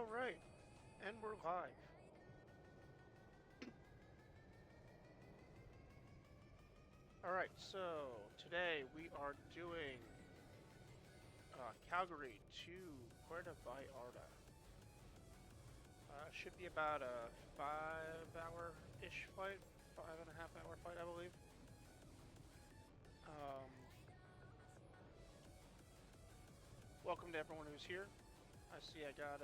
Alright, and we're live. Alright, so today we are doing Calgary to Puerto Vallarta. Should be about a 5-hour-ish flight, 5.5-hour flight, I believe. Um, Welcome to everyone who's here. I see I got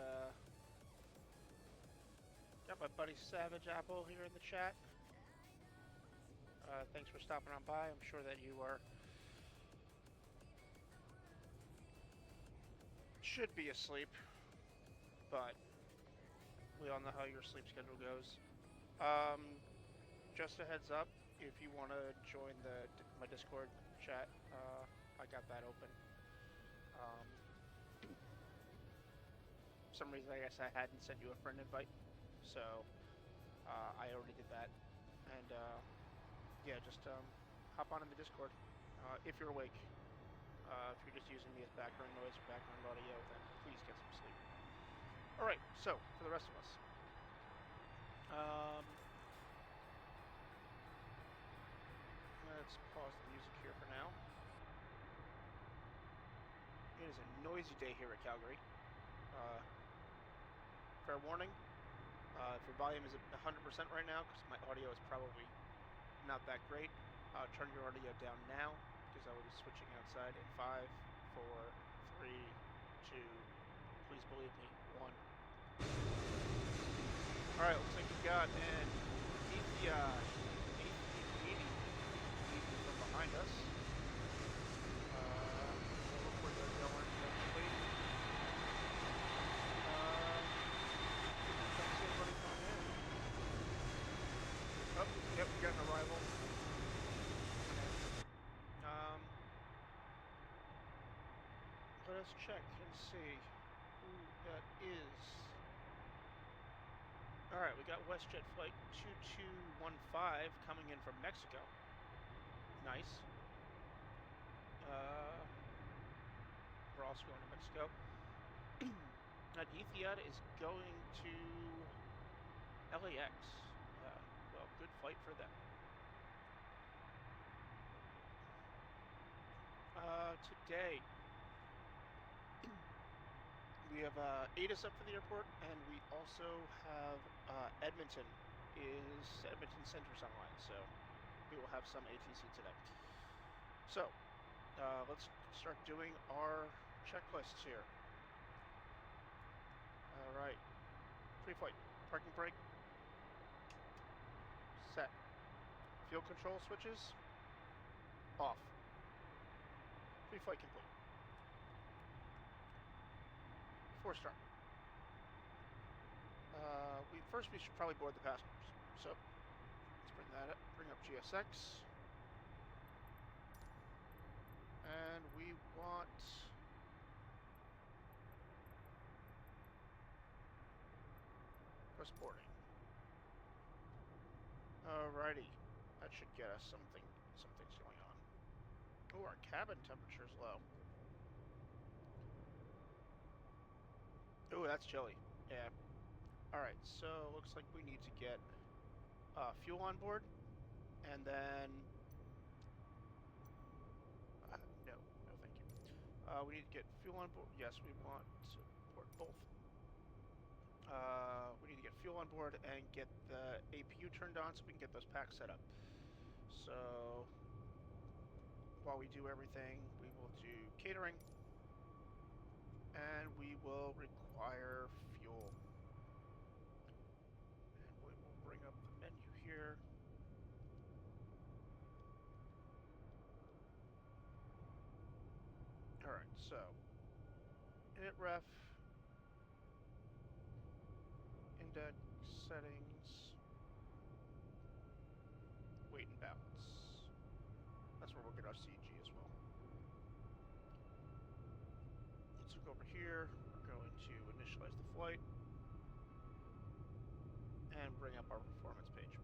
my buddy Savage Apple here in the chat. Thanks for stopping on by. I'm sure that you should be asleep, but we all know how your sleep schedule goes. Just a heads up, if you want to join my Discord chat, I got that open. For some reason, I guess I hadn't sent you a friend invite, so I already did that. And yeah, just hop on in the Discord if you're awake. If you're just using me as background noise or background audio, then please get some sleep. All right, so for the rest of us, let's pause the music here for now. It is a noisy day here at Calgary. Fair warning, if your volume is at 100% right now, because my audio is probably not that great, turn your audio down now, because I will be switching outside in 5, 4, 3, 2, please believe me, 1. Alright, looks like we got an API 1880 from behind us. Look where they're going eventually. Don't see anybody coming in. Oh, yep, we got an arrival. Let us check and see who that is. Alright, we got WestJet flight 2250 coming in from Mexico. Nice. We're also going to Mexico. And Etihad is going to LAX. Well, good flight for them. Today, we have ATIS up for the airport, and we also have Edmonton Center's online, so we will have some ATC today. So, let's start doing our checklists here. Alright, pre-flight, parking brake, set, fuel control switches, off, pre-flight complete. 4-star. We should probably board the passengers. So let's bring that up. Bring up GSX, and we want press boarding. Alrighty, that should get us something. Something's going on. Oh, our cabin temperature's low. Oh, that's chilly. Yeah. Alright, so looks like we need to get fuel on board, and then no thank you. We need to get fuel on board. Yes, we want to board both. We need to get fuel on board and get the APU turned on so we can get those packs set up. So while we do everything, we will do catering, and we will require fuel. And we will bring up the menu here. Alright, so init-ref, index, settings, weight and balance. That's where we'll get our CG as well. Let's look over here. We're going to initialize the flight and bring up our performance page.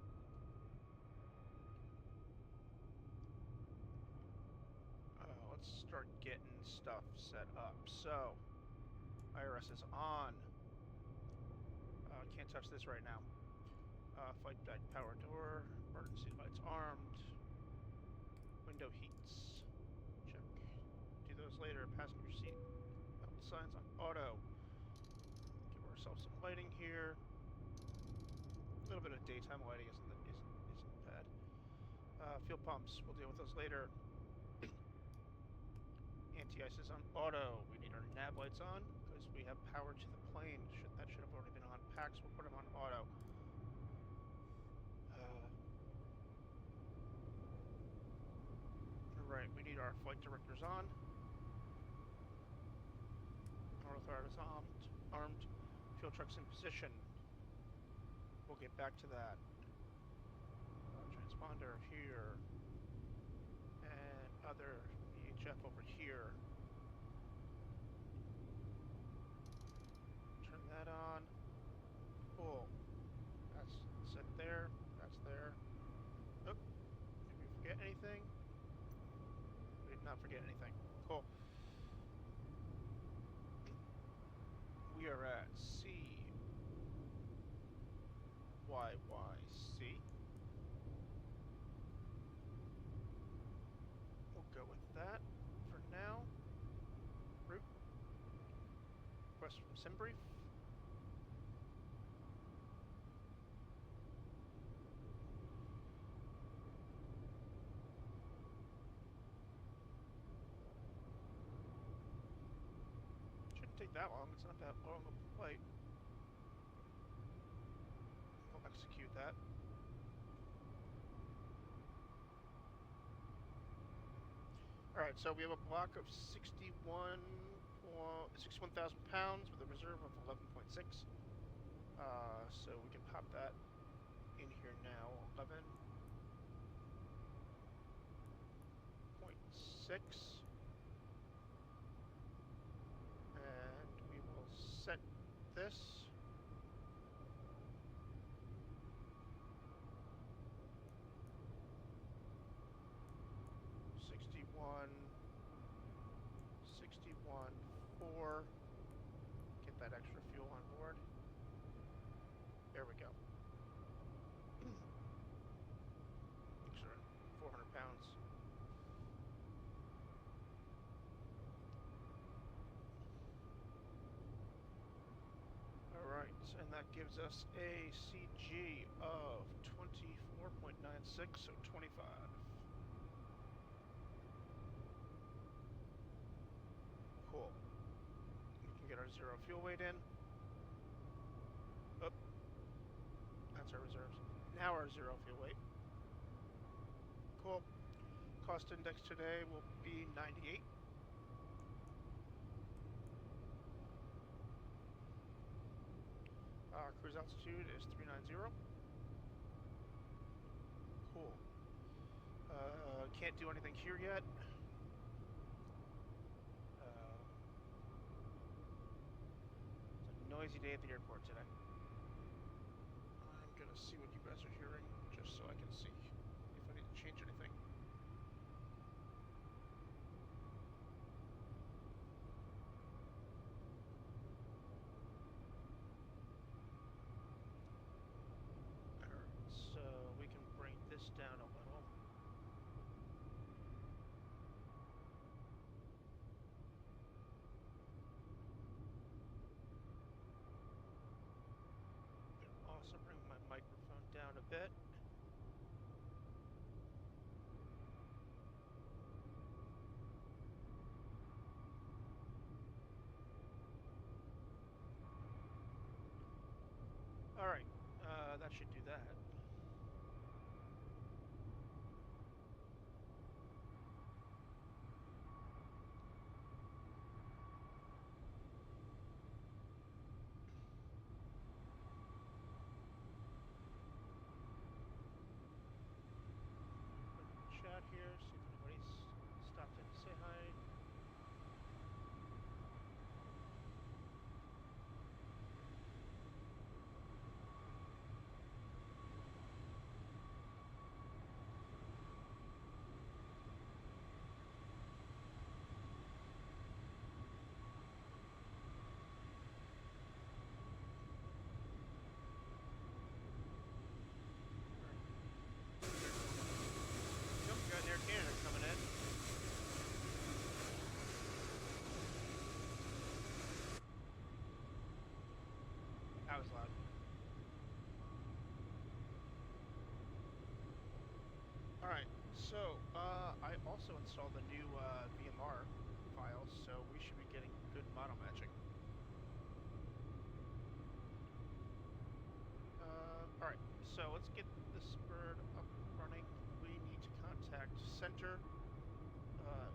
Let's start getting stuff set up. So, IRS is on. Can't touch this right now. Flight deck power door, emergency lights armed, window heats, check. Do those later. Passenger seat belt signs on auto. Give ourselves some lighting here. A little bit of daytime lighting isn't bad. Fuel pumps, we'll deal with those later. Anti-ice is on auto. We need our nav lights on because we have power to the plane. That should have already been on. Packs, we'll put them on auto. Alright, we need our flight directors on. North Guard is armed. Fuel trucks in position. We'll get back to that. Transponder here. And other VHF over here. Turn that on. Cool. That's set there. That's there. Oh, did we forget anything? We did not forget anything. Cool. We are at CYYC. We'll go with that for now. Route. Request from SimBrief. Shouldn't take that long. It's not that long of a flight. We'll execute that. Alright, so we have a block of 61,000 pounds with a reserve of 11.6. So we can pop that in here now. 11.6. And we will set this. Sixty-one, 4. Get that extra fuel on board. There we go. Extra 400 pounds. Alright, and that gives us a CG of 24.96, so 25. Cool. We can get our zero fuel weight in. Oh, that's our reserves. Now our zero fuel weight. Cool. Cost index today will be 98. Cruise altitude is 390. Cool. Can't do anything here yet. It's a noisy day at the airport today. I'm gonna see what you guys are hearing, just so I can see if I need to change anything. So we can bring this down a little. Also bring my microphone down a bit. All right, that should do that. So, I also installed the new VMR file, so we should be getting good model matching. Alright, so let's get this bird up and running. We need to contact center.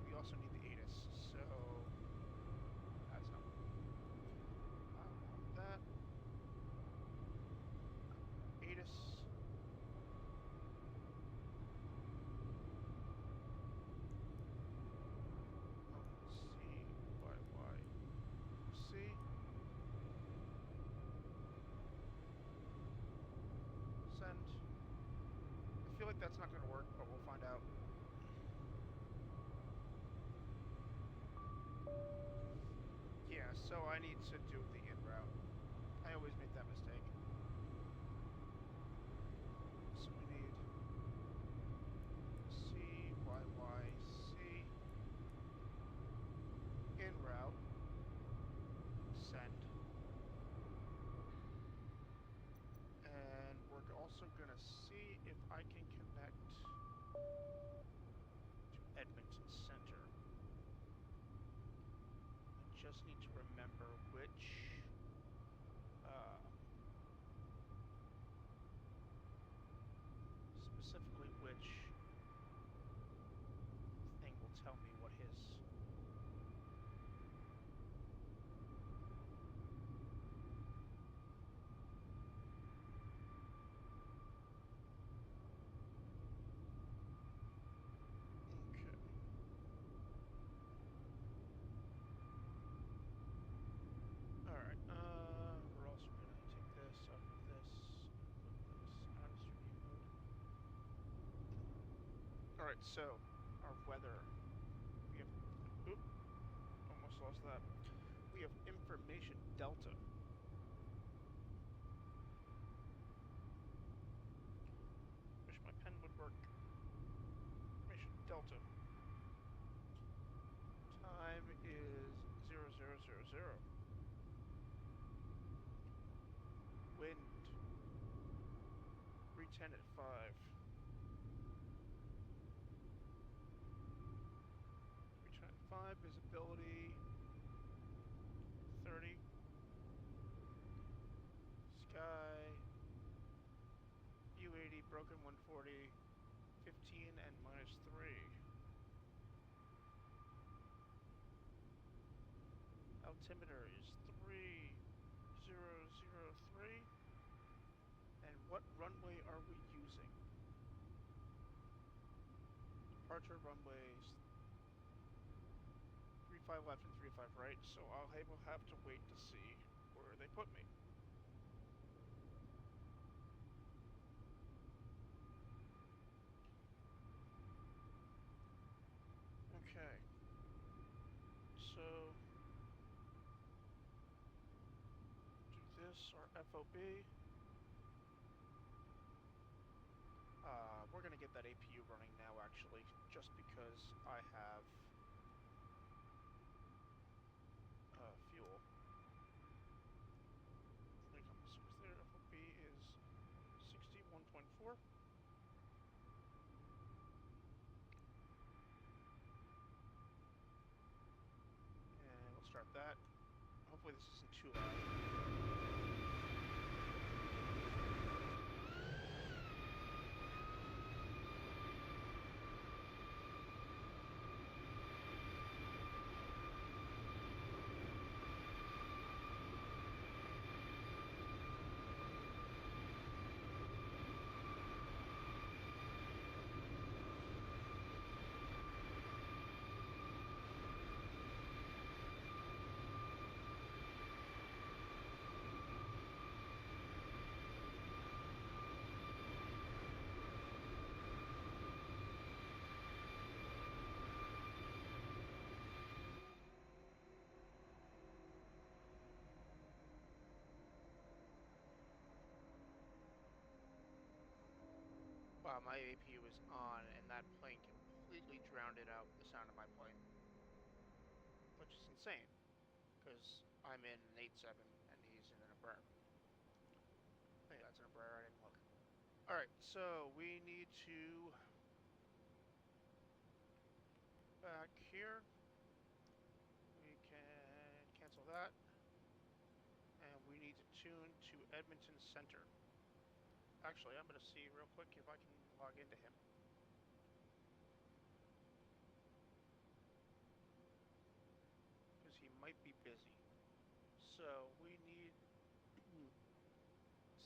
We also need the ATIS, so that's not that. ATIS. CYYC. Send. I feel like that's not going to work, but we'll find out. Yeah, so I need to do the in route. I always make that mistake. So we need CYYC in route, send. And we're also going to see if I can connect to Edmonton Center. I just need to remember which specifically which thing will tell me what his we're also going to take this off of this, put this out of stream mode. Alright, so our weather. We have, almost lost that. We have information delta. Wish my pen would work. Information delta. Time is 0000. Wind 310 at 5. 310 at 5. Visibility 30. Sky U80 broken 140. 15 and -3. Altimeter is 3003. And what runway are we using? Departure runways 35 left and 35 right, so I'll have to wait to see where they put me. Okay. So do this or FOB. We're gonna get that APU running now, actually, just because I have fuel. There, FOB is 61.4. And we'll start that. Hopefully this isn't too loud. Wow, my APU is on, and that plane completely drowned out the sound of my plane. Which is insane, because I'm in an 8.7, and he's in an Embraer. Oh yeah, that's an Embraer, I didn't look. Alright, so we need to that. And we need to tune to Edmonton Center. Actually, I'm going to see real quick if I can log into him. Because he might be busy. So we need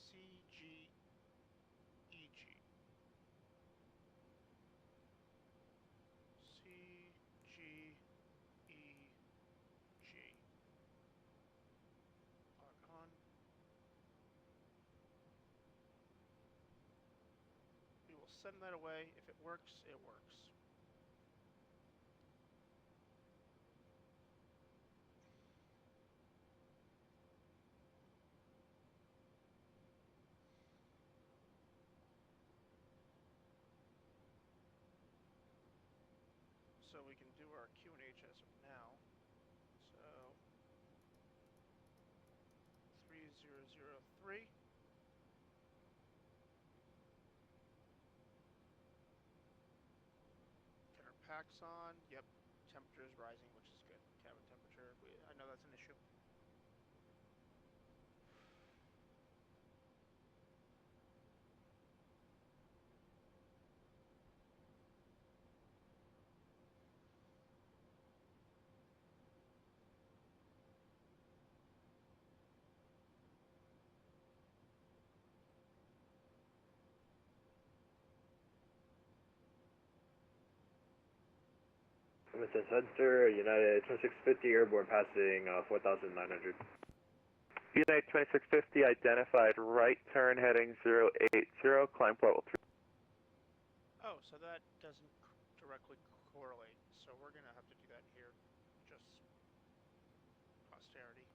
CGEG. CGEG. Log on. We will send that away. If it works, it works. So we can do our QNH as of now. So 3003. Get our packs on. Yep, temperature is rising, which is good. Cabin temperature. I know that's an issue. Mr. Center, United 2650, airborne passing 4,900. United 2650, identified right turn heading 080, climb level 3. Oh, so that doesn't directly correlate. So we're going to have to do that here. Just posterity.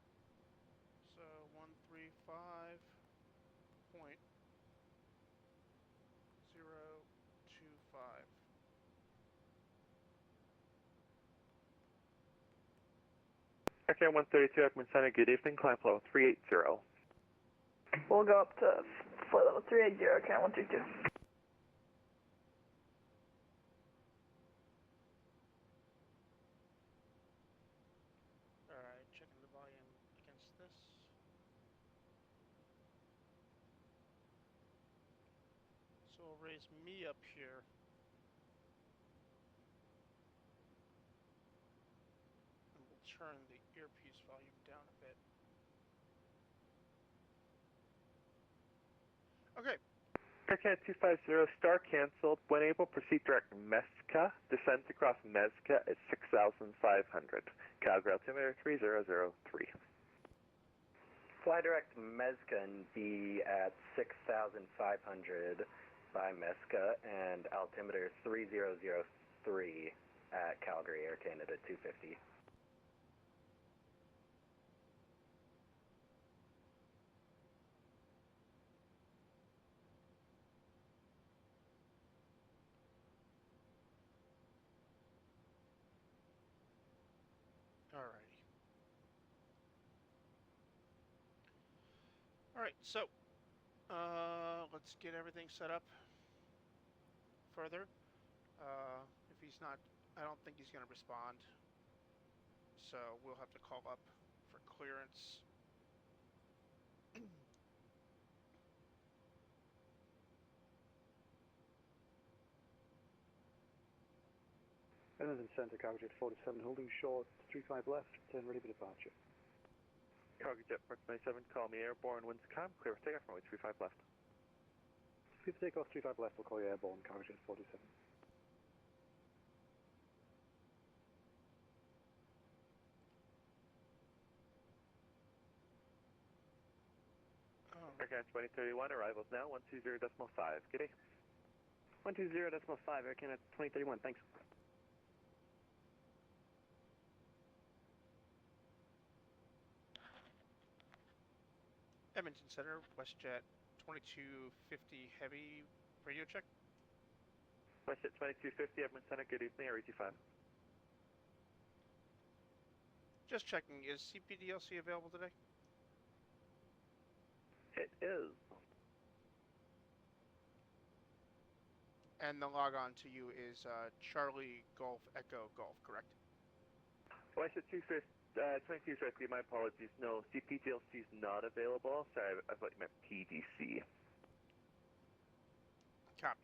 So 135.025. Okay, 132, Ekman Center, good evening, climb level 380. We'll go up to flight level 380, count 132. Alright, checking the volume against this. So we'll raise me up here. And we'll turn the earpiece volume down a bit. Okay. Air 250, star canceled. When able, proceed direct Mezca. Descent across Mezca at 6,500. Calgary altimeter 3003. Fly direct Mezca and be at 6,500 by Mezca and altimeter 3003 at Calgary, Air Canada 250. Alrighty. Alright, so let's get everything set up further. If he's not, I don't think he's going to respond. So we'll have to call up for clearance. Edmonton Center, Calgary Jet 47, holding short, 35 left, turn ready for departure. Calgary Jet 427, call me airborne, winds calm, clear for takeoff, runway 35 left. Clear for takeoff, 35 left, we'll call you airborne, Calgary Jet 47. Air 2031, arrivals now, 120.5, giddy. 120.5, Air Canada 2031, thanks. Edmonton Center, WestJet 2250 heavy radio check. WestJet 2250, Edmonton Center, good evening, Air 85. Just checking, is CPDLC available today? It is. And the log on to you is Charlie Golf Echo Golf, correct? WestJet 250, 2250, my apologies. No, CPGLC is not available. Sorry, I thought you meant PDC. Copy.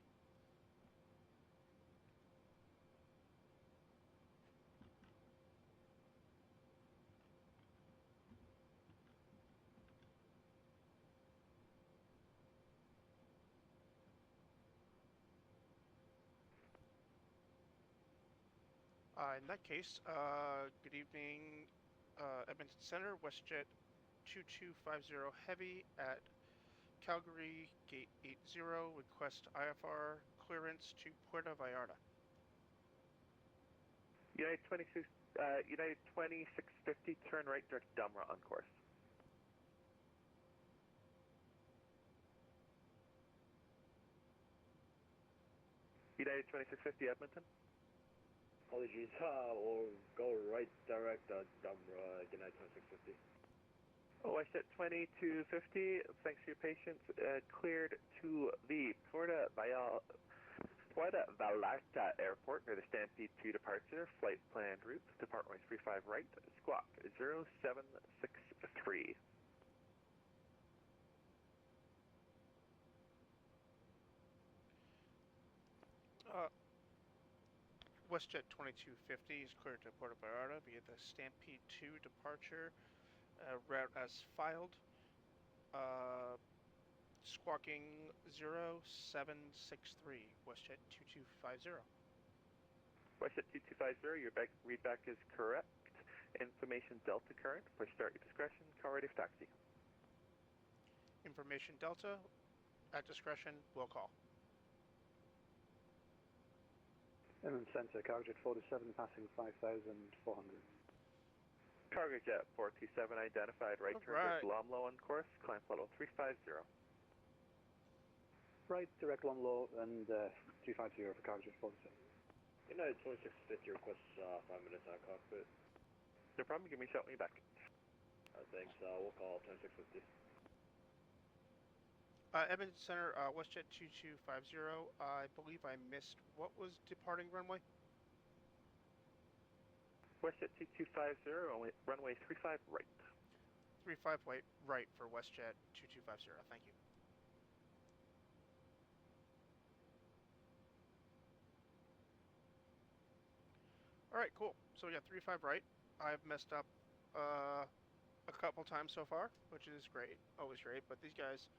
In that case, good evening, Edmonton Center, WestJet 2250 Heavy at Calgary, Gate 80, request IFR clearance to Puerto Vallarta. United 2650, turn right, direct Dumra on course. United 2650, Edmonton. Apologies, we'll go right direct, Dumra, United 2650. WestJet 2250, thanks for your patience. Cleared to the Puerto Vallarta Airport near the Stampede 2 departure. Flight planned route, depart runway 35 right, squawk 0763. WestJet 2250 is cleared to Puerto Vallarta via the Stampede 2 departure, route as filed, squawking 0763, WestJet 2250. WestJet 2250, your readback is correct. Information Delta current, for start your discretion, call ready for taxi. Information Delta, at discretion, will call. Edmonton Center, Cargo Jet 47 passing 5,400. Cargo Jet 427 identified, right turn direct Lomlo on course, climb level 350. Right, direct long low and 350 for Cargo Jet 47. United 2650 requests 5 minutes out of cockpit. No problem, give me a shout when you're back. Thanks, we'll call 2650. Edmonton Center, WestJet 2250. I believe I missed what was departing runway? WestJet 2250, runway 35 right. 35 right for WestJet 2250. Thank you. All right, cool. So we got 35 right. I've messed up a couple times so far, which is great, always great. But these guys,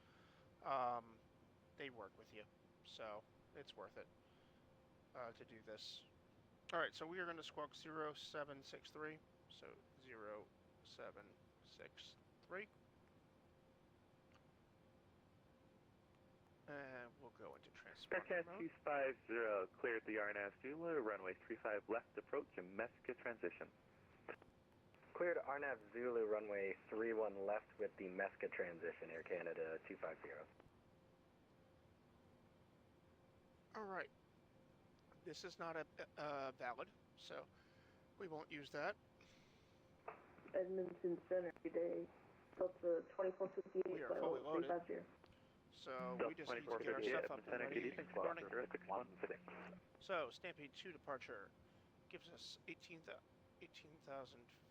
they work with you, so it's worth it to do this. All right, so we are going to squawk 0763. So 0763. And we'll go into transponder mode. 250 cleared the RNAV Zulu, runway 35 left approach and Mesca transition. Cleared RNAV Zulu, runway 31 left with the Mesca transition, Air Canada 250. All right. This is not a valid, so we won't use that. Edmonton Center today, Delta 2458. We are fully loaded. 350. So we just need to get our stuff up and ready. Running. So Stampede 2 departure gives us 18,000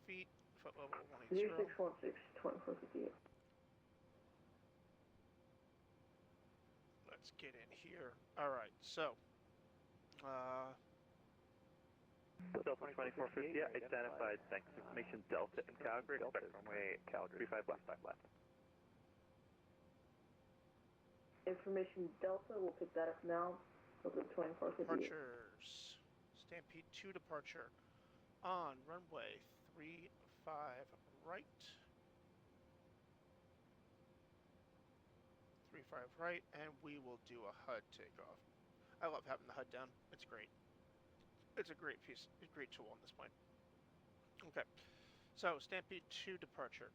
feet, foot level 180. 0616, 2458. Let's get in here. All right, so Delta 2450 identified, thanks. Information Delta in Calgary, expect runway Calgary 35 left, 5 left. Information Delta, we'll pick that up now. Delta 2458. departures. Stampede 2 departure on runway 35 right. 35 right, and we will do a HUD takeoff. I love having the HUD down. It's great. It's a great piece, a great tool on this plane. Okay, so Stampede 2 departure.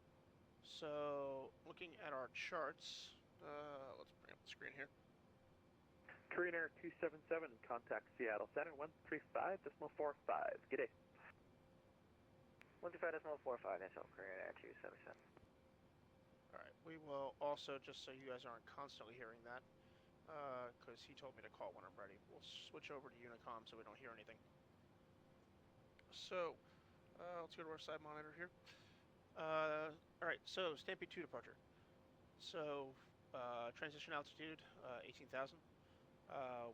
So looking at our charts, let's bring up the screen here. Korean Air 277, contact Seattle Center 135.45. G'day. 135.45, National Korean Air 277. All right, we will also, just so you guys aren't constantly hearing that, because he told me to call when I'm ready, we'll switch over to Unicom so we don't hear anything. So, Let's go to our side monitor here. Alright, so Stampede 2 departure. So, transition altitude, 18,000.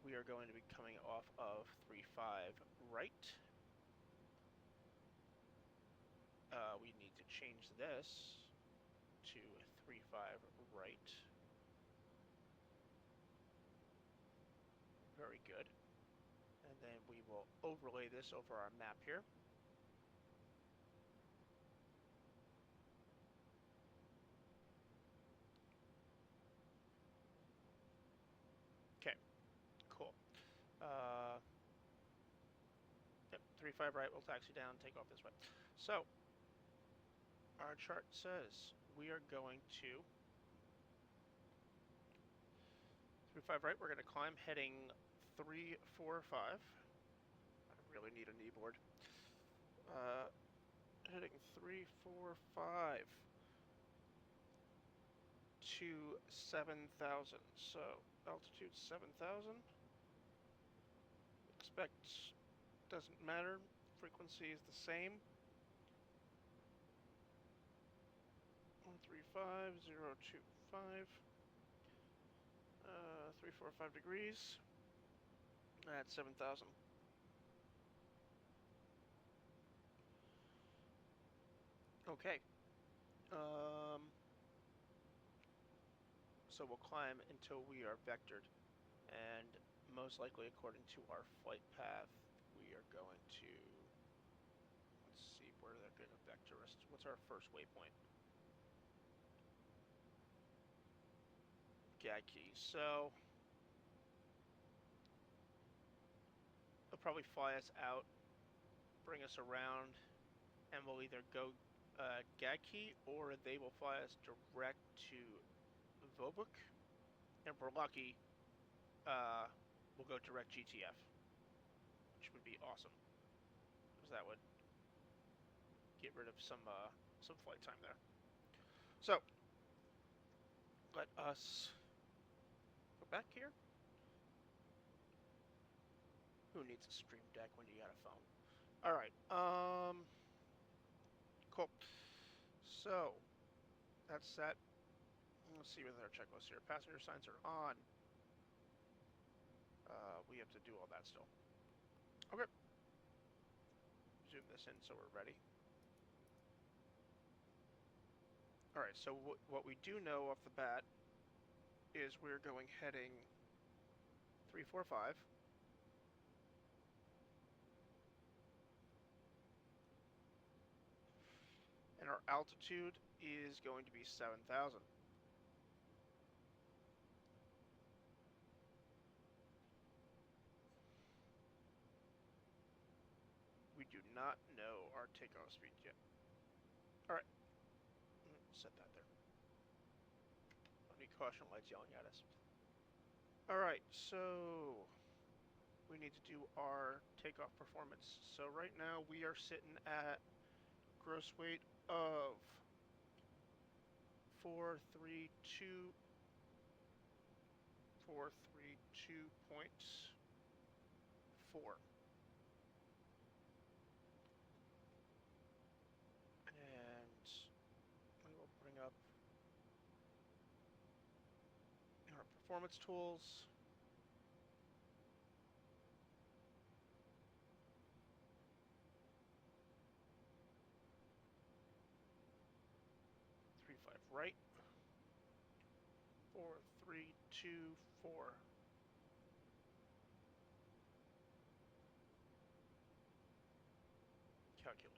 We are going to be coming off of 3-5 right. We need to change this to 3-5 right. Very good. And then we will overlay this over our map here. Okay, cool. Yep, 3-5 right, we'll taxi down, take off this way. So, our chart says we are going to 3-5 right, we're going to climb heading 3-4-5. I really need a kneeboard. Heading 3-4-5 to 7,000. So altitude 7,000. Expect doesn't matter. Frequency is the same. 135.025. 345 degrees. That's 7,000. Okay. So we'll climb until we are vectored, and most likely, according to our flight path, we are going to. Let's see where they're going to vector us. What's our first waypoint? Gagkey. So they'll probably fly us out, bring us around, and we'll either go Gagkey or they will fly us direct to Vobuk. And if we're lucky, we'll go direct GTF, which would be awesome, because that would get rid of some flight time there. So let us go back here. Who needs a Stream Deck when you got a phone? All right. Cool. So that's set. Let's see with our checklist here. Passenger signs are on. We have to do all that still. Okay. Zoom this in so we're ready. All right. So what we do know off the bat is we're going heading 345. And our altitude is going to be 7,000. We do not know our takeoff speed yet. Alright. Set that there. Any caution lights yelling at us. Alright, so we need to do our takeoff performance. So right now we are sitting at gross weight of 432.4. And we will bring up our performance tools. Five right. 4, 3, 2, 4. Calculate.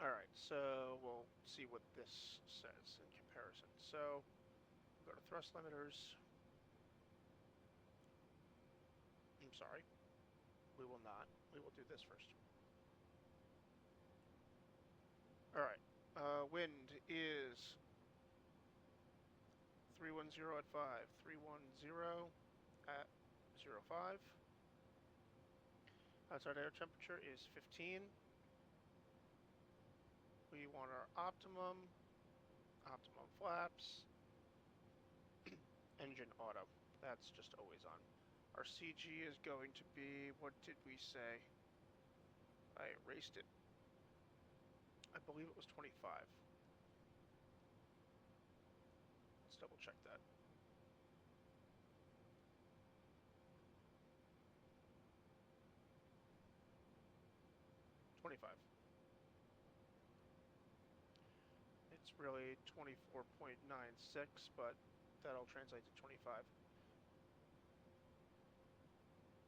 Alright, so we'll see what this says in comparison. So, we'll go to thrust limiters. I'm sorry. We will not. We will do this first. Alright. Wind is 310 at 5. 310 at 05. Outside air temperature is 15. We want our optimum flaps, engine auto. That's just always on. Our CG is going to be, what did we say? I erased it. I believe it was 25. Let's double check that. $25. It's really 24.96, but that'll translate to 25.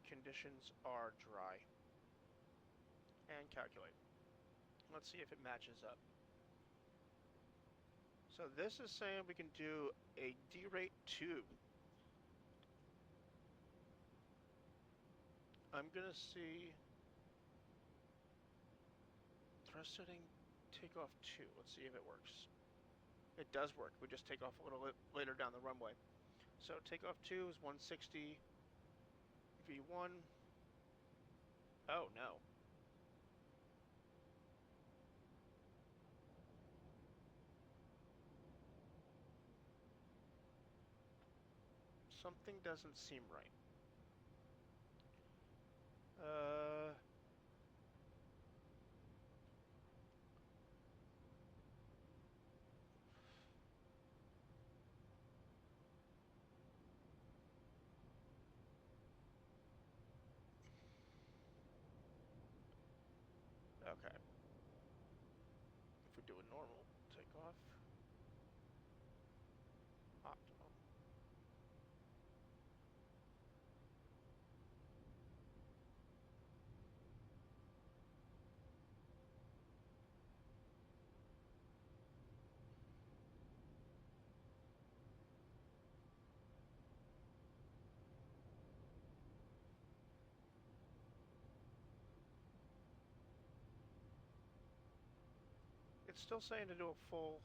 Conditions are dry. And calculate. Let's see if it matches up. So this is saying we can do a D-rate 2. I'm going to see thrust setting takeoff 2. Let's see if it works. It does work. We just take off a little later down the runway. So takeoff 2 is 160 V1. Oh no. Something doesn't seem right. Okay. If we do a normal takeoff, optimal. It's still saying to do a full.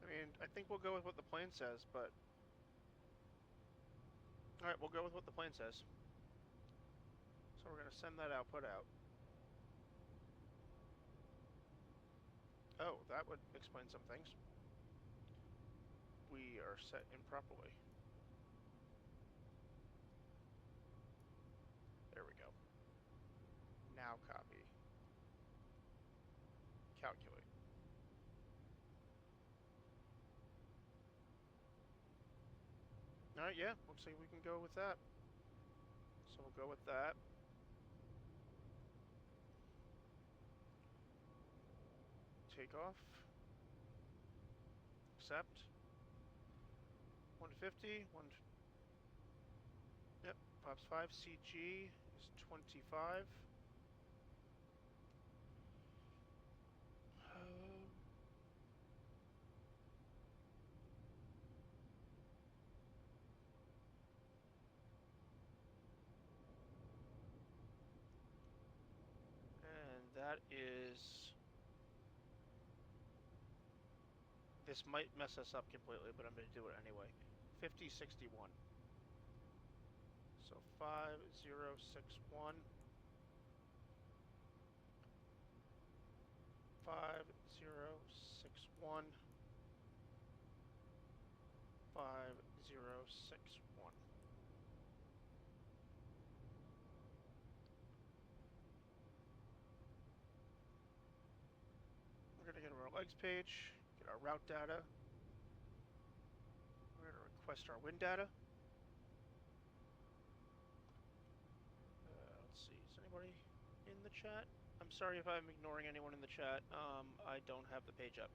I mean, I think we'll go with what the plane says, but... Alright, we'll go with what the plane says. So we're going to send that output out. Oh, that would explain some things. We are set improperly. There we go. Now copy. Calculate. Alright, yeah, looks like we can go with that. So we'll go with that. Takeoff. Accept. 150. Yep, pops 5. CG is 25. And that is... This might mess us up completely, but I'm going to do it anyway. 5061. So 5061. 5061. 5061. We're going to go to our legs page, get our route data. We're going to request our wind data. Let's see, is anybody in the chat? I'm sorry if I'm ignoring anyone in the chat. I don't have the page up.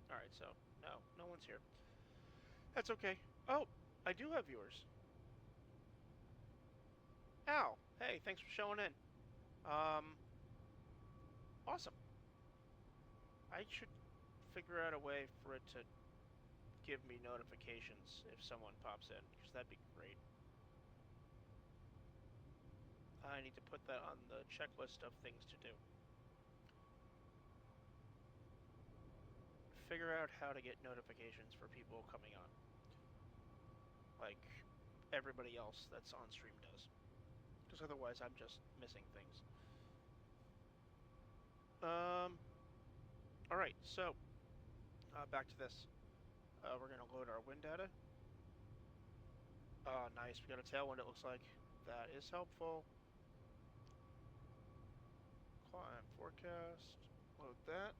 Alright, so, no one's here. That's okay. Oh, I do have viewers. Al, hey, thanks for showing in. Awesome. I should figure out a way for it to give me notifications if someone pops in, because that'd be great. I need to put that on the checklist of things to do. Figure out how to get notifications for people coming on. Like everybody else that's on stream does. Because otherwise I'm just missing things. Alright, so back to this. We're going to load our wind data. Nice, we got a tailwind it looks like. That is helpful. Climb forecast. Load that.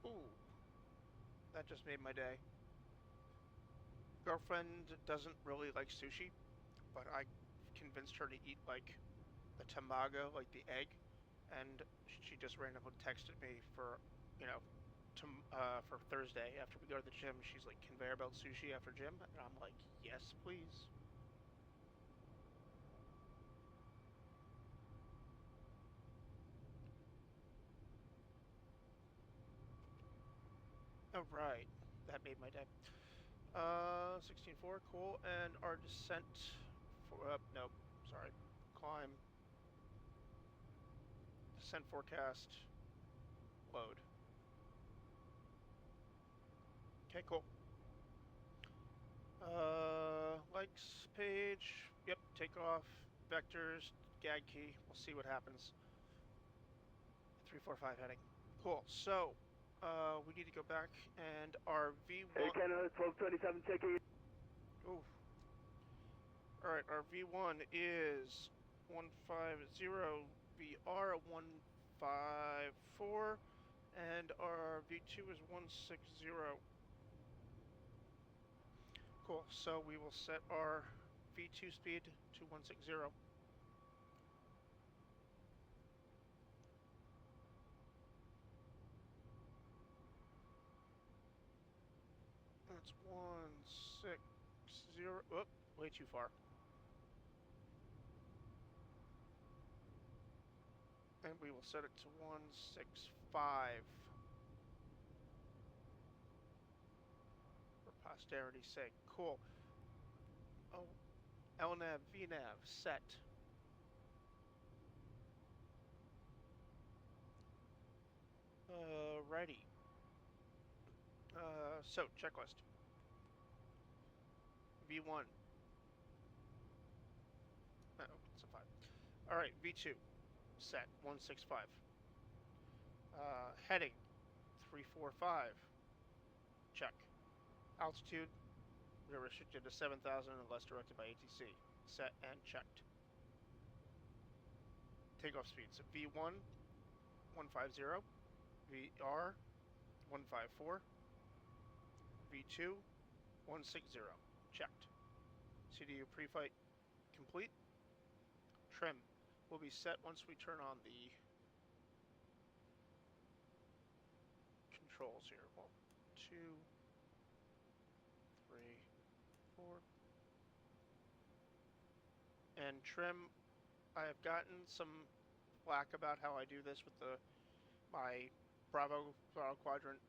Ooh. That just made my day. Girlfriend doesn't really like sushi, but I convinced her to eat like the tamago, like the egg, and she just randomly texted me for, you know, for Thursday after we go to the gym. She's like, conveyor belt sushi after gym, and I'm like, yes, please. All right, that made my day. 16.4, cool, and our descent for nope, sorry, climb. Descent forecast. Load. Okay, cool. Likes page. Yep, takeoff. Vectors. Gag key. We'll see what happens. 345 heading. Cool. So, we need to go back and our V1. Air Canada 1227 checking. Ooh. Alright, our V1 is 150 VR 154, and our V2 is 160. Cool, so we will set our V2 speed to 160. That's 160. Oh, way too far. And we will set it to 165. For posterity's sake. Cool. Oh, LNAV, VNAV, set. Righty. So, checklist. V1. Oh, it's a 5. Alright, V2. Set, 165. Heading, 345. Check. Altitude, we are restricted to 7,000 unless directed by ATC. Set and checked. Takeoff speeds, V1, 150. VR, 154. V2, 160. Checked. CDU pre-flight complete. Trim will be set once we turn on the controls here. 1, 2, 3, 4. And trim, I have gotten some flack about how I do this with my Bravo throttle quadrant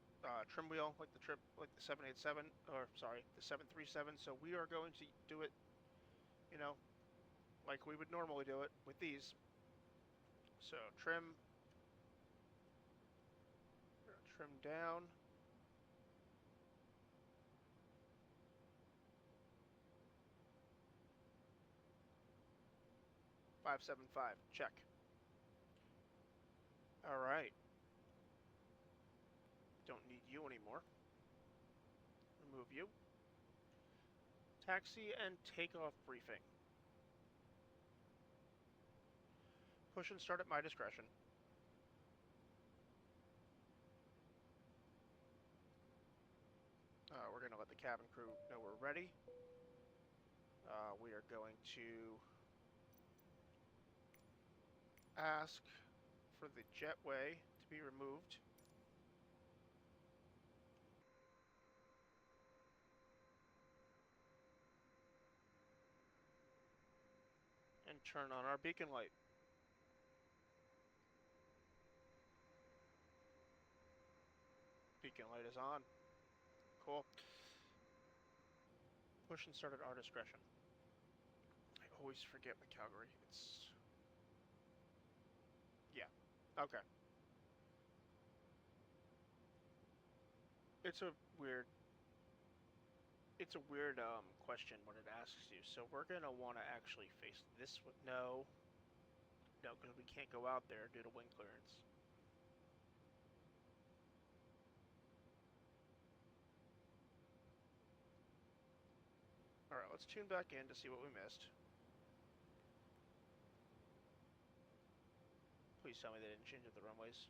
trim wheel, like the 787, or sorry, the 737. So we are going to do it, you know, like we would normally do it with these. So trim down. .575, check. All right. Don't need you anymore. Remove you. Taxi and takeoff briefing. Push and start at my discretion. We're going to let the cabin crew know we're ready. We are going to ask for the jetway to be removed. And turn on our beacon light. Beacon light is on. Cool. Push and start at our discretion. I always forget with Calgary. It's... Yeah. Okay. It's a weird... It's a weird question when it asks you. So we're going to want to actually face this way. No. No, because we can't go out there due to wind clearance. Alright, let's tune back in to see what we missed. Please tell me they didn't change up the runways.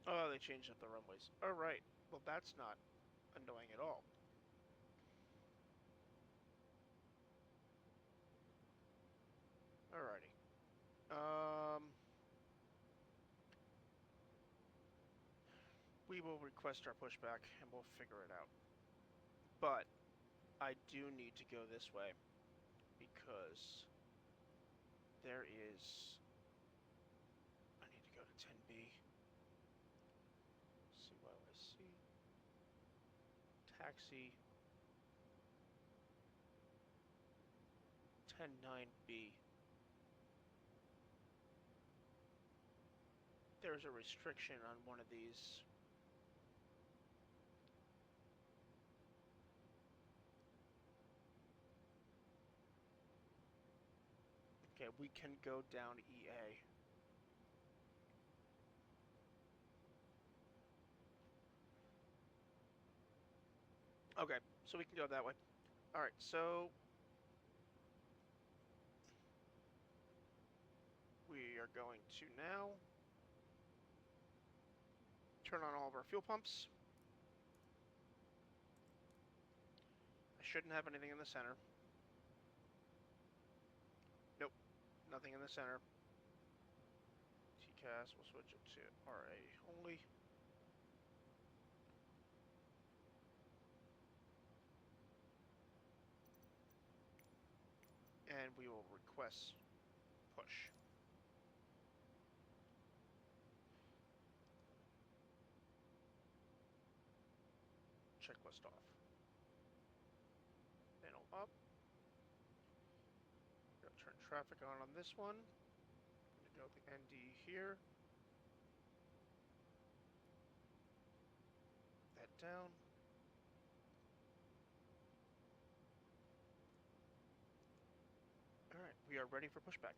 Oh, they changed up the runways. Alright, well that's not annoying at all. Alrighty. We will request our pushback and we'll figure it out. But I do need to go this way because there is... I need to go to 10B. CYYC. Taxi. 109B. There's a restriction on one of these. Okay, we can go down EA. Okay, so we can go that way. Alright, so we are going to now turn on all of our fuel pumps. I shouldn't have anything in the center. Nope, nothing in the center. TCAS, we'll switch it to RA only. And we will request push. Checklist off. Panel up. We're going to turn traffic on this one. I'm going to go the ND here. That down. Alright, we are ready for pushback.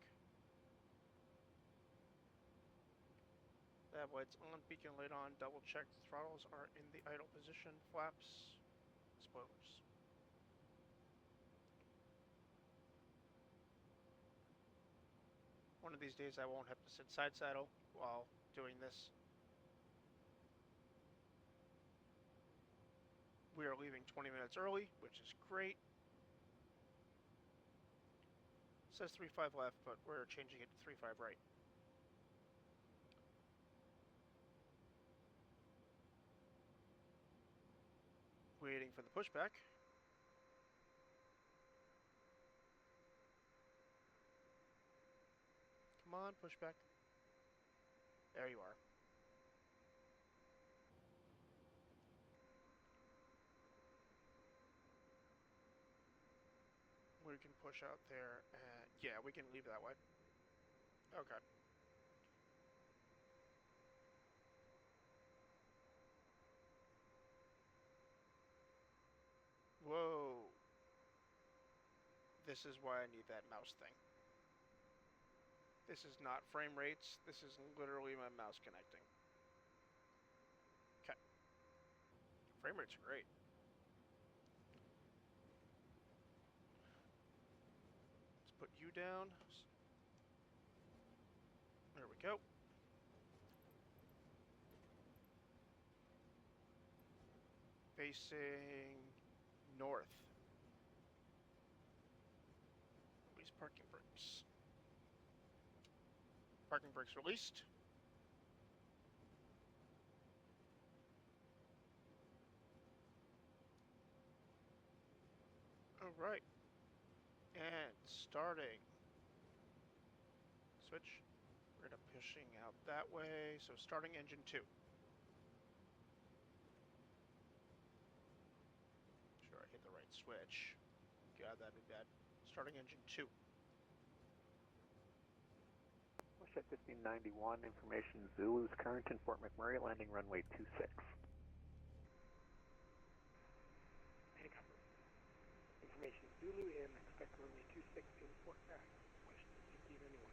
Nav lights on, beacon light on, double check the throttles are in the idle position, flaps, spoilers. One of these days I won't have to sit side saddle while doing this. We are leaving 20 minutes early, which is great. It says 3-5 left, but we're changing it to 3-5 right. Waiting for the pushback. Come on, pushback. There you are. We can push out there, and yeah, we can leave that way. Okay. Whoa. This is why I need that mouse thing. This is not frame rates. This is literally my mouse connecting. Okay. Frame rates are great. Let's put you down. There we go. Facing north. Release parking brakes. Parking brakes released. All right. And starting. switch. We're going to pushing out that way. So starting engine 2. Sure, I hit the right switch. God, that'd be bad. Starting engine 2. WestJet 1591, information Zulu's current in Fort McMurray, landing runway 26. Information Zulu in, expect runway 26 in Fort Mac, WestJet 1591.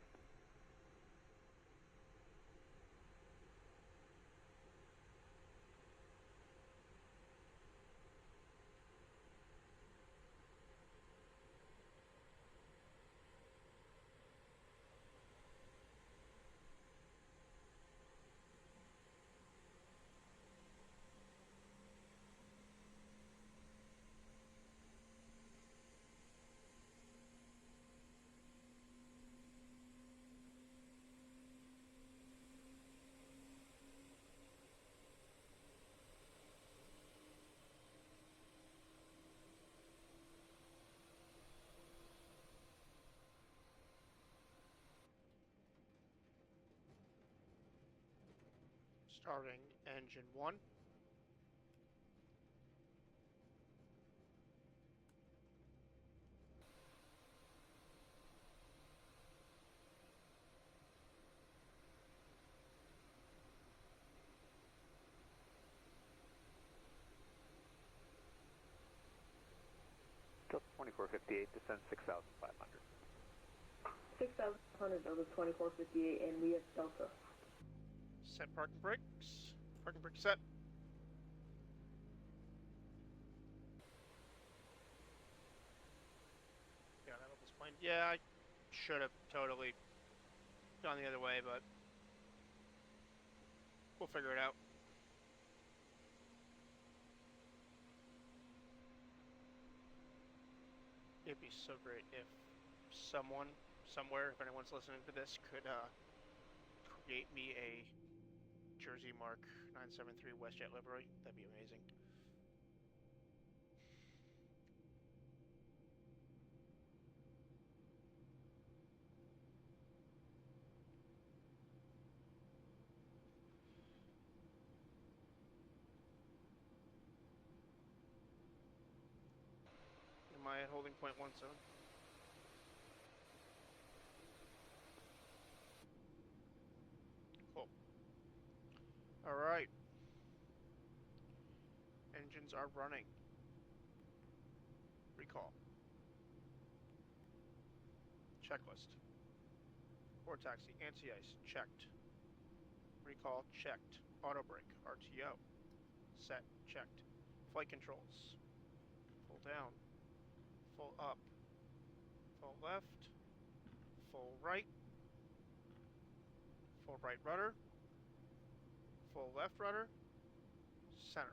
Starting engine 1. Delta 2458, descend 6,500. 6,500 Delta 2458, and we have Delta. Set parking brakes. Parking brakes set. Yeah, that'll explain. Yeah, I should have totally gone the other way, but we'll figure it out. It'd be so great if someone, somewhere, if anyone's listening to this, could create me a Jersey Mark 973 WestJet livery. That'd be amazing. Am I at holding point 17? Cool. Alright. Engines are running. Recall. Checklist. Port taxi, anti-ice, checked. Recall, checked. Auto brake, RTO. Set, checked. Flight controls. Full down. Full up. Full left. Full right. Full right rudder. Full left rudder. Center.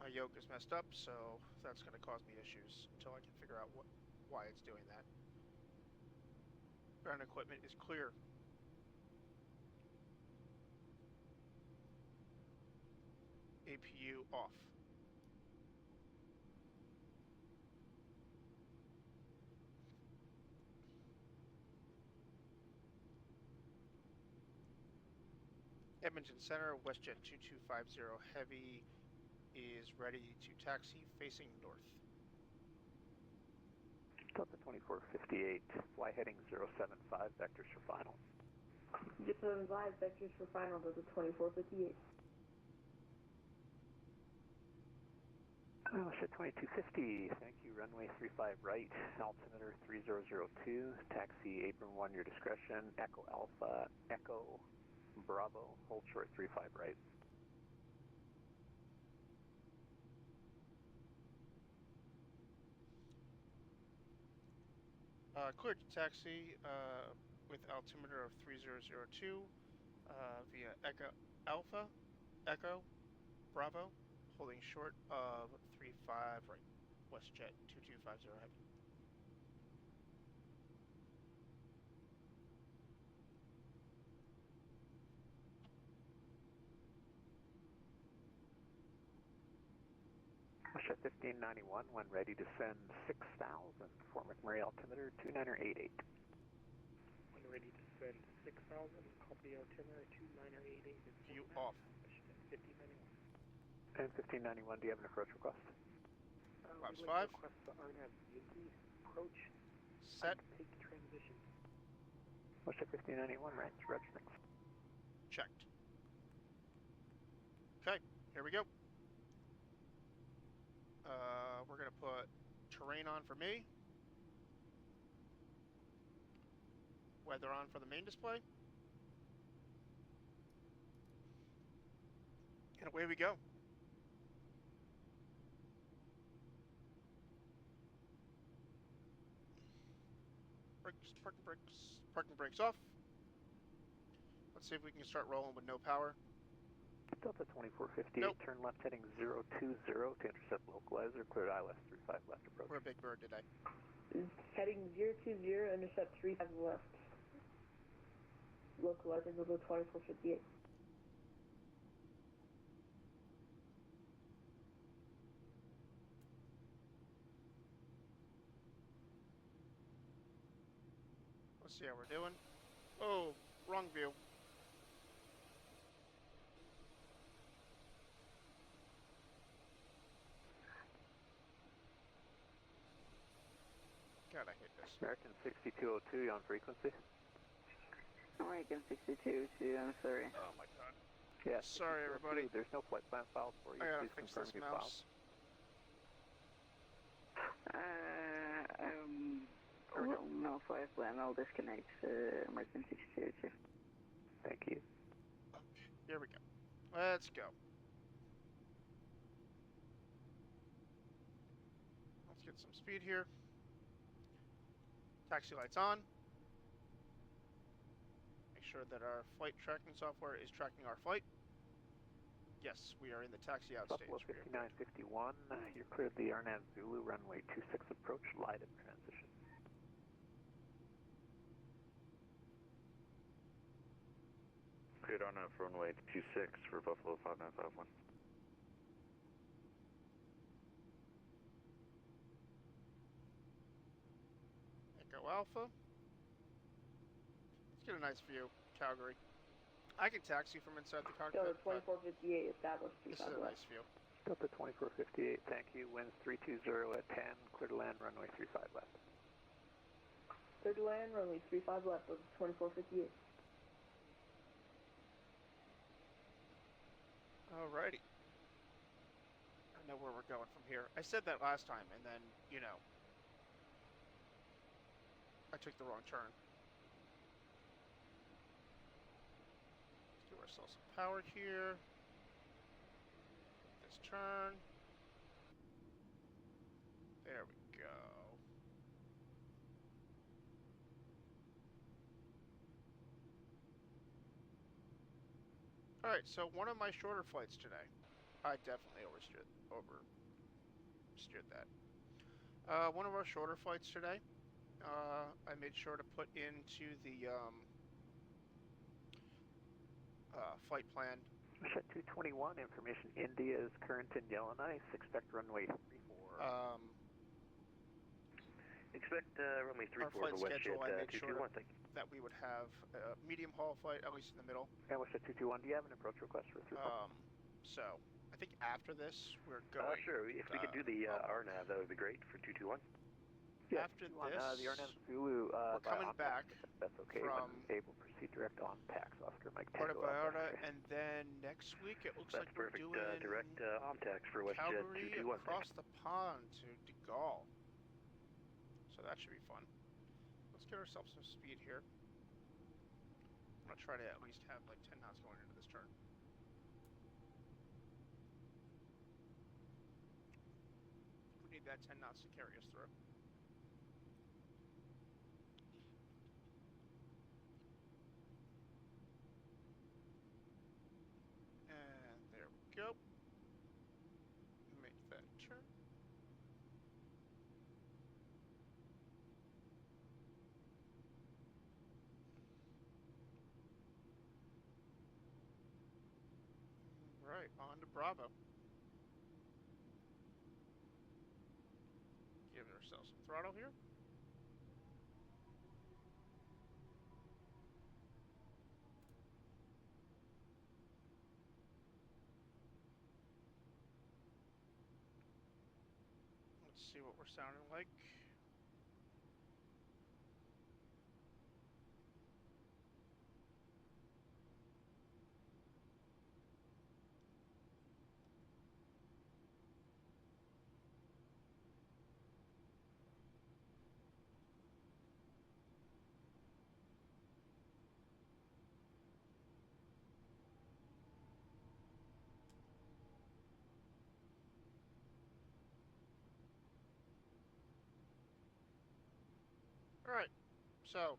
My yoke is messed up, so that's going to cause me issues until I can figure out why it's doing that. Ground equipment is clear. APU off. Edmonton Center, WestJet 2250 Heavy is ready to taxi facing north. Delta 2458, fly heading 075, vectors for final. 075, vectors for final, Delta 2458. WestJet 2250, thank you, runway 35 right, altimeter 3002, taxi apron 1, your discretion, Echo Alpha, Echo Bravo, hold short 35 right. Cleared to taxi with altimeter of 3002 via Echo Alpha, Echo Bravo, holding short of 35 right, WestJet 2250 Heavy. WestJet 1591, when ready to send 6,000 for McMurray altimeter 2988. When ready to send 6,000, copy altimeter 2988. View off. 1591. And 1591, do you have an approach request? Flaps We'd like 5. to request the RNAV Zulu approach. Set. Take transition. WestJet 1591, range, reg, thanks. Checked. Okay, here we go. We're going to put terrain on for me. Weather on for the main display. And away we go. Brakes, parking brakes off. Let's see if we can start rolling with no power. Delta 2458, Nope. turn left heading 020 to intercept localizer, cleared ILS 35 left approach. We're a big bird today. Heading 020, intercept 35 left. Localizer, go to 2458. Let's see how we're doing. Oh, wrong view. God, I hate this. American 6202, you on frequency? American 6202, I'm sorry. Oh my god. Yeah. Sorry, everybody. There's no flight plan filed for you. I gotta Please fix confirm this your mouse. No flight plan, I'll disconnect American 6202. Thank you. Okay, here we go. Let's go. Let's get some speed here. Taxi lights on. Make sure that our flight tracking software is tracking our flight. Yes, we are in the taxi out stage. Buffalo 5951, you're cleared the RNAV Zulu, runway 26 approach, light of transition. Cleared on runway 26 for Buffalo 5951. Echo Alpha. Let's get a nice view, Calgary. I can taxi from inside the cockpit. Delta 2458, established This is 35 a left. nice view. Delta 2458, thank you. Winds 320 at 10, clear to land, runway 35 left. Clear to land, runway 35 left, Delta 2458. Alrighty. I know where we're going from here. I said that last time, and then, you know, I took the wrong turn. Let's give ourselves some power here. This turn. There we go. Alright, so one of my shorter flights today. I definitely oversteered that. One of our shorter flights today, I made sure to put into the flight plan. Set 221, information, India is current in Yellowknife, expect runway 34. Expect runway Our 34 flight for schedule, I WestJet made sure 221, thank you. that we would have a medium haul flight, at least in the middle. And WestJet 221, do you have an approach request for 34? So, I think after this, we're going... Sure, if we could do the RNAV, that would be great for 221. Yeah, after 221, this, the RNAV Zulu, we're coming back that's okay, from when able, proceed direct on tax, Oscar Mike Puerto Tango Vallarta, Alpha. and then next week it looks That's like we're perfect, doing direct on-tax for WestJet Calgary 221. across the pond to De Gaulle. So that should be fun. Let's get ourselves some speed here. I'm going to try to at least have like 10 knots going into this turn. We need that 10 knots to carry us through. And there we go. Make that turn. Right, on to Bravo. throttle here. Let's see what we're sounding like. All right, so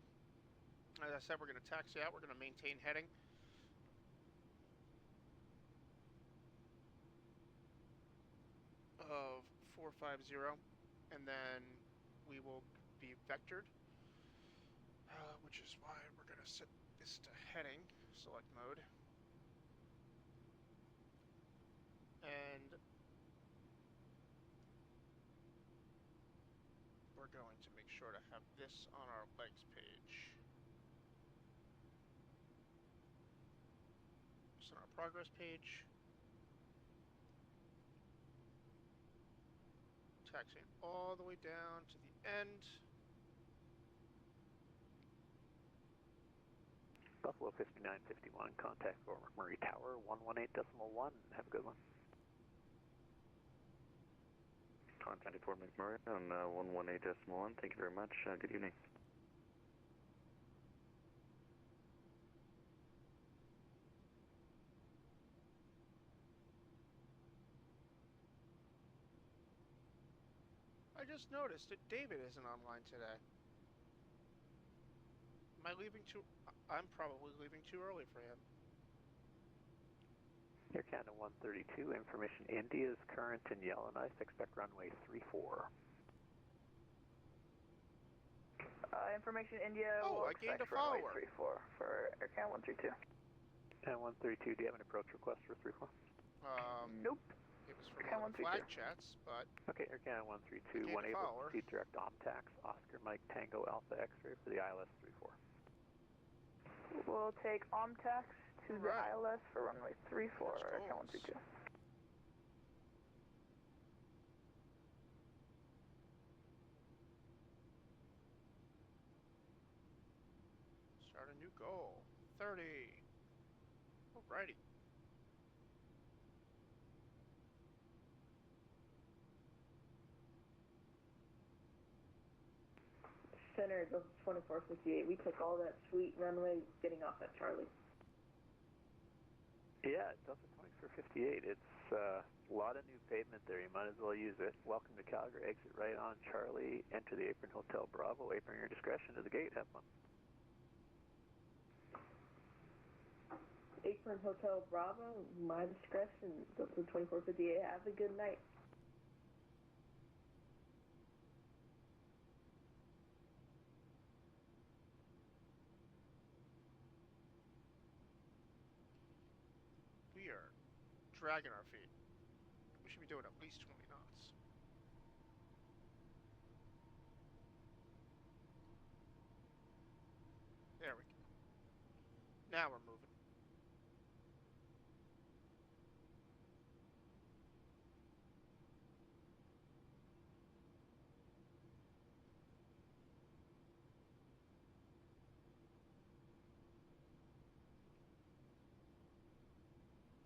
as I said, we're going to taxi out. We're going to maintain heading. Of 450, and then we will be vectored, which is why we're going to set this to heading, select mode. And we're going to make sure to have this on our legs page. It's on our progress page. Taxiing all the way down to the end. Buffalo 5951, contact for McMurray Tower 118.1. Have a good one. Contact for McMurray on 118.1. Thank you very much. Good evening. I just noticed that David isn't online today. Am I leaving too... I'm probably leaving too early for him. Air Canada 132, information India is current in Yellowknife. Expect runway 34. Information India. Oh, will I gained a expect runway follower. 34 for Air Canada 132. And 132, do you have an approach request for 34? Nope. It was from one of the flag chats, but... Okay, Air Canada 132, one able to proceed direct OMTAX, Oscar Mike Tango Alpha X-ray for the ILS 34. We'll take OMTAX to the ILS for runway 34, Air Canada 132. Start a new goal. 30. Alrighty. Center goes 2458. We took all that sweet runway getting off at Charlie. Yeah, Delta 2458. It's a lot of new pavement there. You might as well use it. Welcome to Calgary. Exit right on Charlie. Enter the Apron Hotel Bravo. Apron your discretion to the gate. Have fun. Apron Hotel Bravo, my discretion. Delta 2458. Have a good night. We are dragging our feet. We should be doing at least 20 knots. There we go. Now we're moving.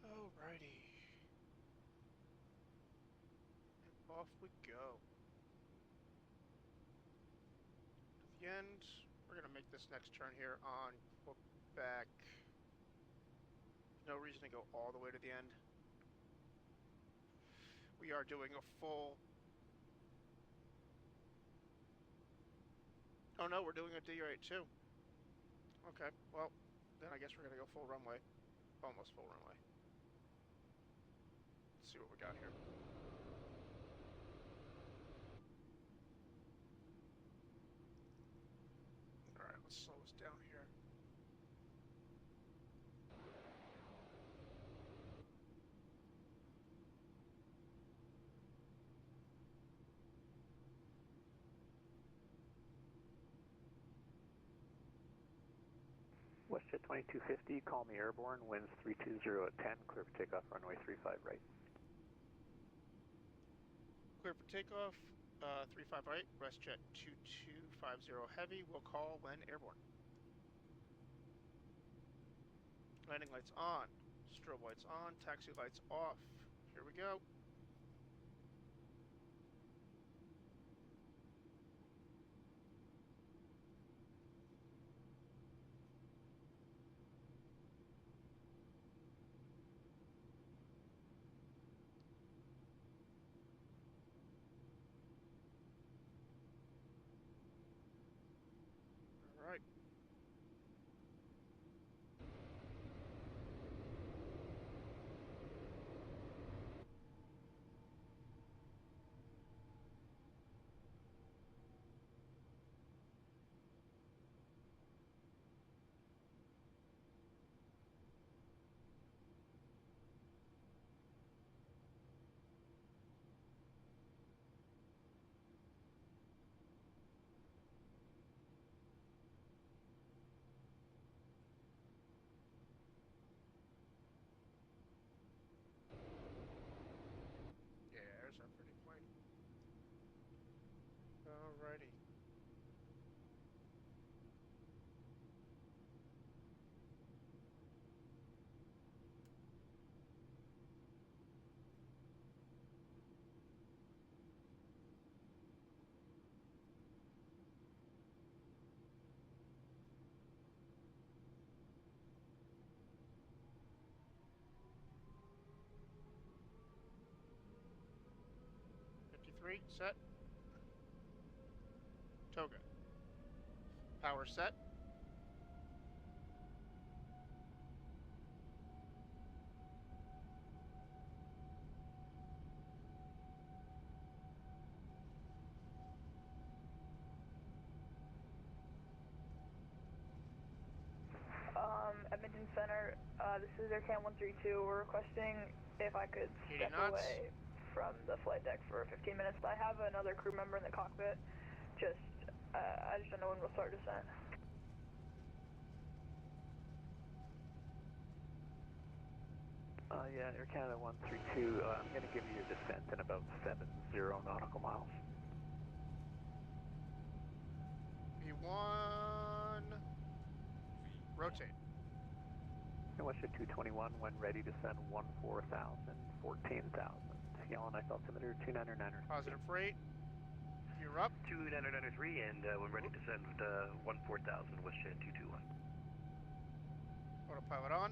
Alrighty. And off we go. To the end, we're going to make this next turn here on Quebec. No reason to go all the way to the end. We are doing a full... Oh no, we're doing a D-rate too. Okay, well, then I guess we're going to go full runway. Almost full runway. Let's see what we got here. Alright, let's slow us down here. WestJet 2250, call me airborne, winds 320 at 10, clear for takeoff, runway 35 right. Clear for takeoff, 35 right, WestJet 2250 heavy, will call when airborne. Landing lights on, strobe lights on, taxi lights off. Here we go. All right. Yeah, there's our pretty plane. Alrighty. Set. Toga. Power set. Edmonton Center, this is Aircan 132. We're requesting if I could step away from the flight deck for 15 minutes. I have another crew member in the cockpit. I just don't know when we'll start descent. Yeah, Air Canada 132, I'm going to give you your descent in about 70 nautical miles. V1, rotate. And WestJet 221, when ready to send 14,000, 14,000. Yellow Knife altimeter 299. Positive freight. You're up. 29993, and when ready to send 14,000, WestJet 221. Autopilot on.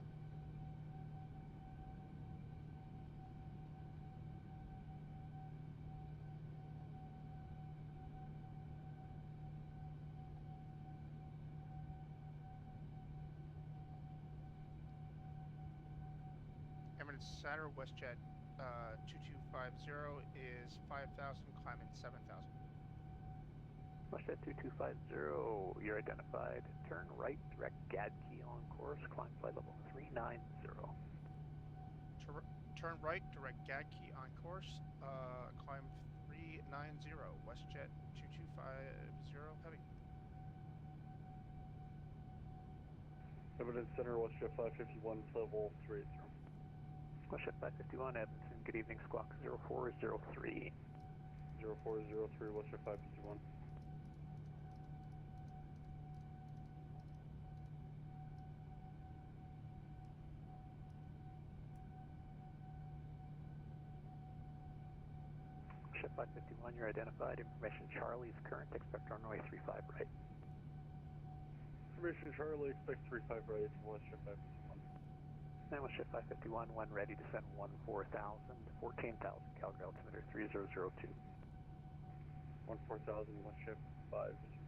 Emirates Saturn WestJet 2250 is 5,000, climbing 7,000. WestJet 2250, you're identified. Turn right, direct GAD key on course, climb flight level 390. Turn right, direct GAD key on course, climb 390, WestJet 2250 heavy. Edmonton Center, WestJet 551, level 380. WestJet 551, Edmonton, good evening, squawk 0403. 0403, WestJet 551. WestJet 551, you're identified. Information Charlie's current, expect runway 35 right. Information Charlie, expect 35 right from WestJet 551. And WestJet 551, when ready to send 14,000, 14,000, Calgary altimeter 3002. 14,000, WestJet 551.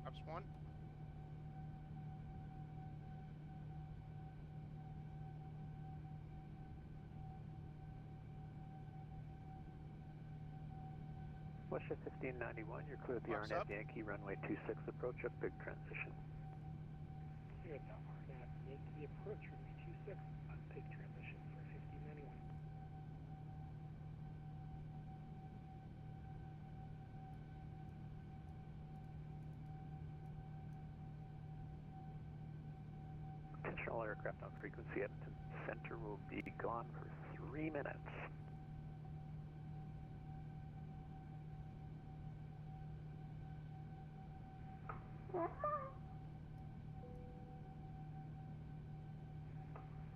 Ops 1. WestJet 1591, you're clear at the Box RNAV up. Yankee, runway 26, approach up, big transition. Clear at the RNAV Yankee approach, runway 26, on pig transition for 1591. Attention all aircraft on frequency, Edmonton Center will be gone for 3 minutes.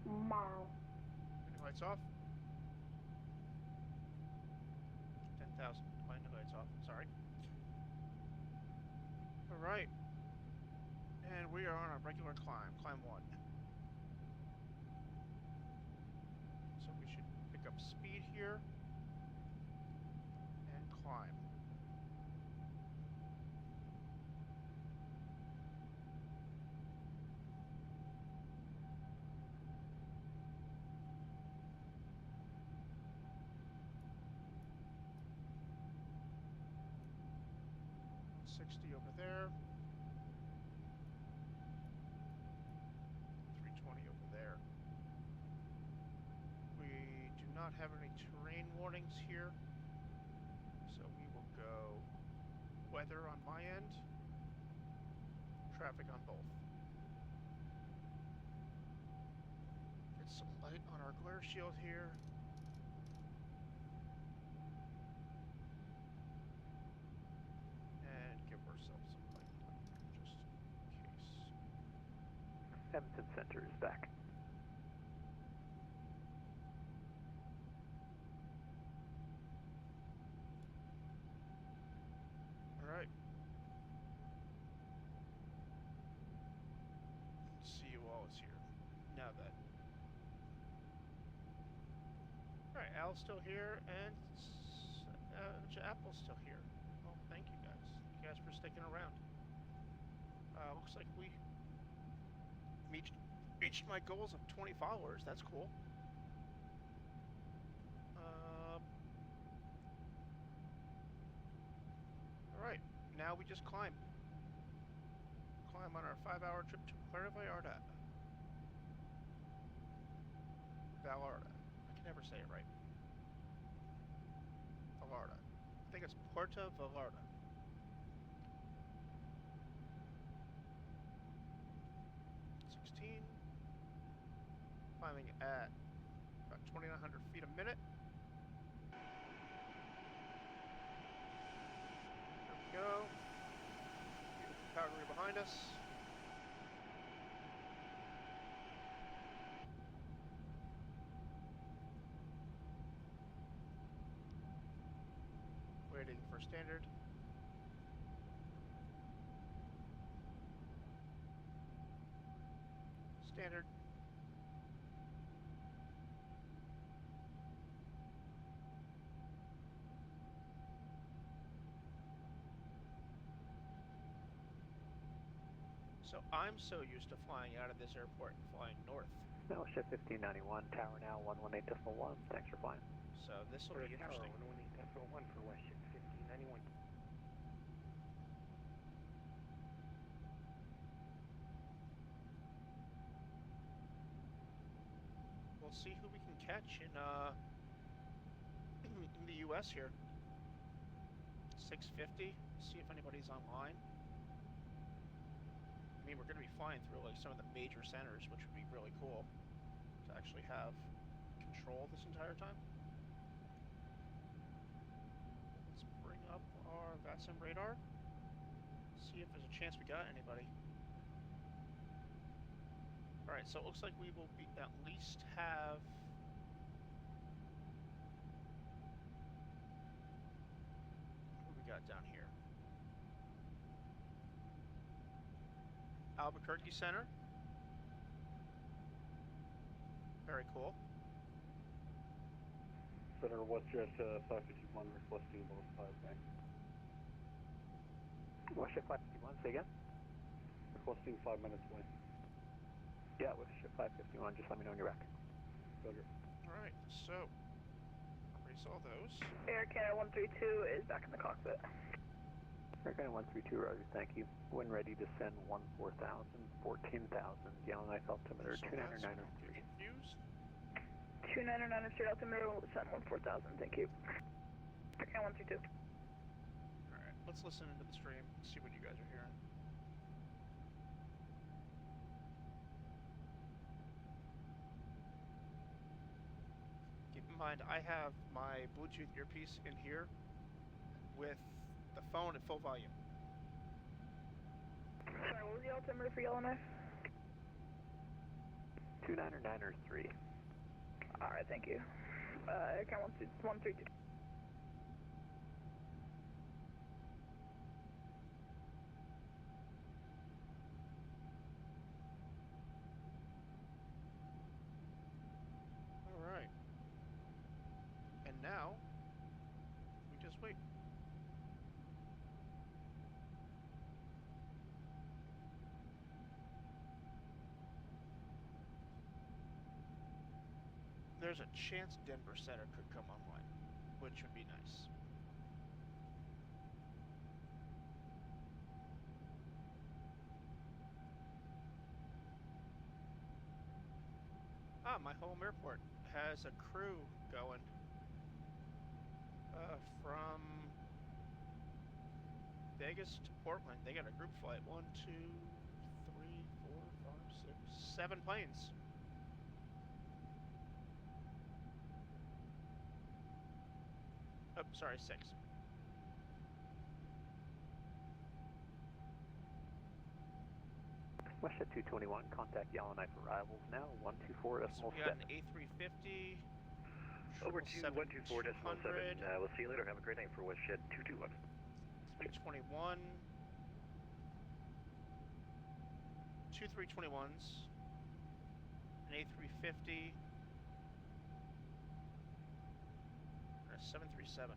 Landing lights off. 10,000. Landing lights off. Sorry. All right. And we are on a regular climb. Climb 1. So we should pick up speed here and climb. Over there. 320 over there. We do not have any terrain warnings here, so we will go weather on my end, traffic on both. Get some light on our glare shield here. Ourselves some light, just in case. Edmonton Center is back. All right. See you all is here. Now that. All right, Al's still here, and Apple's still here. Well, thank you guys. You guys for sticking around. Looks like we reached my goals of 20 followers. That's cool. All right, now we just climb. Climb on our 5-hour trip to Puerto Vallarta. Vallarta. I can never say it right. Vallarta. I think it's Puerto Vallarta. Climbing at about 2,900 feet a minute. There we go. Beautiful Calgary behind us. Waiting for standard. Standard. So I'm so used to flying out of this airport and flying north. WestJet 1591, tower now 118.1. Thanks for flying. So this will be interesting. Tower 118.1 for WestJet 1591. We'll see who we can catch in the U.S. here. 650. See if anybody's online. I mean, we're going to be flying through like some of the major centers, which would be really cool to actually have control this entire time. Let's bring up our VatSim radar. See if there's a chance we got anybody. All right, so it looks like we will be at least have what we got down here. Albuquerque Center. Very cool. Center WestJet 551 requesting about 5 back. WestJet 551, say again? Requesting 5 minutes away. Yeah, WestJet 551, just let me know when you're back. Roger. All right, so raise saw those. Air Canada 132 is back in the cockpit. Air Canada 132, Roger, thank you. When ready to send 14,000, 14,000, Yellowknife altimeter So 29903. Confused. 29903 altimeter will send 14,000, thank you. Air Canada 132. Alright, let's listen into the stream, see what you guys are hearing. Keep in mind, I have my Bluetooth earpiece in here with the phone at full volume. Sorry, what was the altimeter for Yellowknife? 29903. Alright, thank you. Air Canada 132. Alright. And now, we just wait. There's a chance Denver Center could come online, which would be nice. Ah, my home airport has a crew going from Vegas to Portland. They got a group flight. 1, 2, 3, 4, 5, 6, 7 planes. Oh, sorry, 6. WestJet 221, contact Yellowknife arrivals now, 124.7. So we got an A350. Over to 124.7. We'll see you later. Have a great night for WestJet 221. 321. 2 321s. An A350. And a 737.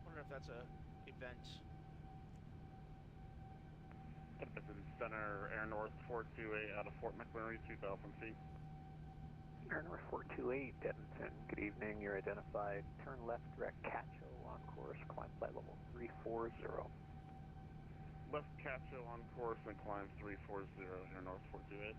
Wonder if that's a event. Edmonton Center, Air North 428 out of Fort McMurray, 2,000 feet. Air North 428, Edmonton, good evening. You're identified. Turn left, direct Cacho on course, climb flight level 340. Left Cacho on course and climb 340, Air North 428.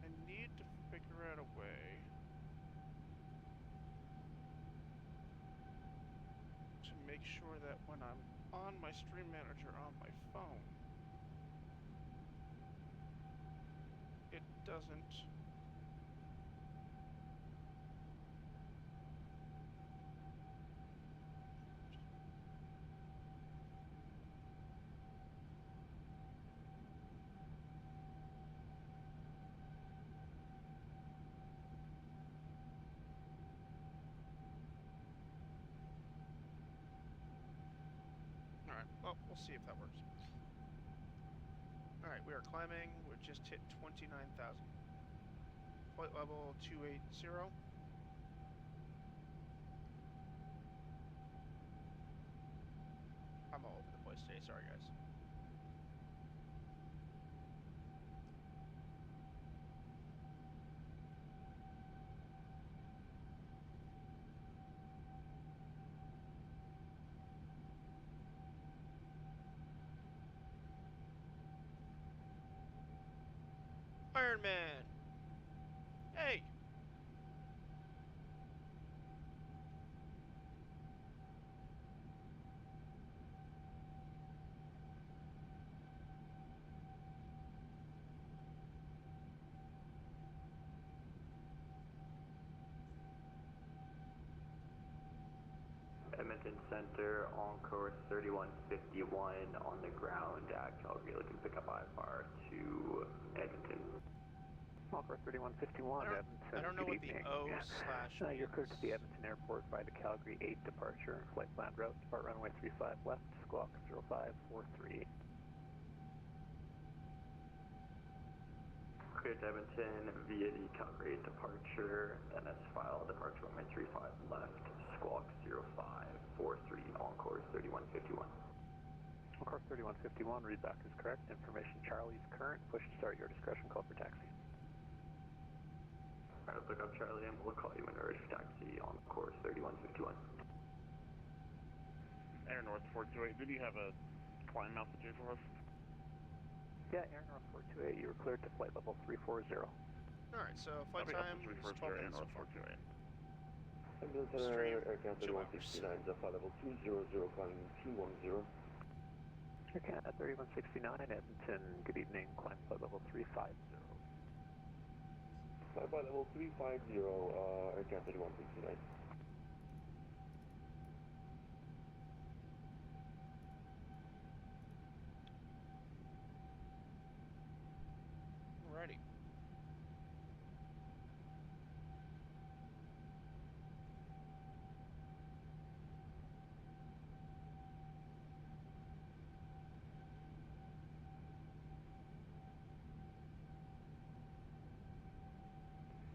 I need to figure out a way to make sure that when I'm on my stream manager on my phone, it doesn't Alright, well, we'll see if that works. Alright, we are climbing. We just hit 29,000. Flight level 280. I'm all over the place today, sorry guys. Iron Man! Hey! Edmonton Center on course 3151 on the ground at Calgary, looking to pick up IFR to Edmonton. On course 3151, Edmonton, I don't know good what evening. the O slash You're cleared to the means. Edmonton Airport by the Calgary 8 departure. Flight plan route, depart runway 35 left, squawk 0543. Cleared to Edmonton via the Calgary departure, NS file, departure runway 35 left, squawk 0543, on course 3151. On course 3151, readback is correct. Information Charlie's current. Push to start your discretion. Call for taxi. Alright, pick up Charlie and we'll call you when we're ready for taxi on course 3151. Air North 428, did you have a climb altitude for us? Yeah, Air North 428, you were cleared to flight level 340. Alright, so flight time is 12 Air minutes so North far. 428. Air Canada 3169, flight level 200, climbing 210. Air Canada 3169, Edmonton, good evening, climb flight level 350. Flight level 350, Air Canada 3169. Alrighty.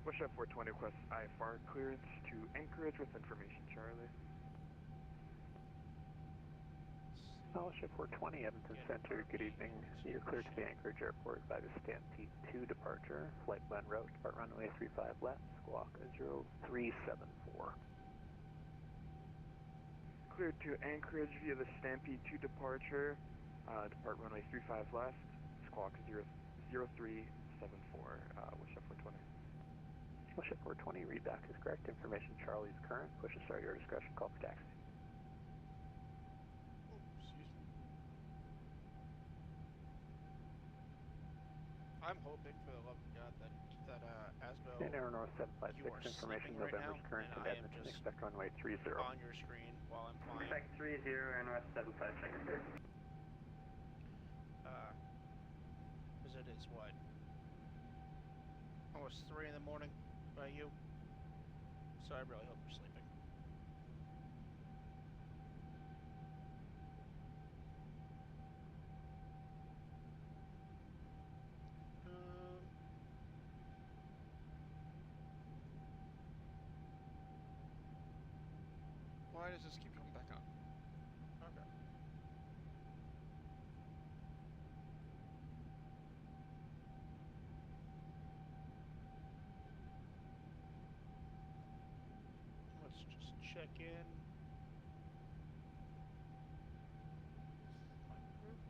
WestJet 420 requests IFR clearance to Anchorage with information, Charlie. WestJet 420, Edmonton Center, good evening. You're cleared to the Anchorage Airport by the Stampede 2 departure. Flight plan route, depart runway 35 left, squawk 0374. Cleared to Anchorage via the Stampede 2 departure. Depart runway 35 left, squawk 0374, WestJet 420. WestJet 420, readback is correct. Information Charlie's current. Push to start your discretion. Call for taxi. Excuse me. I'm hoping for the love of God that ASBO, In Air North you 756, are information sleeping right November's now, current and to I am Edmonton. just Expect runway 30. on your screen while I'm flying. Expect 30, Air North 756. Because it is what? Almost 3 in the morning by you. So I really hope you're sleeping. Why does this keep coming back on? Okay. Let's just check in. My group.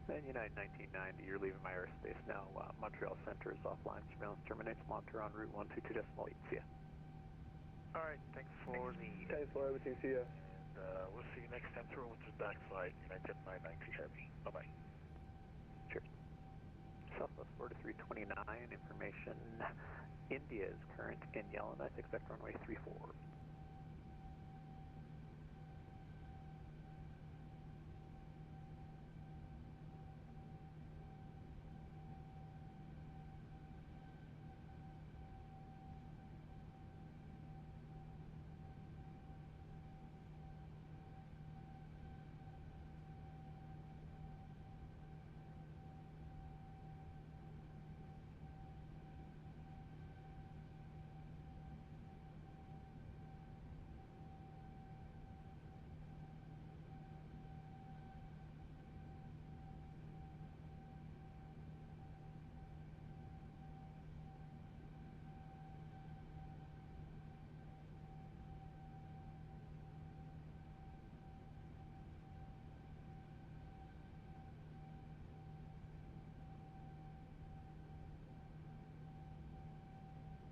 Then United 1990, you're leaving my airspace now. Montreal Center is offline. Surveillance terminates. Monitor en route 122.8. See ya. Alright, thanks for the... Thanks for everything, see ya. And we'll see you next time through, which is back flight, United 992 Heavy. Bye-bye. Cheers. Southwest Florida 329, information. India is current in Yellowknife. Expect runway 34.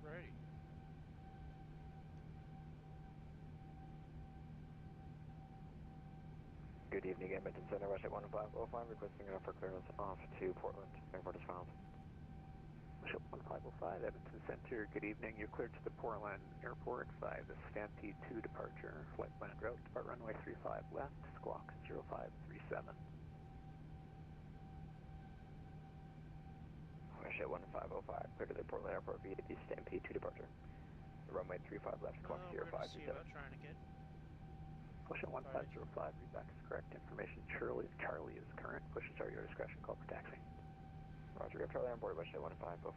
Righty. Good evening, Edmonton Center, WestJet 1505, requesting an upper clearance off to Portland. Airport is found. WestJet 1505, Edmonton Center, good evening. You're cleared to the Portland Airport by the Stampede 2 departure. Flight plan route, depart runway 35 left, squawk 0537. WestJet 1505, cleared to the Portland Airport via the Stampede 2 departure. runway 35 left, squawk We're 05. going to see about trying to get... Push at 1505, readback is correct. Information Charlie is current. Pushes are your discretion. Call for taxi. Roger, we have Charlie on board, WestJet 1505.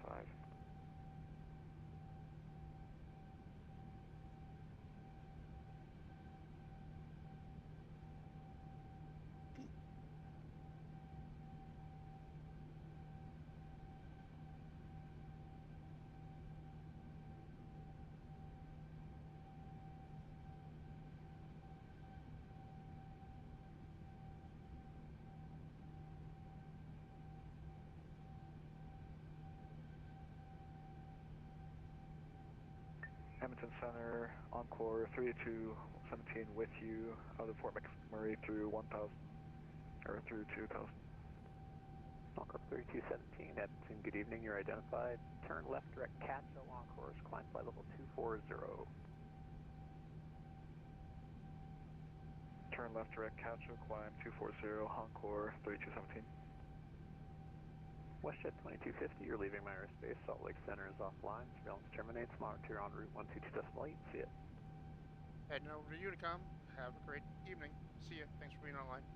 Edmonton Center, Encore 38217 with you, out of Fort McMurray through 1000, or through 2000. Encore 3217, Edmonton, good evening, you're identified. Turn left direct catch along course, climb flight level 240. Turn left direct Catcho, climb 240, Encore 3217. WestJet 2250, you're leaving my airspace. Salt Lake Center is offline. Surveillance terminates. Monitor en route 122.8. See it. Heading over to Unicom. Have a great evening. See ya. Thanks for being online.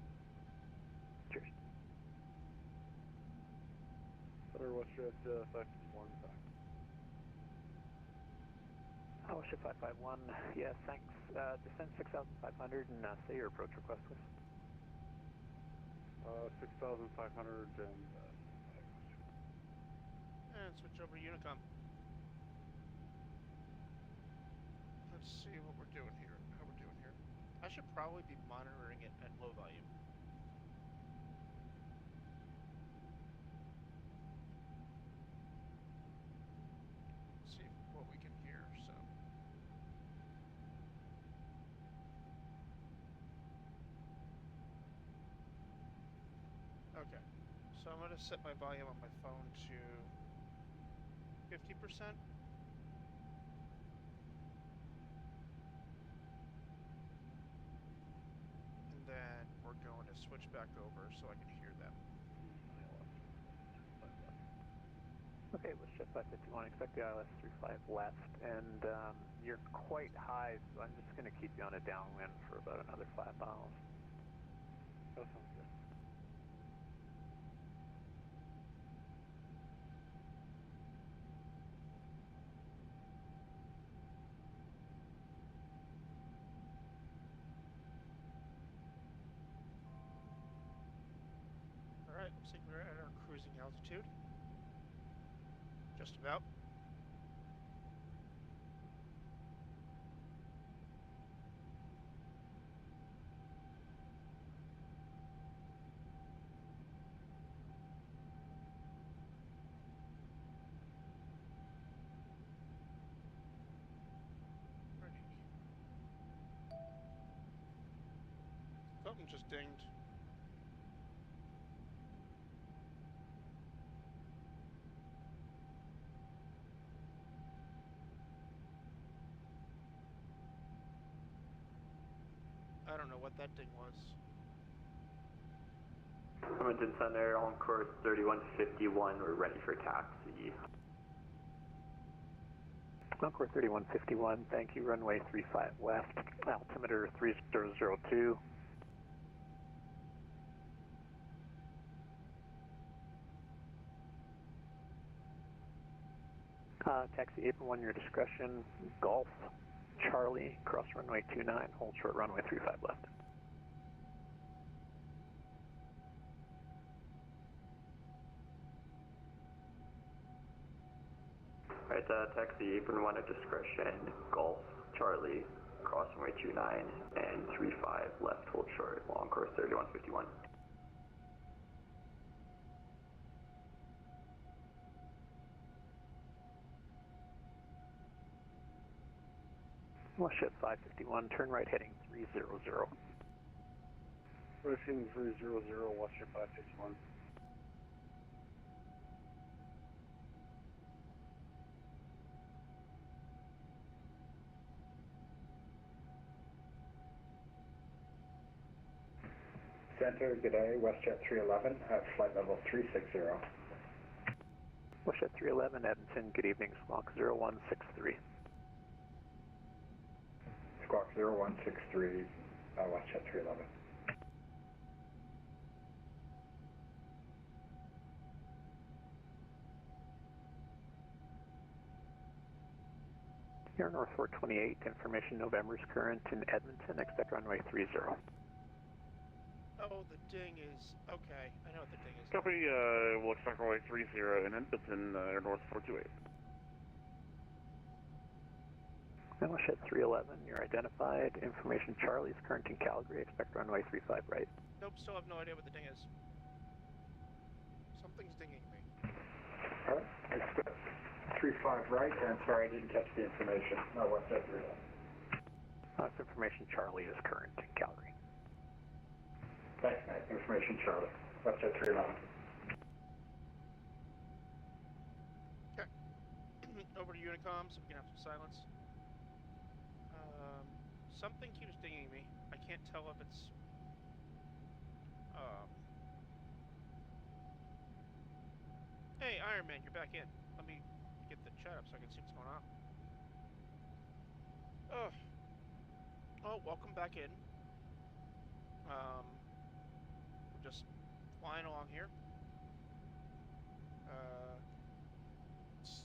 Cheers. Center WestJet 551, back. WestJet 551, yes, thanks. Descend 6,500 and say your approach request, please. 6,500 and... And switch over to Unicom. Let's see what we're doing here. How we're doing here. I should probably be monitoring it at low volume. Let's see what we can hear. So. Okay. So I'm going to set my volume on my phone to 50%. And then we're going to switch back over so I can hear them. Okay, WestJet 551, expect the ILS 35 left, and you're quite high, so I'm just going to keep you on a downwind for about another 5 miles. That sounds good. Alright, looks like we're at our cruising altitude. Just about. Ready. Something just dinged. I don't know what that ding was. Edmonton Center, on course 3151, we're ready for taxi. Encore 3151, thank you, runway 35 left, altimeter 3002. Taxi apron 1, your discretion, Golf, Charlie, cross runway 29, hold short runway 35 left. Alright, taxi apron 1 at discretion, Golf, Charlie, cross runway 29 and 35 left, hold short, long course 3151. WestJet 551, turn right heading 300. Approaching 300, WestJet 551. Center, good day, WestJet 311 at flight level 360. WestJet 311, Edmonton, good evening, squawk 0163. 0163, WestJet 311. Here, North 428, information November's current in Edmonton, expect runway 30. Oh, the ding is, okay, I know what the ding is. Copy, we'll expect runway 30 in Edmonton, Air North 428. WestJet 311, you're identified, information Charlie's current in Calgary, expect runway 35 right. Nope, still have no idea what the ding is. Something's dinging me. Alright, expect 35 right, and sorry I didn't catch the information. No, WestJet 311. That's information Charlie is current in Calgary. Thanks, mate. Information Charlie. WestJet 311. Okay. Over to Unicom so we can have some silence. Something keeps dinging me. I can't tell if it's... Hey, Iron Man, you're back in. Let me get the chat up so I can see what's going on. Oh, welcome back in. We're just flying along here. Let's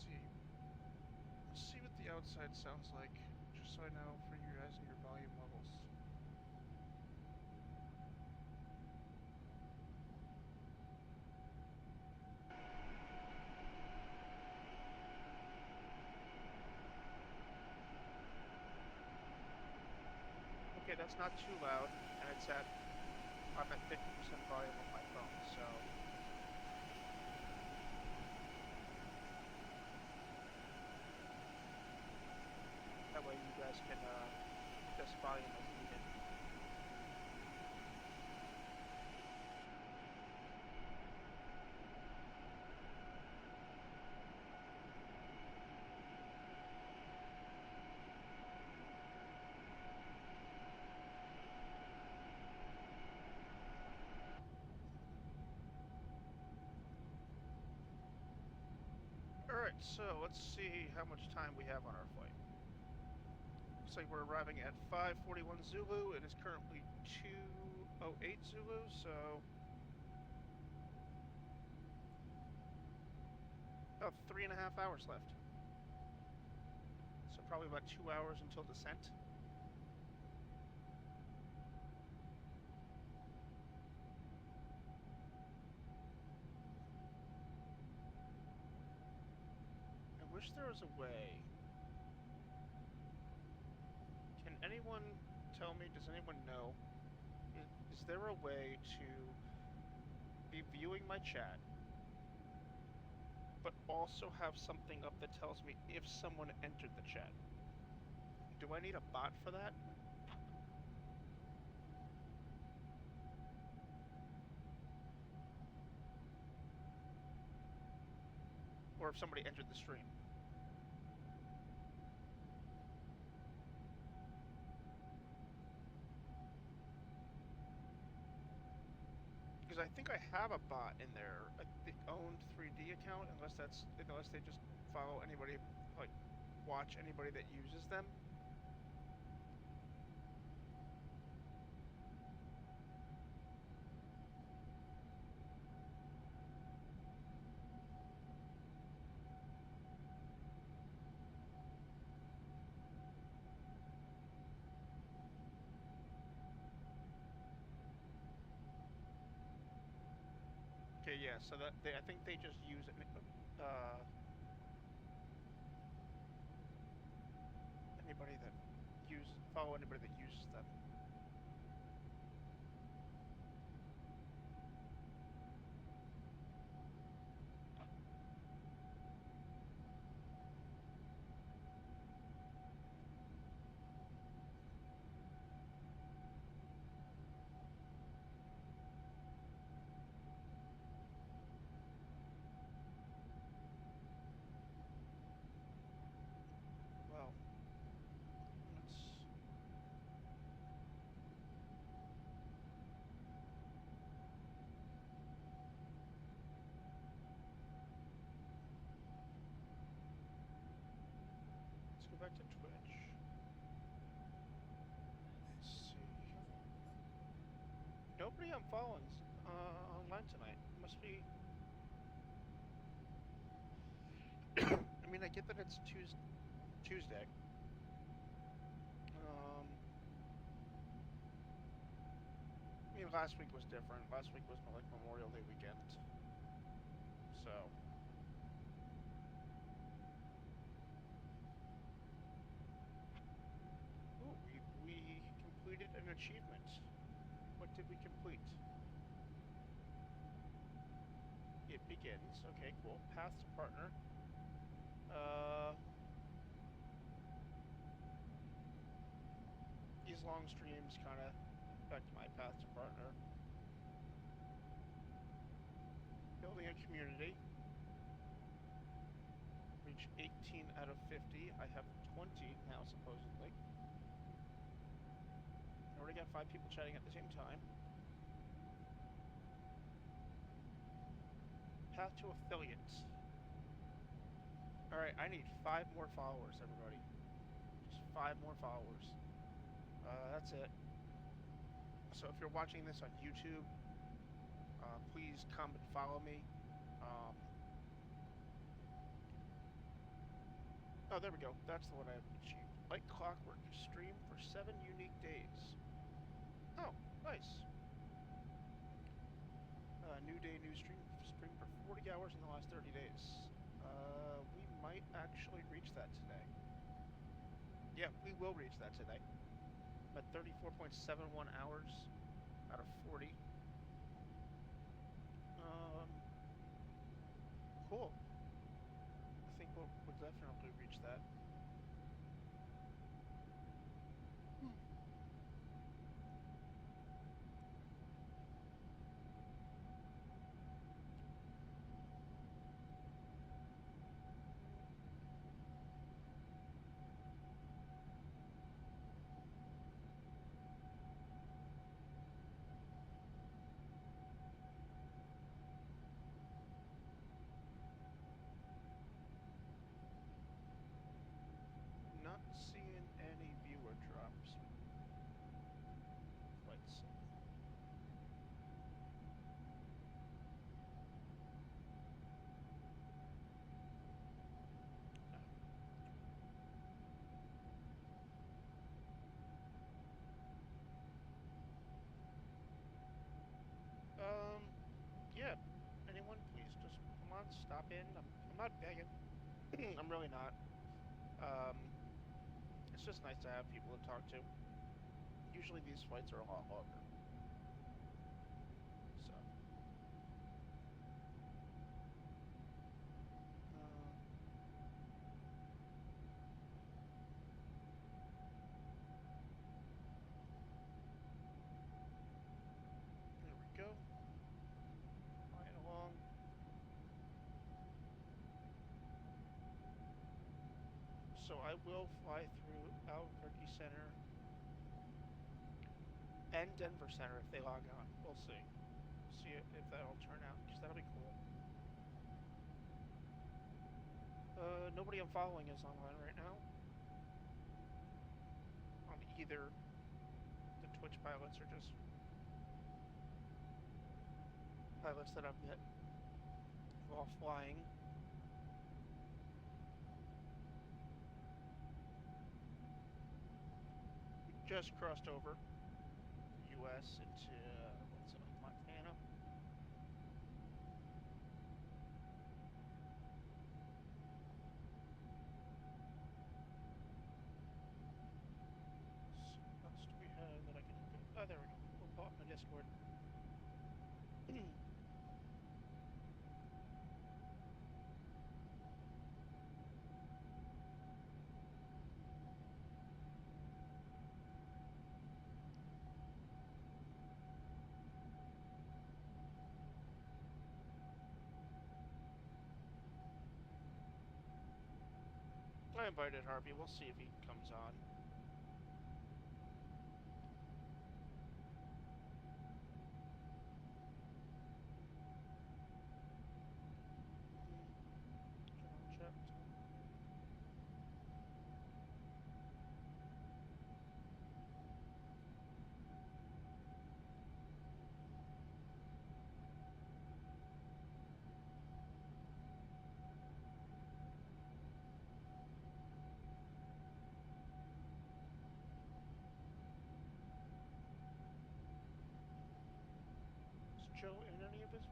see what the outside sounds like, just so I know for you guys and your volume levels. Okay, that's not too loud, and I'm at 50% volume on my phone, so. That way you guys can adjust volume as needed. Alright, so let's see how much time we have on our flight. Looks like we're arriving at 5:41 Zulu. It is currently 2:08 Zulu, so about 3.5 hours left. So probably about 2 hours until descent. I wish there was a way. Can anyone tell me, does anyone know, is there a way to be viewing my chat, but also have something up that tells me if someone entered the chat? Do I need a bot for that? Or if somebody entered the stream? Because I think I have a bot in there, the owned 3D account, unless they just follow anybody, like watch anybody that uses them. Okay, yeah, so that I think they just use it, anybody that follow anybody that uses them. Well, let's go back to Twitch. Nobody I'm following's online tonight. Must be. I mean, I get that it's Tuesday. I mean, last week was different. Last week was like Memorial Day weekend. So. Ooh, we completed an achievement. What did we complete? It begins. Okay, cool. Path to partner. These long streams kind of affect my path to partner. Building a community. Reach 18 out of 50. I have 20 now, supposedly. I already got 5 people chatting at the same time. Path to affiliates. Alright, I need 5 more followers, everybody. Just 5 more followers. That's it. So if you're watching this on YouTube, please come and follow me. Oh, there we go. That's the one I achieved. Like clockwork, stream for 7 unique days. Oh, nice. New day, new stream for 40 hours in the last 30 days. We might actually reach that today. Yeah, we will reach that today. I'm at 34.71 hours out of 40. Cool. I think we'll definitely reach that. Not seeing any viewer drops. Let's see. Yeah. Anyone, please just come on, stop in. I'm not begging. I'm really not. It's just nice to have people to talk to. Usually these flights are a lot longer. So. There we go. Flying along. So I will fly through Albuquerque Center and Denver Center if they log on. We'll see. See if that'll turn out, because that'll be cool. Nobody I'm following is online right now. On either the Twitch pilots or just pilots that I've met while flying. We just crossed over the U.S. into, what's it, Montana. What else do we have that I can open? Oh, there we go. We'll pull up my Discord. I invited Harvey. We'll see if he comes on.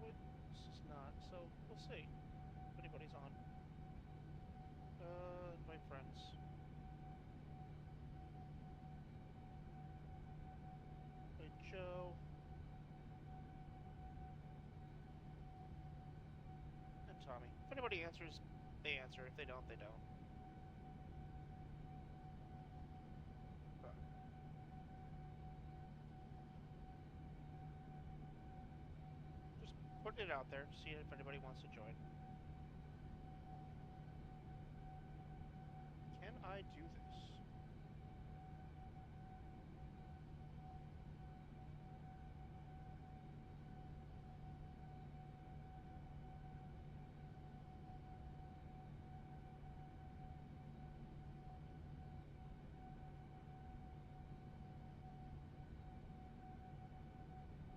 This is not, so we'll see if anybody's on. Invite friends. Hey, Joe. And Tommy. If anybody answers, they answer. If they don't, they don't. But just putting it out there, seeing if anybody wants to join. Can I do this?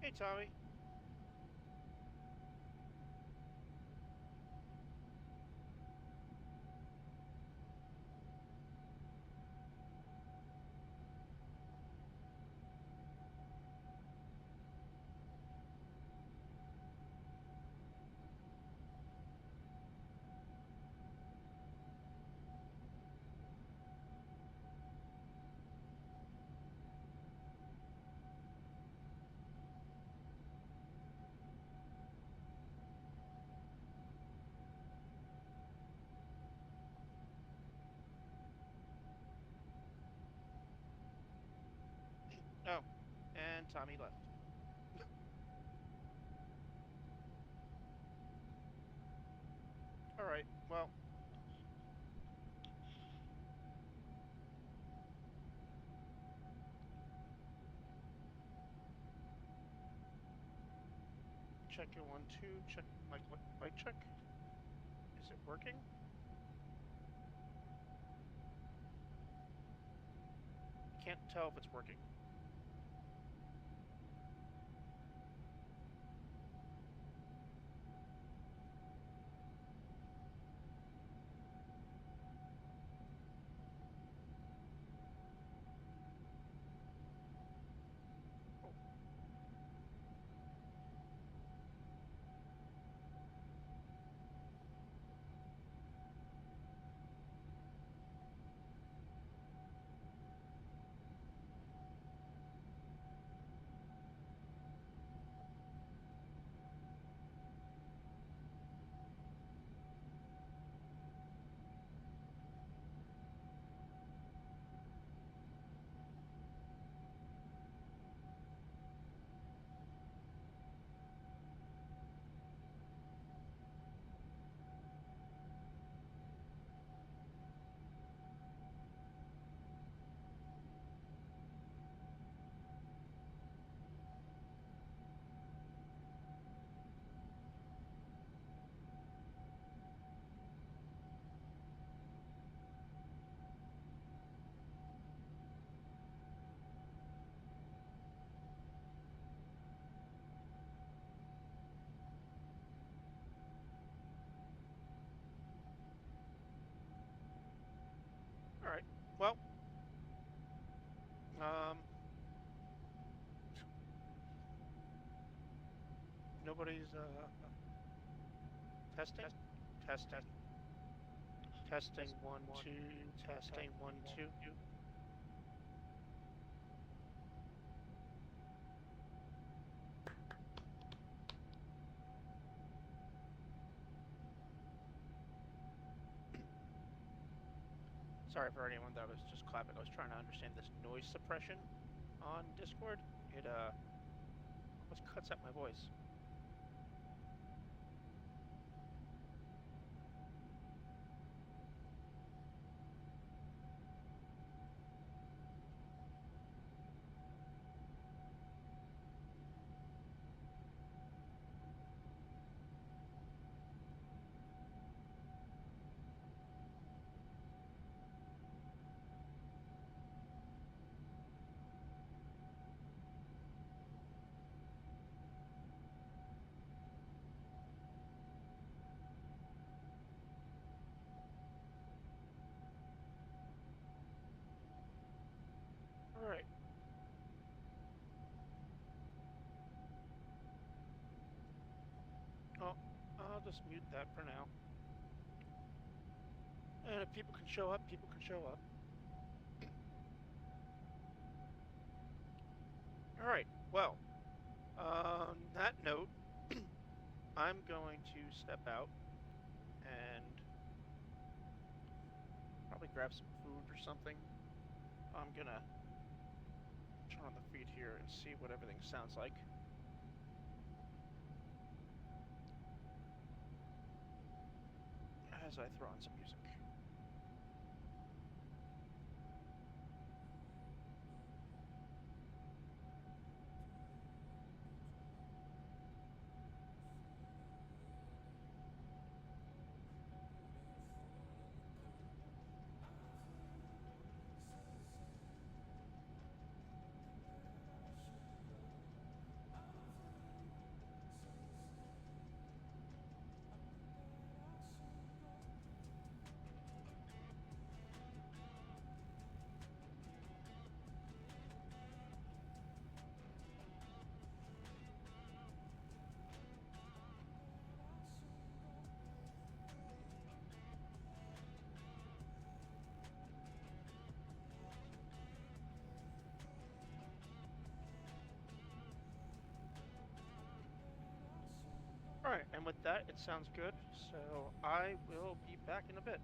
Hey, Tommy. Oh, and Tommy left. All right, well. Check your 1, 2, check mic check. Is it working? Can't tell if it's working. All right. Well, nobody's testing. Testing 1, 2. Testing 1, 2. Sorry for anyone that was just clapping. I was trying to understand this noise suppression on Discord. It almost cuts out my voice. just mute that for now. And if people can show up, people can show up. Alright, well, on that note, I'm going to step out and probably grab some food or something. I'm gonna turn on the feed here and see what everything sounds like. As I throw on some music. Alright, and with that, it sounds good, so I will be back in a bit.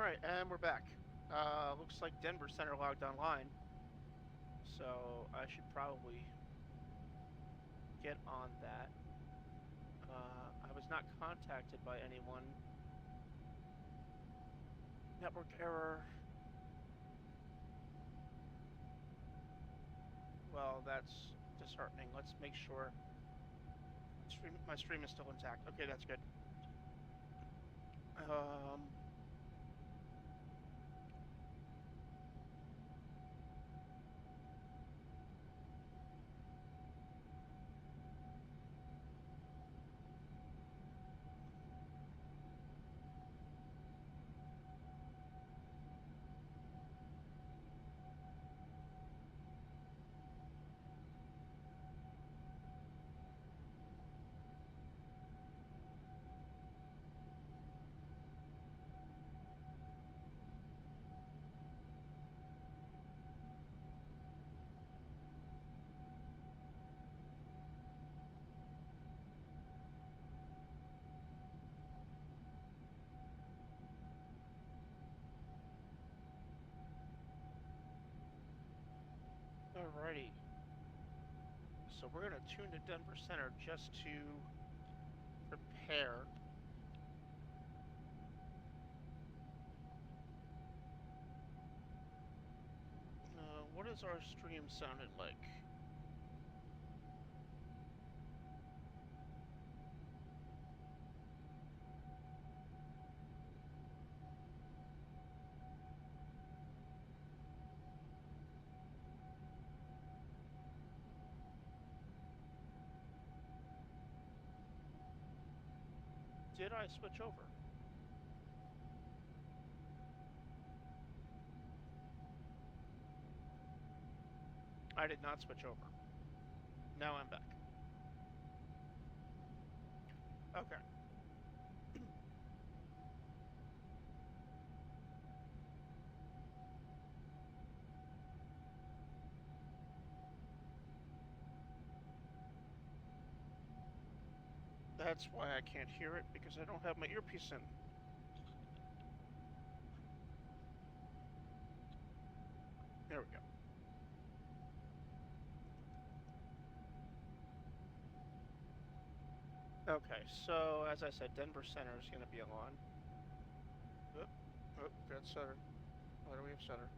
Alright, and we're back. Looks like Denver Center logged online. So I should probably get on that. I was not contacted by anyone. Network error. Well, that's disheartening. Let's make sure my stream is still intact. Okay, that's good. Alrighty. So we're going to tune to Denver Center just to prepare. What is our stream sounding like? Did I switch over? I did not switch over. Now I'm back. Okay. That's why I can't hear it, because I don't have my earpiece in. There we go. Okay, so as I said, Denver Center is going to be on. Oh, that's center. Why do we have center?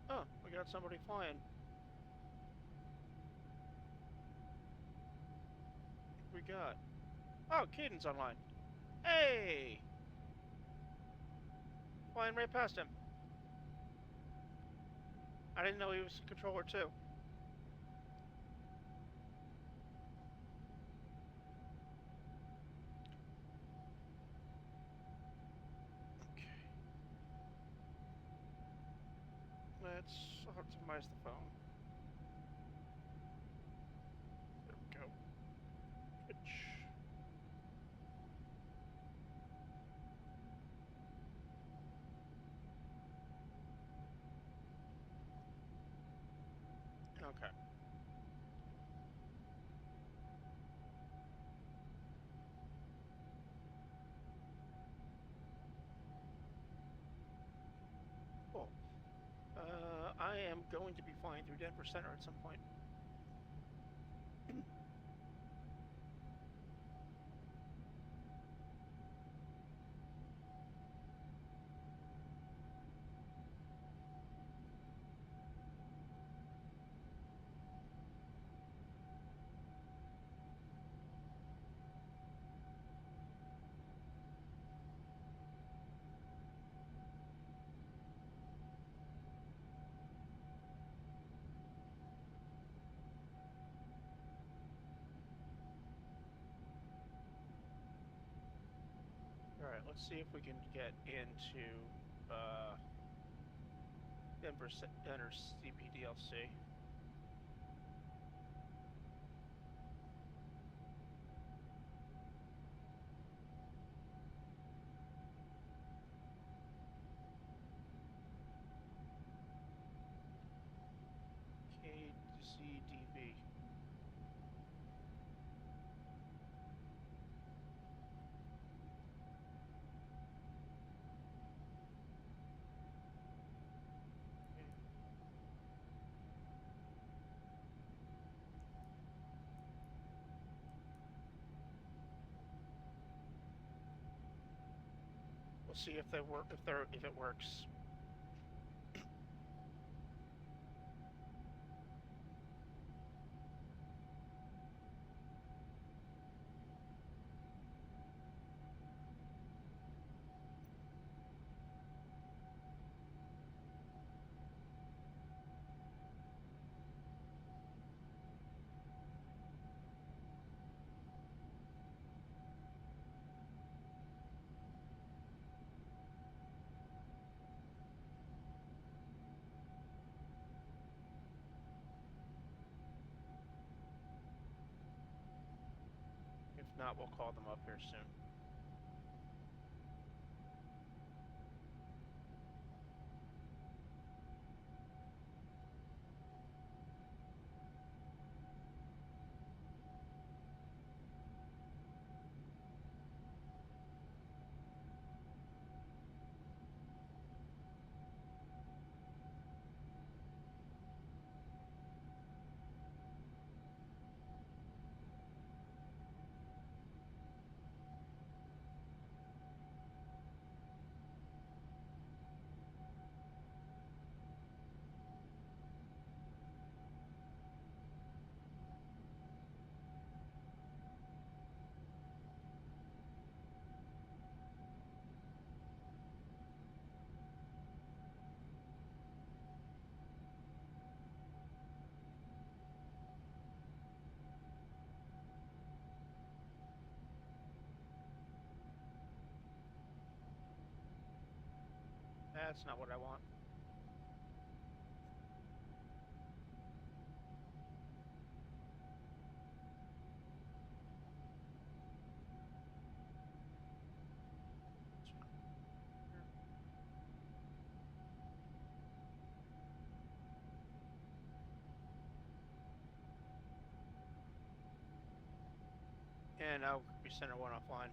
Oh, we got somebody flying. We got... Oh, Caden's online. Hey! Flying right past him. I didn't know he was a controller too. Okay. Let's optimize the phone. There we go. Pitch. Okay. Cool. I am going to be flying through Denver Center at some point. Alright, let's see if we can get into Denver Center CPDLC. We'll see if they work. If it works. If not, we'll call them up here soon. That's not what I want. And I'll be center one offline.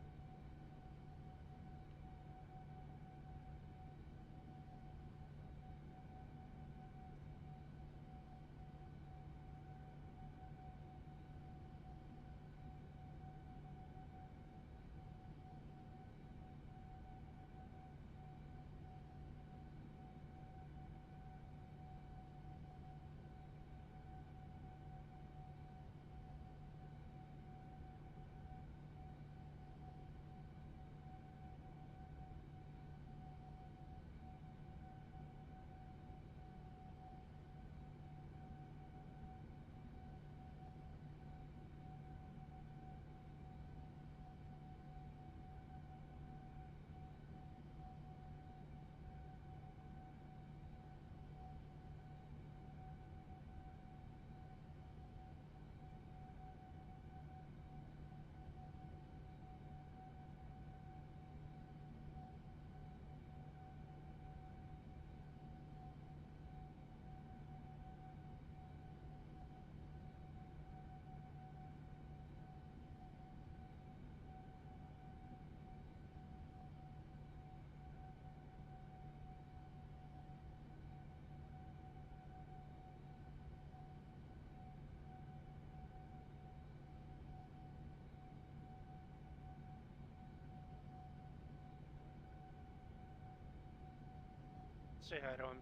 Say hi to him.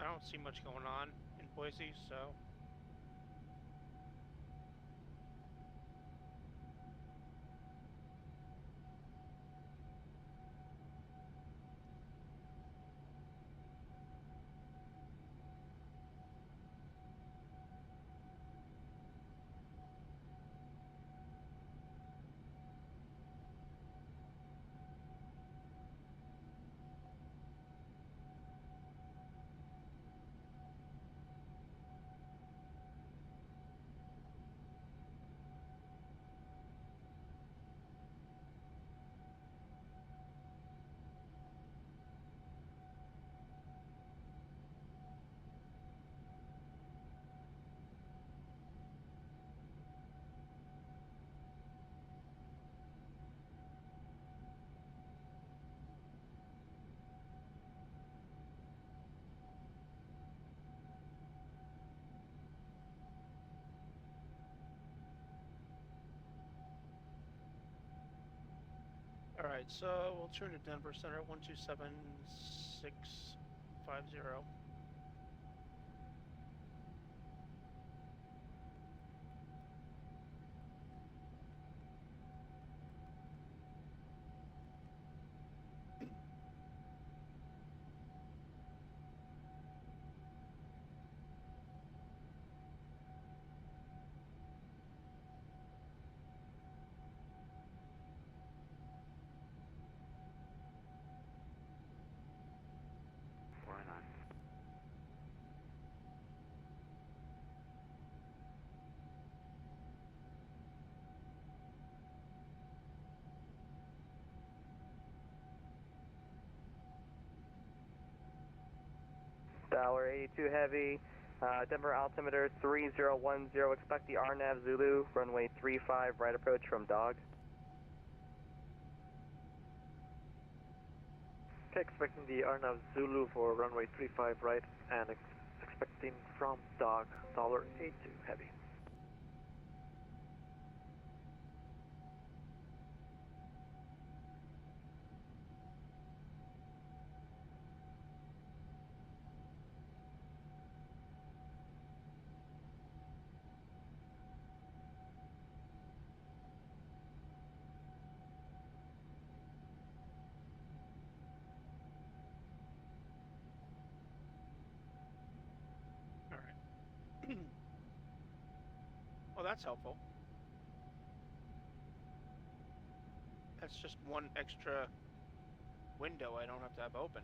I don't see much going on in Boise, so. Alright, so we'll turn to Denver Center 127650. Dollar 82 Heavy, Denver altimeter 3010, expect the RNAV Zulu, runway 35, right approach from Dog. Okay, expecting the RNAV Zulu for runway 35 right and expecting from Dog, dollar 82 Heavy. Well, that's helpful. That's just one extra window I don't have to have open.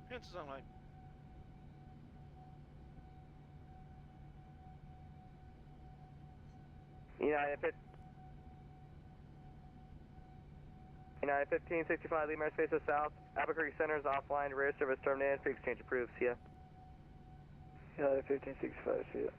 Pants is online. United 1565, Lima Space South, Albuquerque Center is offline, rear service terminated, pre-exchange approved, see ya. United 1565, see ya.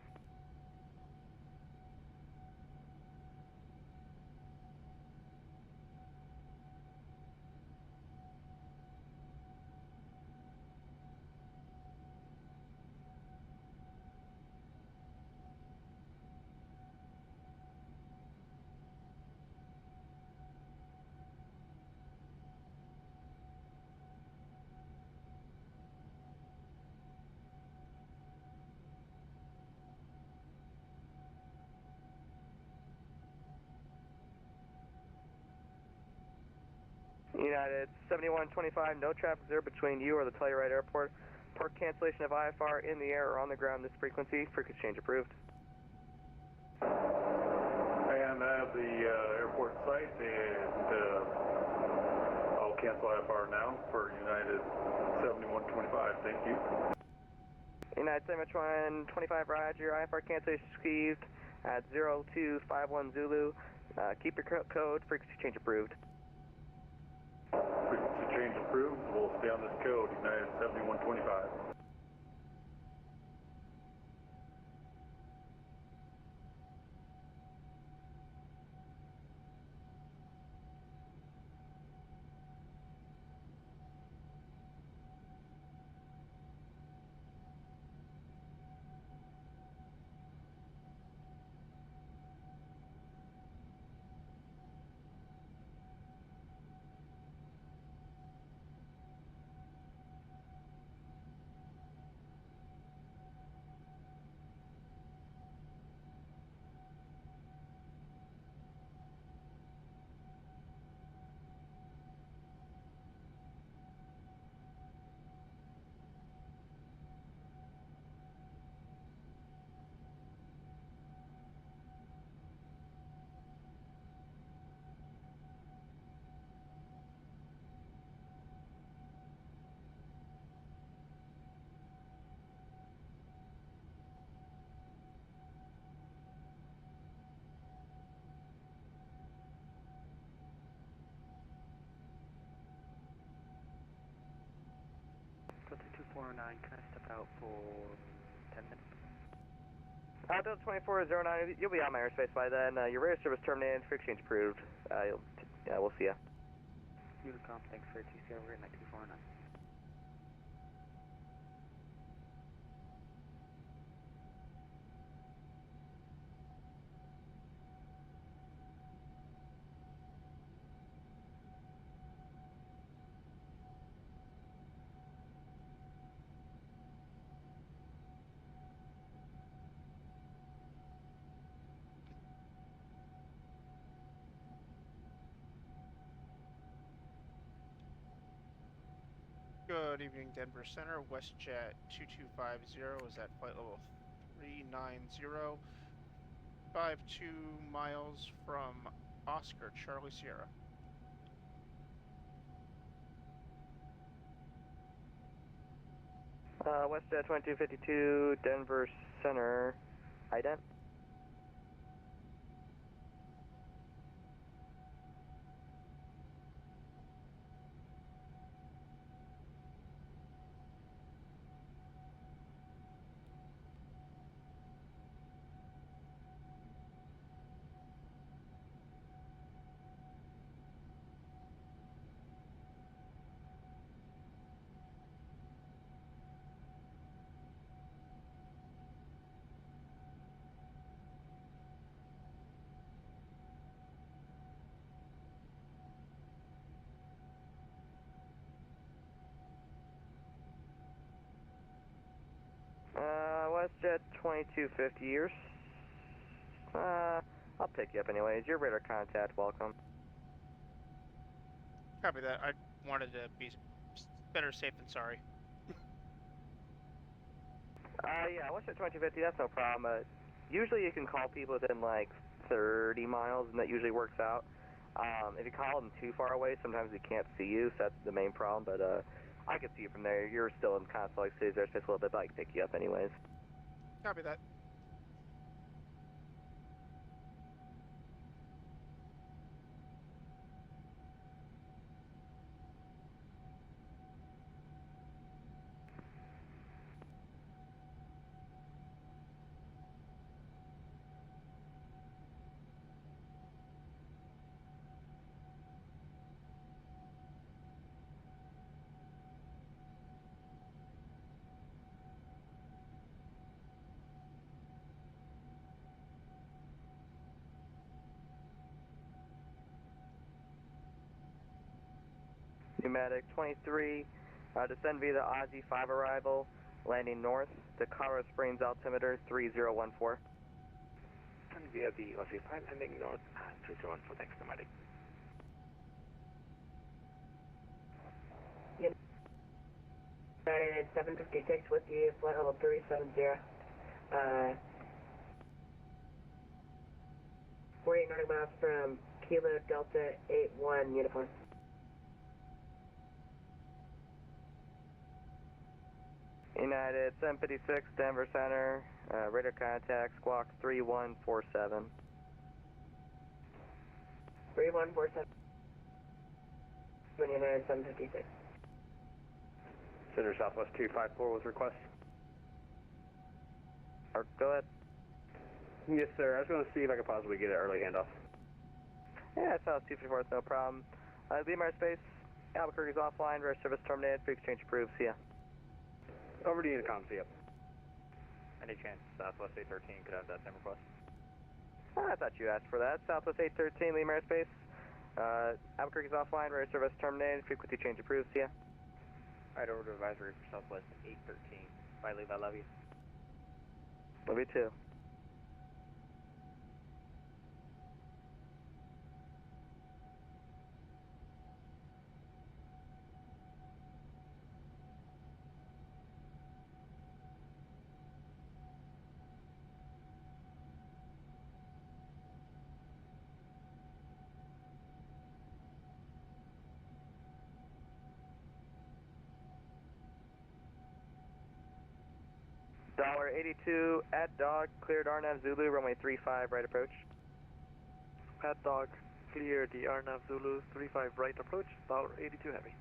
United 7125, no traffic there between you or the Telluride Airport. Port cancellation of IFR in the air or on the ground this frequency, exchange approved. And I have the airport site, and I'll cancel IFR now for United 7125. Thank you. United 7125, Roger. IFR cancellation received at 0251 Zulu. Keep your code, frequency change approved. Frequency change approved. We'll stay on this code, United 7125. 2409, can I step out for 10 minutes? Delta 2409, you'll be on my airspace by then. Your radar service terminated, free exchange approved. We'll see ya. Unicom, thanks for TC over at 2409. Good evening, Denver Center. WestJet 2250 is at flight level 390, 52 miles from Oscar, Charlie Sierra. WestJet 2252, Denver Center, ident. WestJet 2250 years. I'll pick you up anyways. Your radar contact, welcome. Copy that. I wanted to be better safe than sorry. Yeah, WestJet 2250, that's no problem. Usually you can call people within like 30 miles, and that usually works out. If you call them too far away, sometimes we can't see you, so that's the main problem, but I can see you from there. You're still in kind of Salt Lake City's airspace a little bit, but I can pick you up anyways. Copy that. Pneumatic 23, descend via the Aussie 5 arrival, landing north, to Colorado Springs altimeter 3014. And via the Aussie 5 landing north, 3014, thanks, pneumatic. United 756 with you, flight level 370. 48 nautical miles from Kilo Delta 81 uniform. United 756, Denver Center, radar contact, squawk 3147. 3147. United 756. Center Southwest 254 with request. Go ahead. Yes, sir. I was going to see if I could possibly get an early handoff. Yeah, South 254, it's no problem. Leave my space. Albuquerque's offline, radar service terminated, free exchange approved. See ya. Over to Unicom, see ya. Any chance Southwest 813 could have that same request? I thought you asked for that. Southwest 813, leave my space. Albuquerque's offline, radar service terminated, frequency change approved. See ya. Alright, over to advisory for Southwest 813. Bye, Leave, I love you. Love you too. $82 at dog, cleared RNAV Zulu, runway 35, right approach. At dog, clear the RNAV Zulu, 35 right approach, $82 heavy.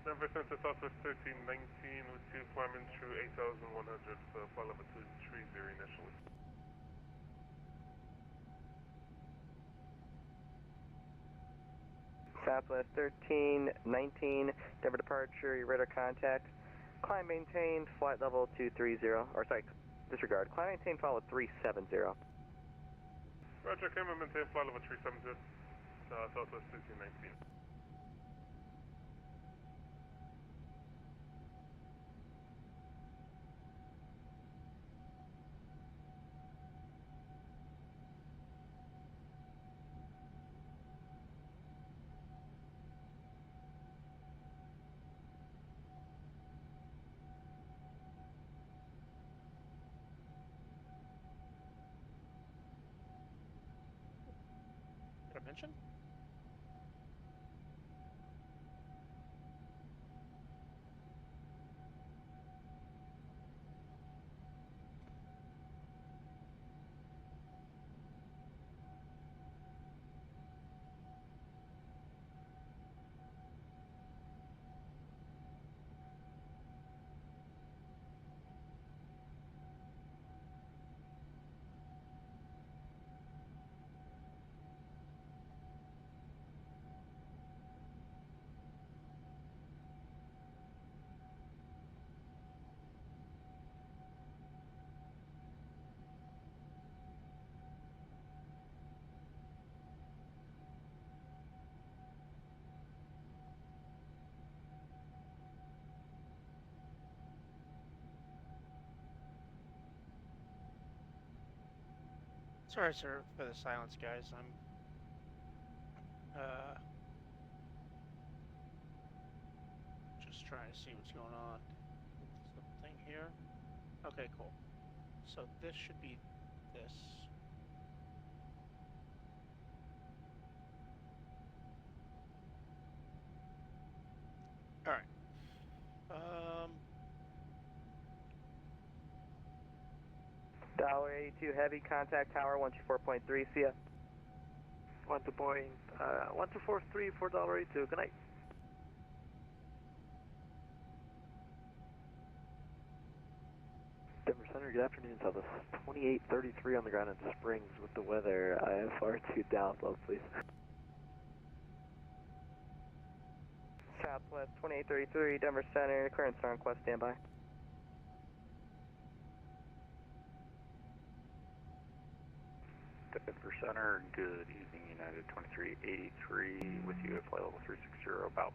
Denver Center, Southwest 1319 with 2 climbing through 8,100, flight level 230 initially. Southwest 1319, Denver departure, your radar contact. Climb maintained, flight level 230, or sorry, disregard. Climb maintained, follow 370. Roger, climb maintained, flight level 370, Southwest 1319. Did I mention? Sorry, sir, for the silence, guys. I'm just trying to see what's going on with something here. Okay, cool. So this should be this. All right. $82 heavy, contact tower 124.3, see ya. 1243 for $82, good night. Denver Center, good afternoon, Southwest 2833 on the ground in Springs with the weather. IFR to Dallas, level, please. Southwest 2833, Denver Center, current star request, standby. Denver Center, good evening, United 2383 with you at flight level 360, about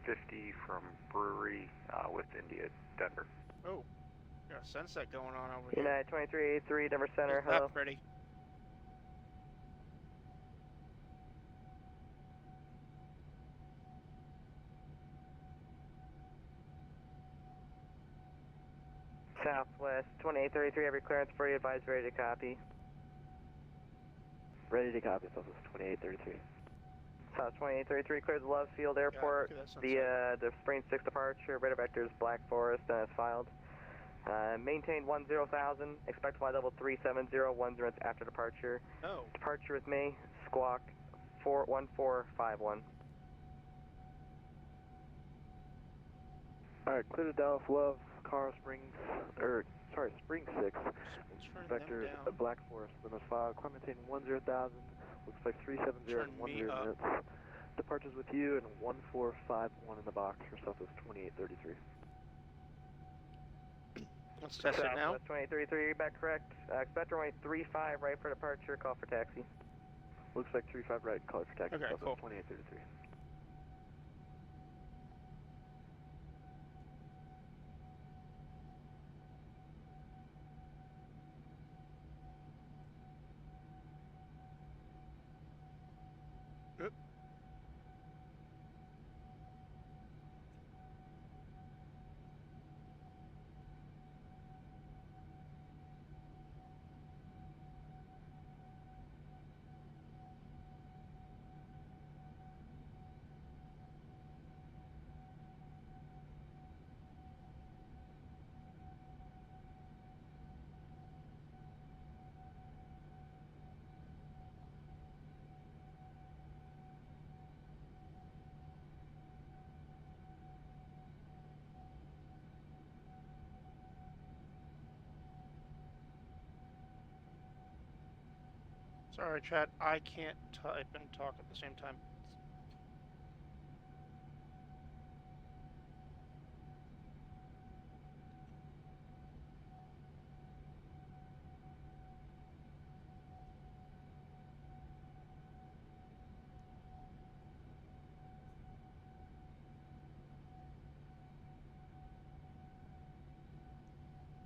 50 from Brewery with India, Denver. Oh, got a sunset going on over here. United 2383, Denver Center, Isn't hello. that pretty? Southwest 2833, every clearance for you, advise ready to copy. Ready to copy, Southwest 2833. South 2833 clears the Love Field Airport via the Spring 6 departure, radar vectors Black Forest, as filed. Maintain 10,000, expect flight level 370, 10 minutes after departure. Oh. Departure with me, squawk 1451. Alright, clear to Dallas Love, Carl Springs, Spring 6, vectors Black Forest, then as filed, climb maintain 10,000, looks like 370 in 10 minutes. Departures with you and 1451 in the box for Southwest 2833. Let's test it now. Southwest 2833, back correct. Expect runway 35 right for departure, call for taxi. Looks like 35 right, call for taxi, okay, Southwest cool. 2833. Sorry, chat. I can't type and talk at the same time.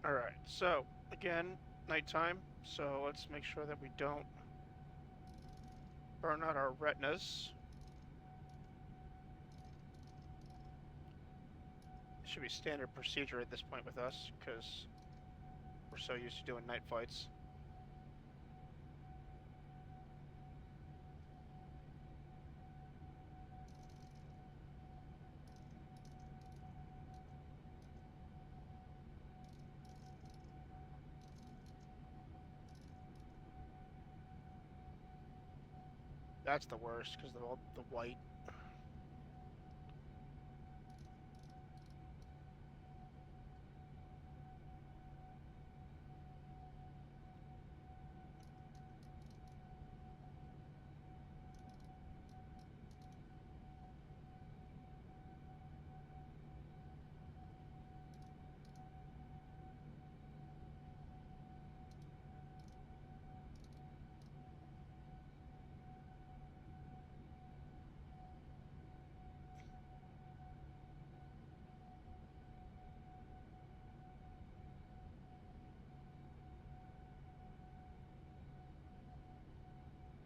Alright, so, again, nighttime, so let's make sure that we don't burn out our retinas. It should be standard procedure at this point with us, because we're so used to doing night flights. That's the worst, because the white.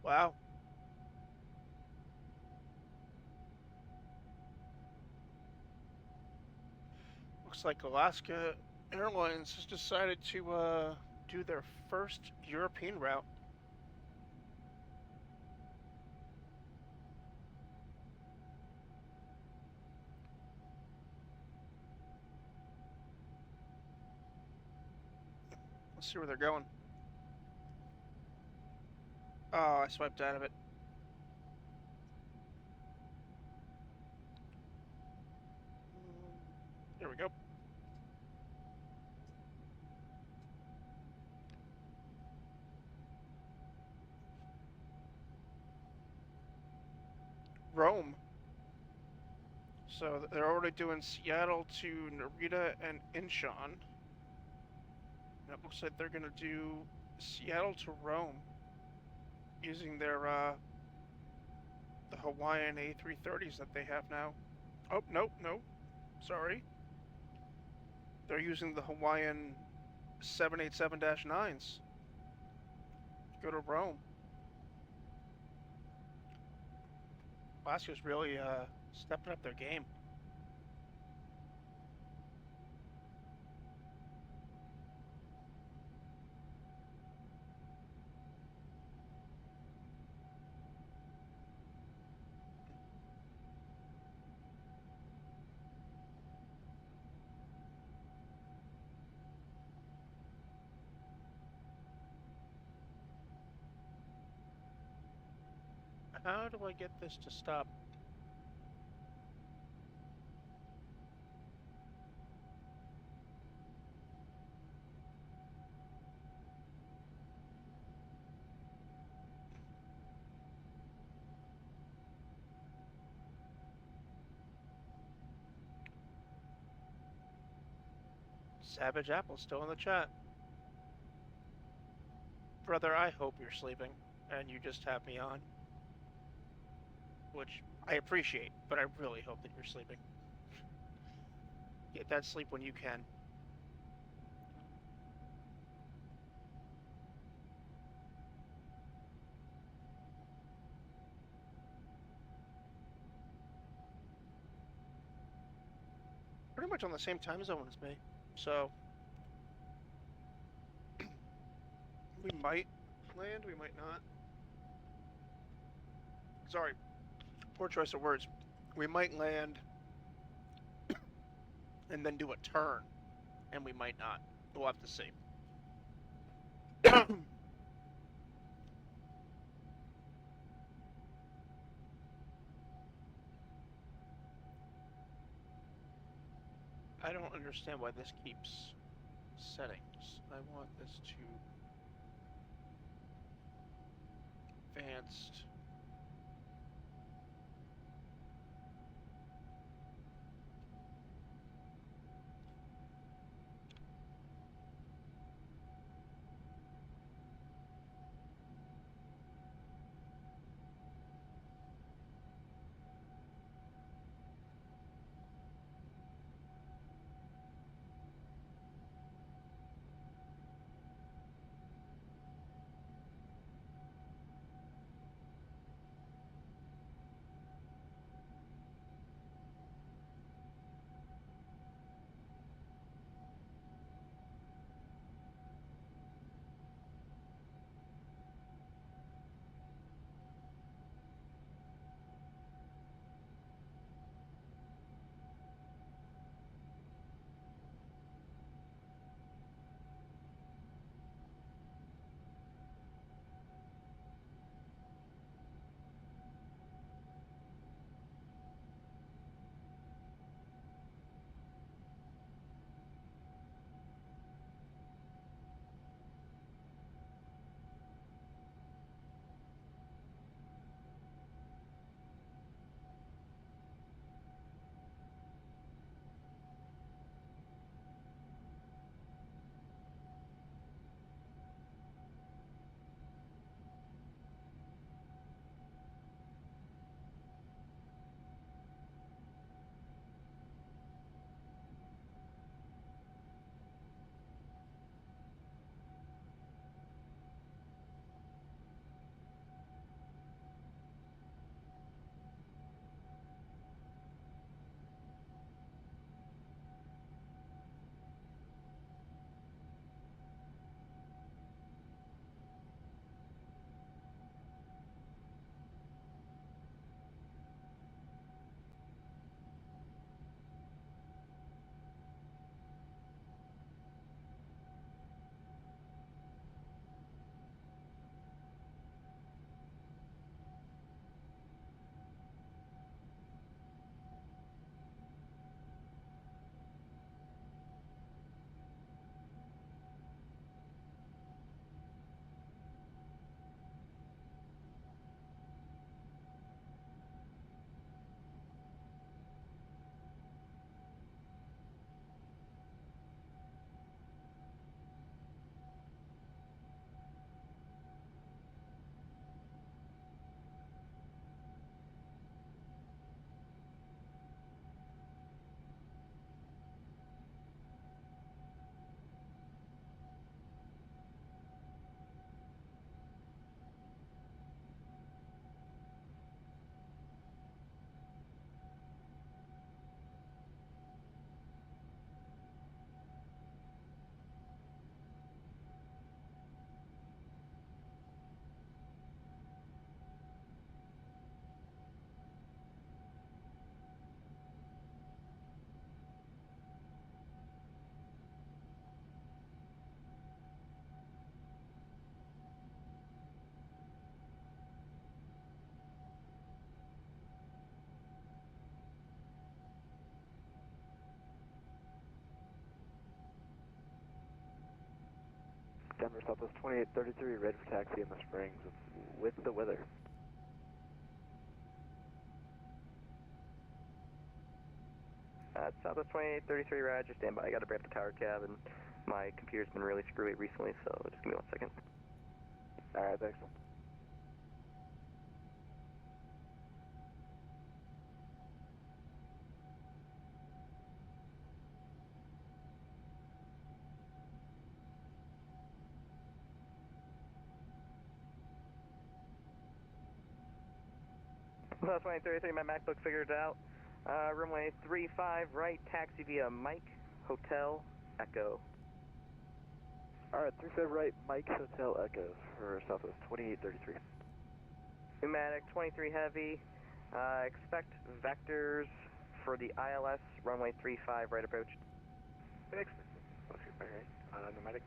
Wow. Looks like Alaska Airlines has decided to do their first European route. Let's see where they're going. Oh, I swiped out of it. There we go. Rome. So they're already doing Seattle to Narita and Incheon. And it looks like they're going to do Seattle to Rome using their the Hawaiian A330s that they have now. Oh, no. Sorry. They're using the Hawaiian 787-9s. Go to Rome. Alaska's really stepping up their game. How do I get this to stop? Savage Apple still in the chat. Brother, I hope you're sleeping and you just have me on. Which I appreciate, but I really hope that you're sleeping. Get that sleep when you can. Pretty much on the same time zone as me, so we might land, we might not. Sorry, poor choice of words. We might land and then do a turn, and we might not. We'll have to see. I don't understand why this keeps settings. I want this to... advanced. Denver Southwest 2833, ready for taxi in the Springs with the weather. Southwest 2833, Roger, stand by. I got to bring up the tower cab, and my computer's been really screwy recently, so just give me 1 second. Alright, thanks. Southwest 2833, my MacBook figured it out. Runway 35 right, taxi via Mike, Hotel, Echo. Alright, 35 right, Mike, Hotel, Echo for Southwest 2833. Pneumatic 23 heavy, expect vectors for the ILS, runway 35 right approach. Thanks. Alright, pneumatic.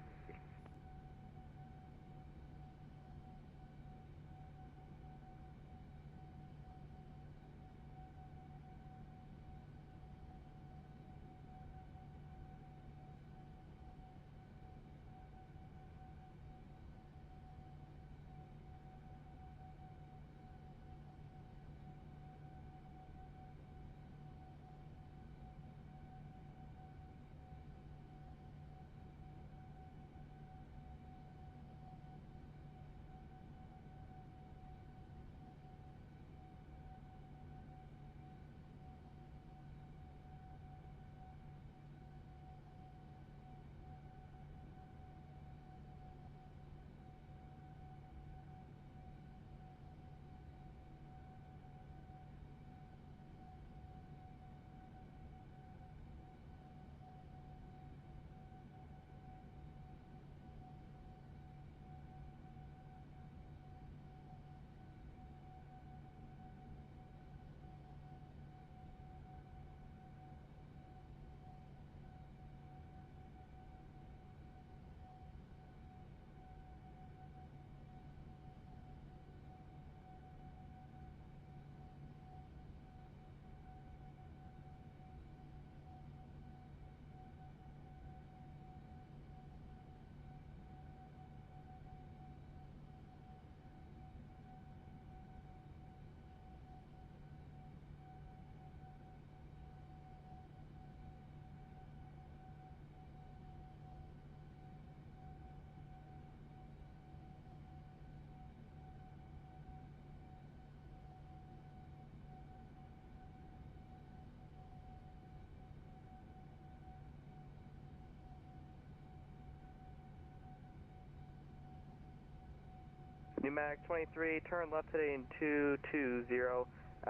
Pneumatic 23, turn left heading 220,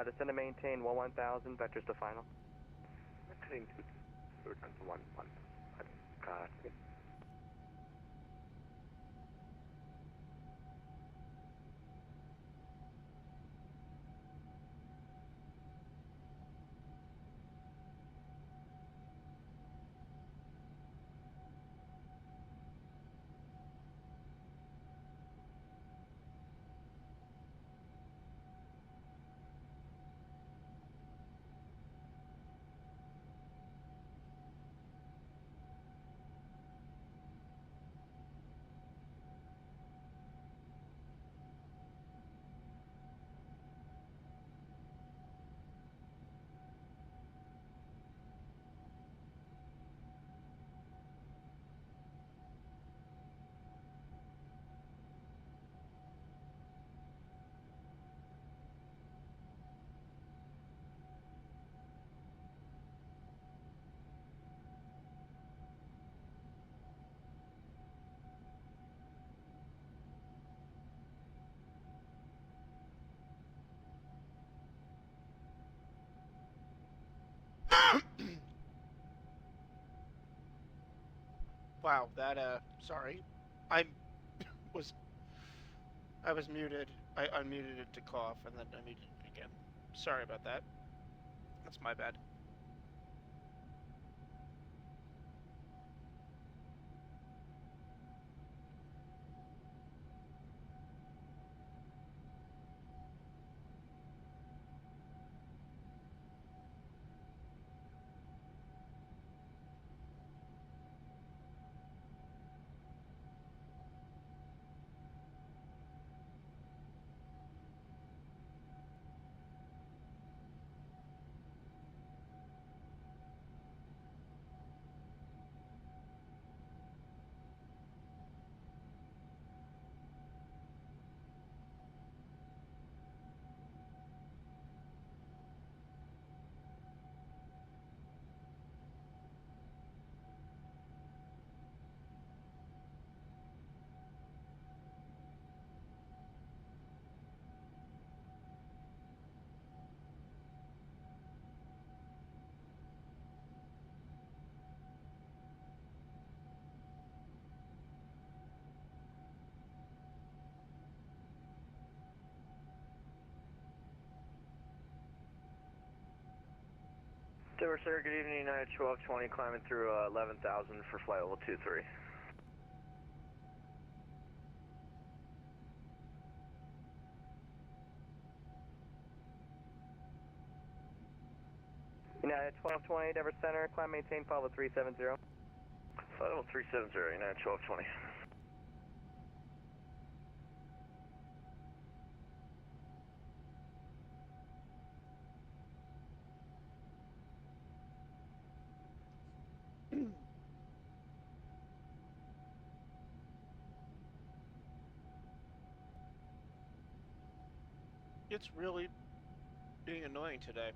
descend and maintain 1000, vectors to final. Heading 2, return to 11. Copy. Wow, that sorry, I was muted. I unmuted it to cough and then unmuted it again. Sorry about that. That's my bad. Denver Center, good evening, United 1220, climbing through 11,000 for flight level 23. United 1220, Denver Center, climb maintain, flight level 370. Flight level 370, United 1220. It's really being annoying today.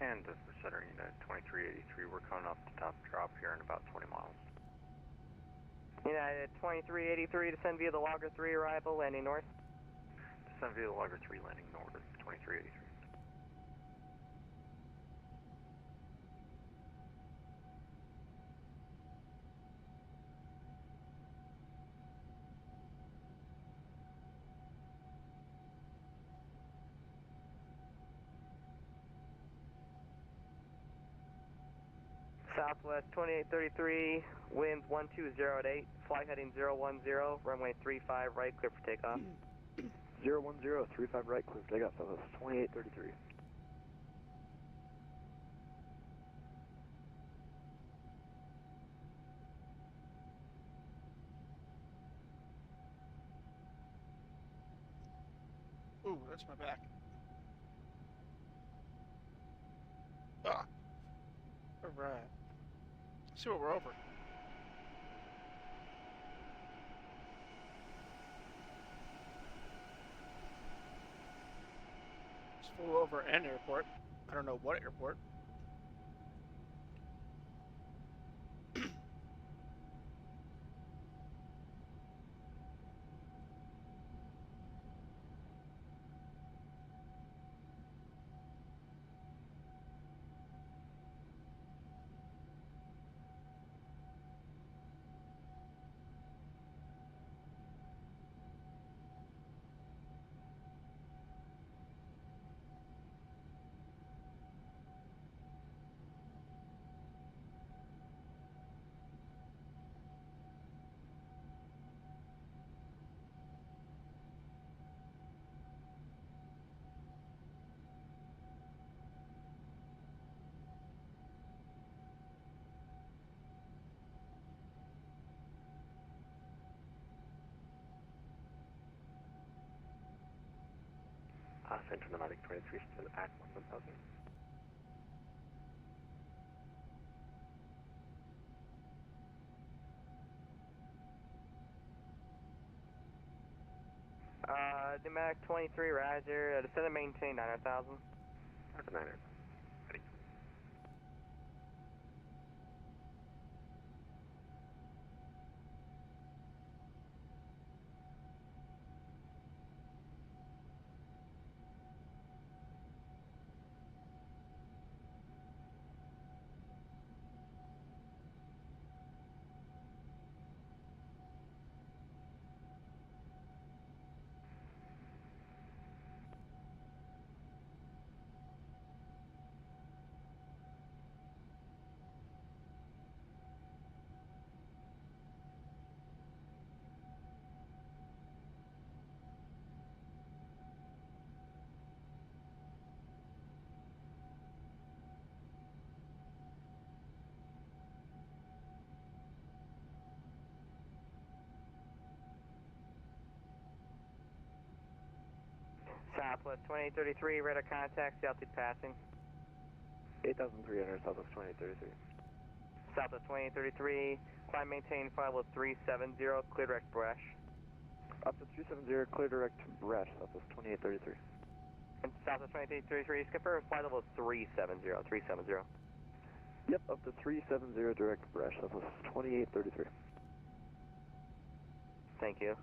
And this is Center United 2383, we're coming off the top drop here in about 20 miles. United 2383, descend via the Logger 3 arrival, landing north. Descend via the Logger 3, landing north, 2383. Southwest 2833, winds 120 at 8, flight heading 010, runway 35 right, clear for takeoff. 010, 35 right, clear for takeoff, Southwest 2833. hurts my back. Ah. All right. Let's see what we're over. Just flew over an airport. I don't know what airport. Central Nomadic 23 still at 1000. Nomadic 23, Roger. Descend and maintain 9,000. That's a 9er. Ready. Southwest 2833, radar contact, altitude passing. 8,300, Southwest 2833. Southwest 2833, climb maintain, flight level 370, clear direct Bresh. Up to 370, clear direct Bresh, Southwest 2833. And Southwest 2833, confirm flight level 370, 370. Yep, up to 370, direct Bresh, Southwest 2833. Thank you.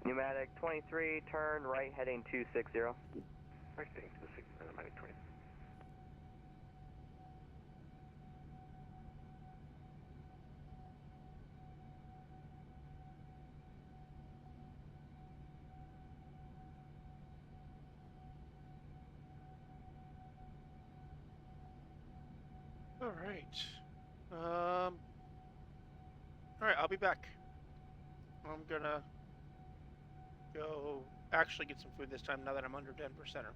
Pneumatic 23, turn right heading 260. Right heading 260, Pneumatic 20. All right. All right, I'll be back. I'm gonna go actually get some food this time now that I'm under Denver Center.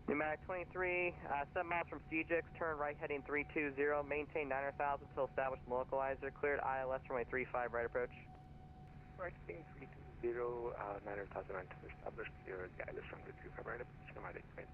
Pneumatic 23, 7 miles from CJX, turn right heading 320, maintain 9,000 until established localizer, cleared ILS runway 35, right approach. Right heading 320, 9,000 until established, cleared ILS runway 35, right approach, Pneumatic 20.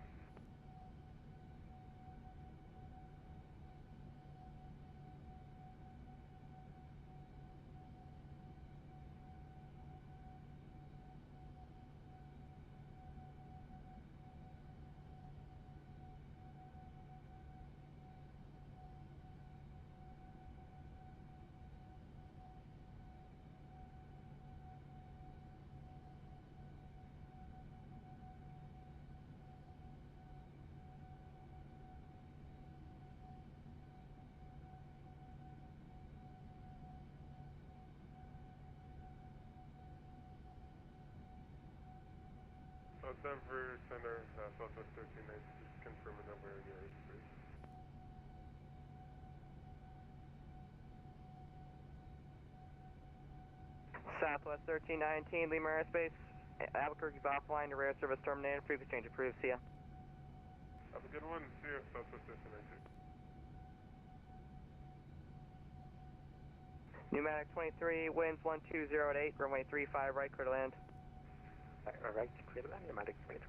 Denver Center, Southwest 1390, just confirming that we're in your airspace. Southwest 1319, Lima Airspace. Albuquerque's offline to rail service terminated. Frequency change approved. See ya. Have a good one. See you. Southwest 1319. Pneumatic 23, winds 120 at 8, runway 35, right, clear to land. Right, clear to land, pneumatic 23.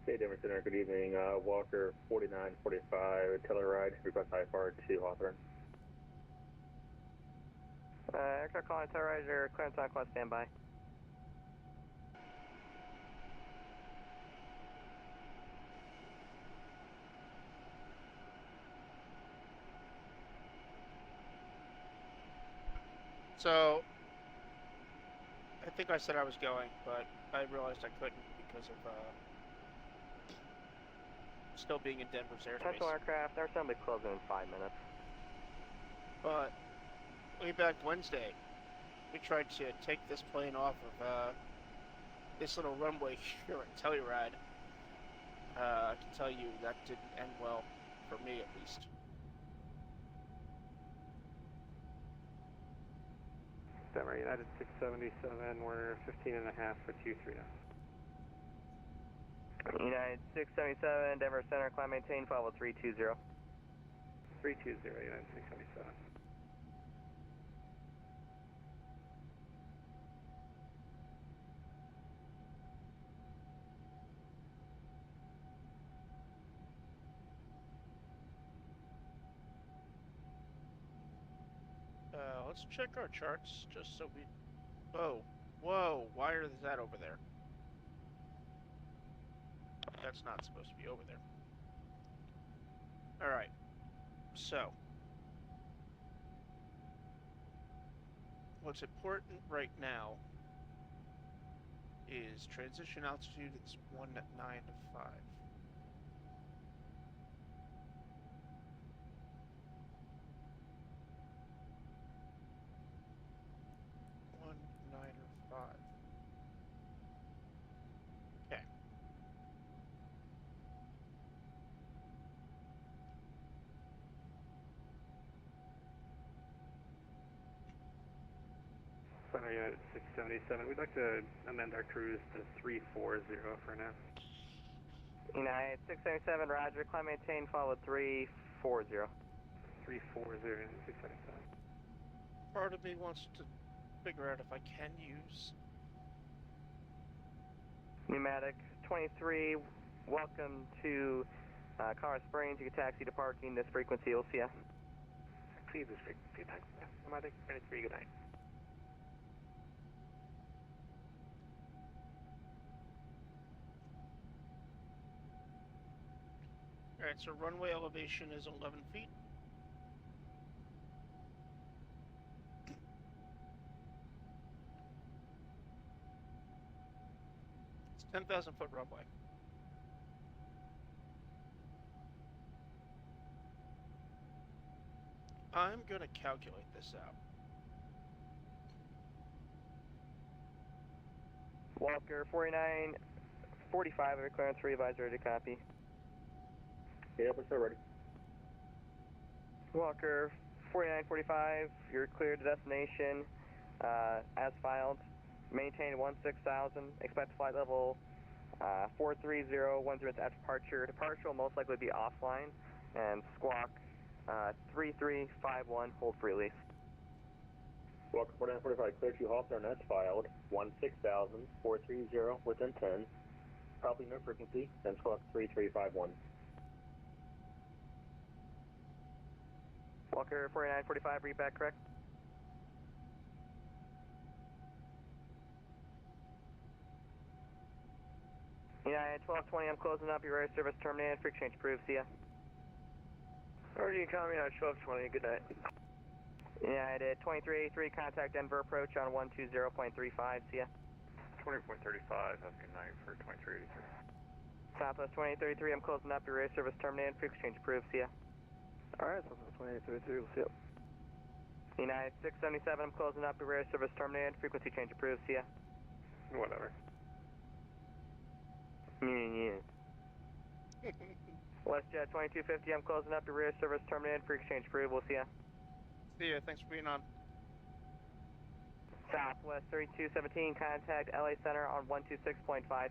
Hey, Denver Center, good evening. Walker 4945, Telluride, request IFR to Hawthorne. Aircraft calling Telluride, your clearance on class standby. So, I think I said I was going, but I realized I couldn't because of still being in Denver's airspace. Potential aircraft, our assembly closing in 5 minutes. But way back Wednesday, we tried to take this plane off of this little runway here at Telluride. I can tell you that didn't end well, for me at least. Denver United 677, we're 15 and a half for 23 now. United 677, Denver Center, climb maintain, follow 320. 320, United 677. Let's check our charts just so we... Oh, whoa, why is that over there? That's not supposed to be over there. Alright, so what's important right now is transition altitude is 195. Okay. Center United 677, we'd like to amend our cruise to 340 for now. United 677, roger, climb maintain, follow 340. 340, United 677. Part of me wants to figure out if I can use Pneumatic 23, welcome to Colorado Springs. You can taxi to parking this frequency. We'll see ya. Please, this frequency, taxi. Pneumatic 23, good night. Alright, so runway elevation is 11 feet. It's 10,000 foot runway. I'm gonna calculate this out. Walker 4945, air clearance, revise, ready to copy. Yeah, we're still ready. Walker 4945, you're cleared to destination as filed. Maintain 16,000, expect flight level 43010 at departure. Departure will most likely be offline, and squawk 3351, hold for release. Squawk 4945, clear to halt, nets filed, 16000, 430 within 10, probably no frequency, then squawk 3351. Walker 4945, read back correct. United 1220, I'm closing up. Your air service terminated. Free exchange approved. See ya. Origin Economy United 1220, good night. United 2383, contact Denver approach on 120.35. See ya. 20.35, have a good night for 2383. Southwest 2833, I'm closing up. Your air service terminated. Free exchange approved. See ya. Alright, Southwest 2833, we'll see ya. United 677, I'm closing up. Your air service terminated. Frequency change approved. See ya. Whatever. Yeah. WestJet 2250, I'm closing up. Your rear service terminated. Free exchange approved. We'll see ya. See ya. Thanks for being on. Southwest 3217, contact LA Center on 126.5.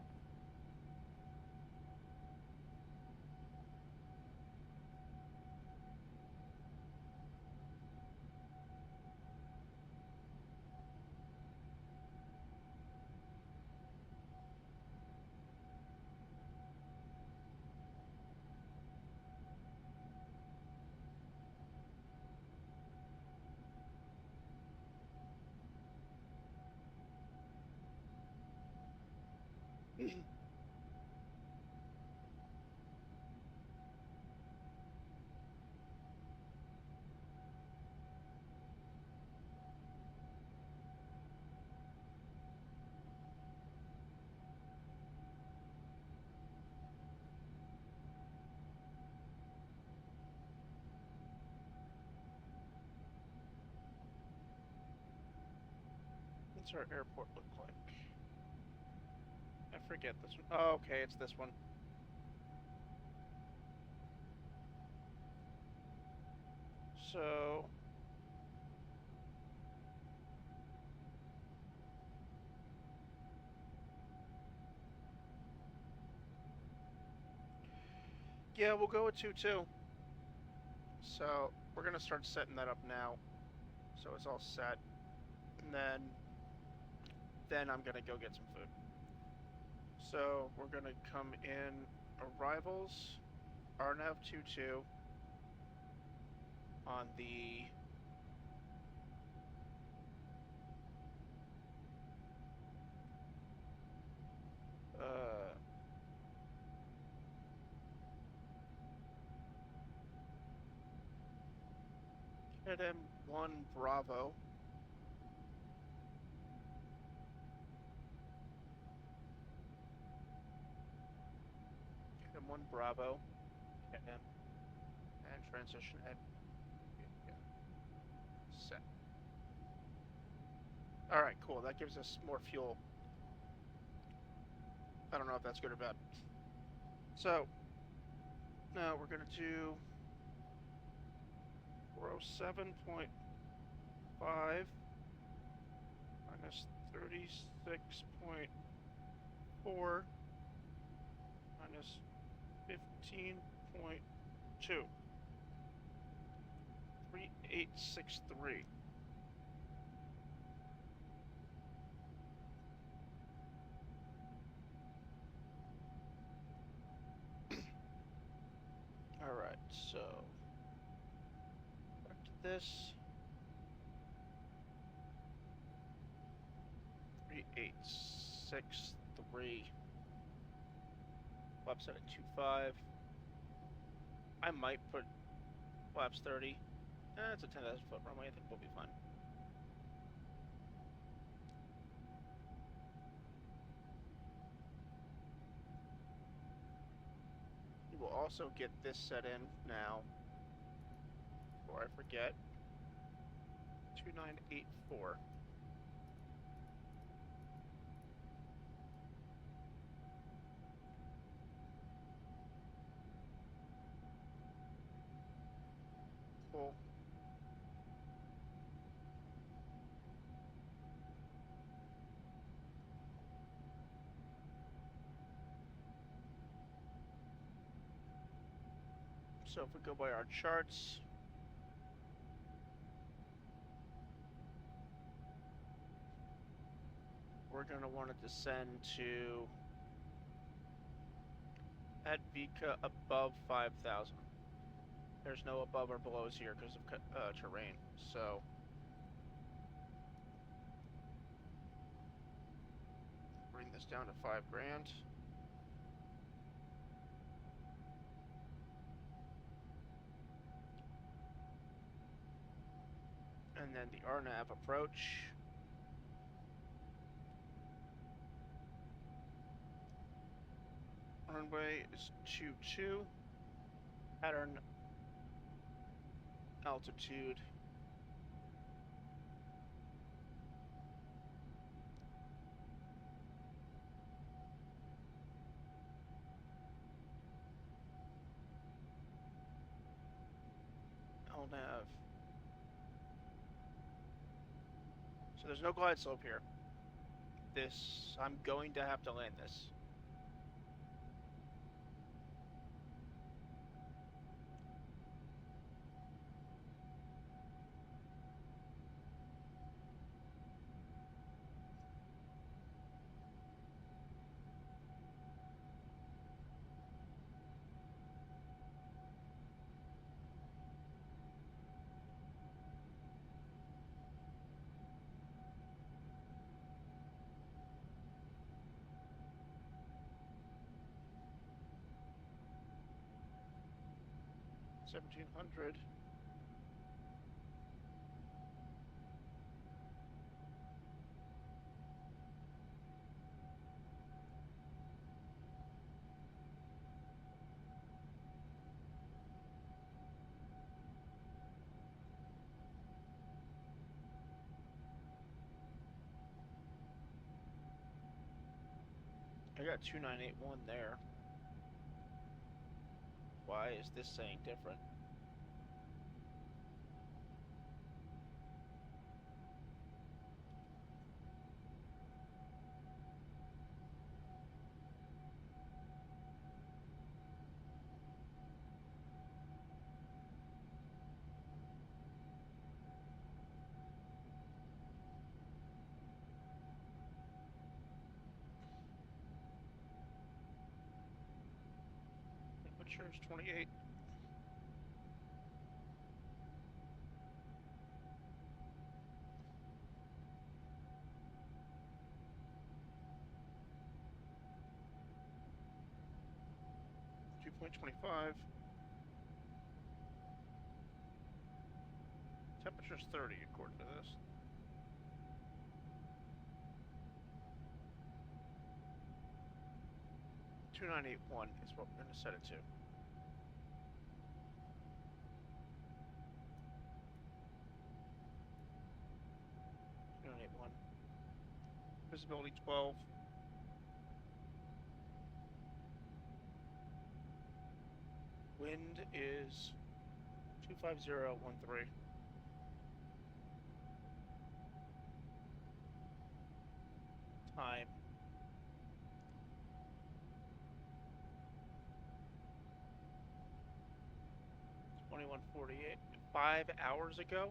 What's our airport look like? I forget this one. Oh, okay, it's this one. So... yeah, we'll go with 2-2. So, we're going to start setting that up now. So it's all set. And then I'm going to go get some food. So, we're going to come in arrivals, RNAV 22 on the M1 Bravo. M1 Bravo. M. And transition at set. Alright, cool. That gives us more fuel. I don't know if that's good or bad. So, now we're going to do 407.5 minus 36.4 minus 15.2. 3863. All right, so back to this. 3863. Flaps set at 25. I might put flaps 30. It's a 10,000 foot runway. I think we'll be fine. We will also get this set in now. Before I forget. 2984. Cool. So if we go by our charts, we're going to want to descend to at Vika above 5,000. There's no above or belows here because of terrain. So bring this down to 5 grand. And then the RNAV approach. Runway is 22. Pattern altitude. LNAV. So there's no glide slope here. I'm going to have to land this. $1,700. I got 2981 there. Why is this saying different? Temperature's 28. .25. Temperature's 30 according to this. .2981 is what we're going to set it to. .2981. Visibility 12. Wind is 25013. Time. .2148. 5 hours ago.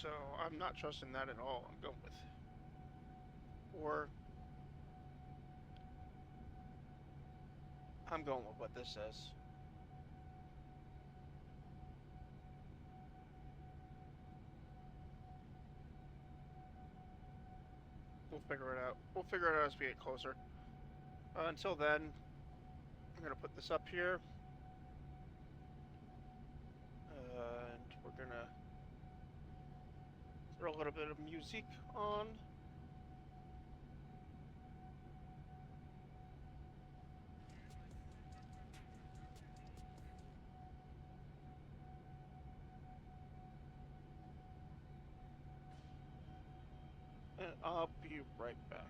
So I'm not trusting that at all. I'm going with, or I'm going with what this says. We'll figure it out. We'll figure it out as we get closer. Until then, I'm gonna put this up here, and we're gonna throw a little bit of music on. And I'll be right back.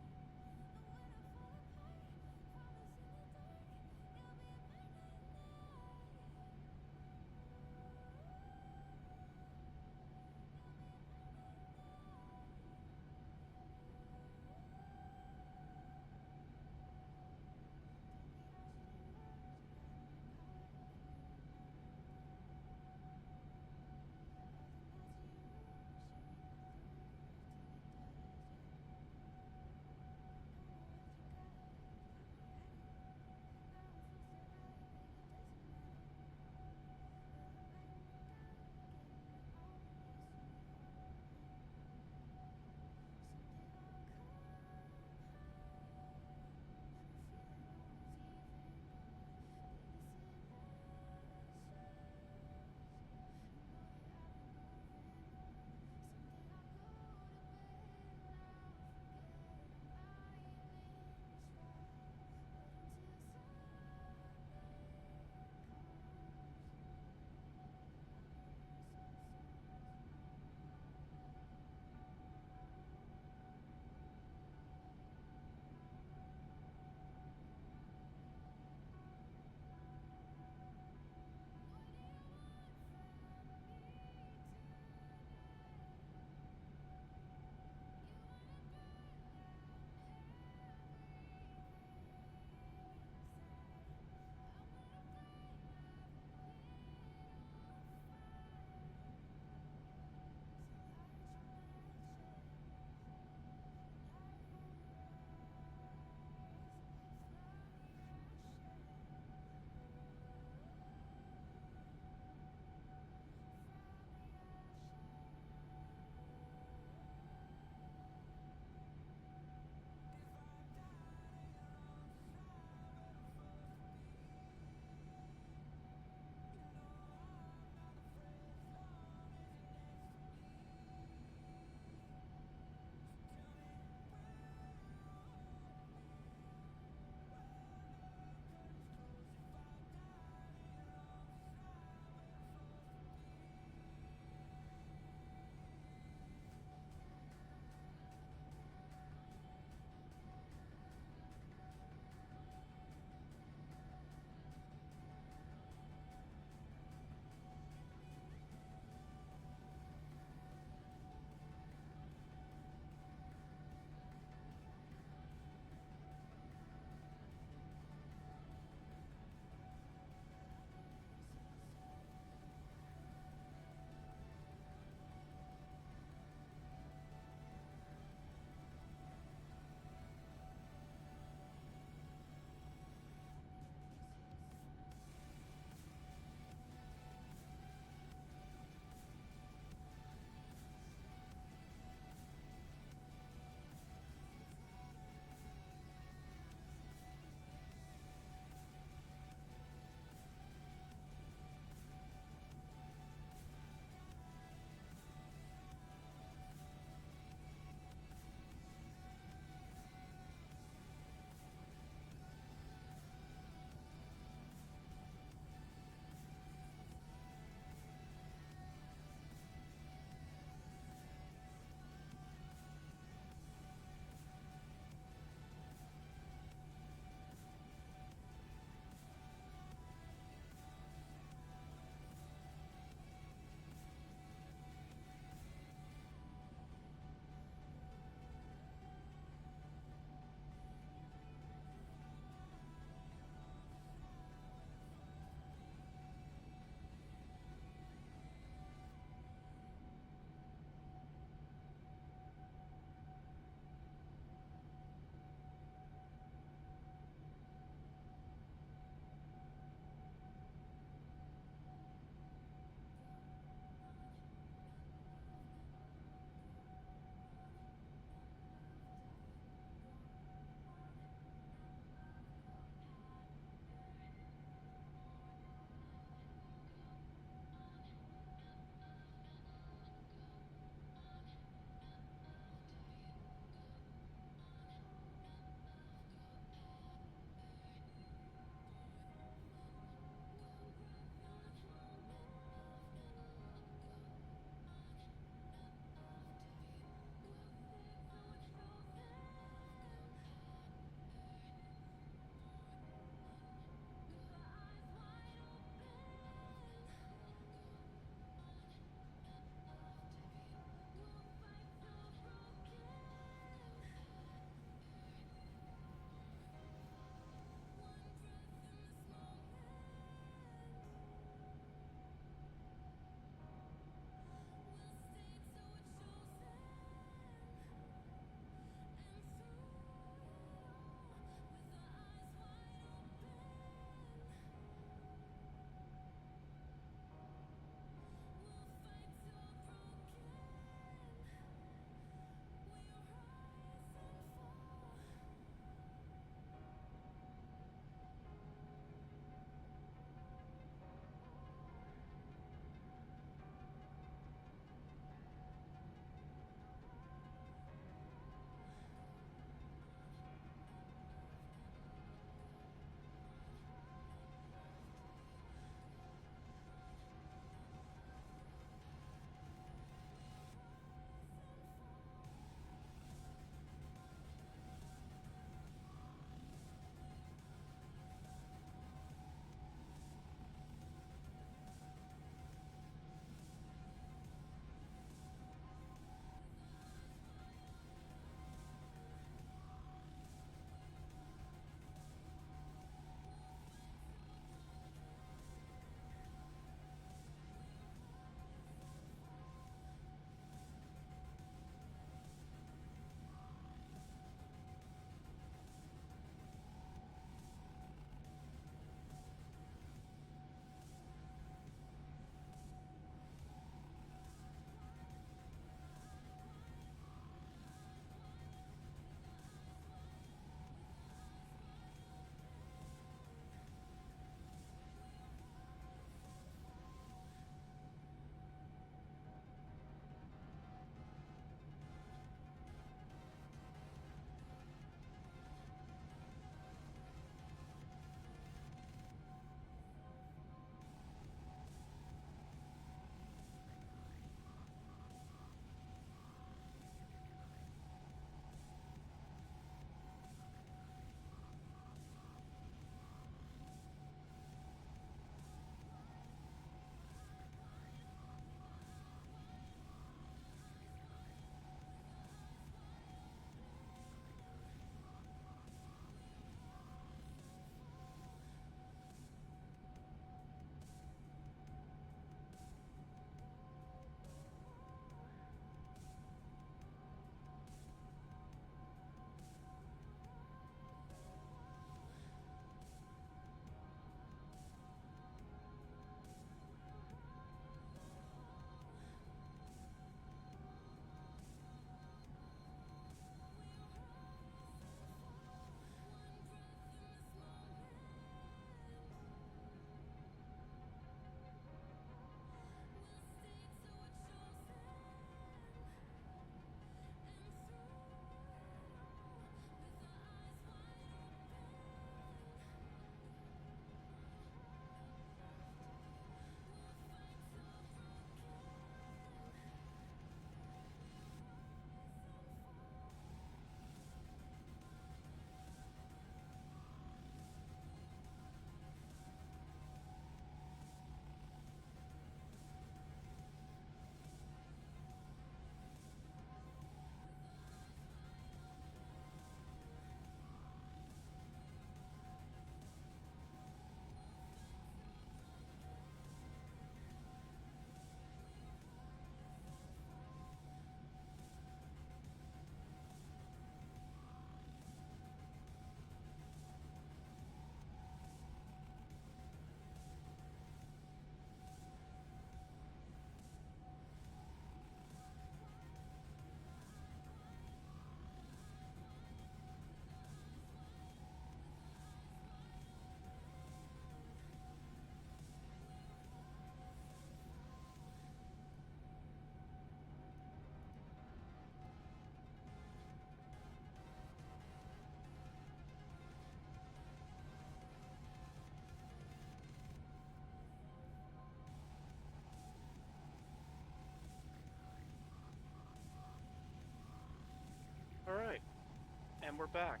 And we're back.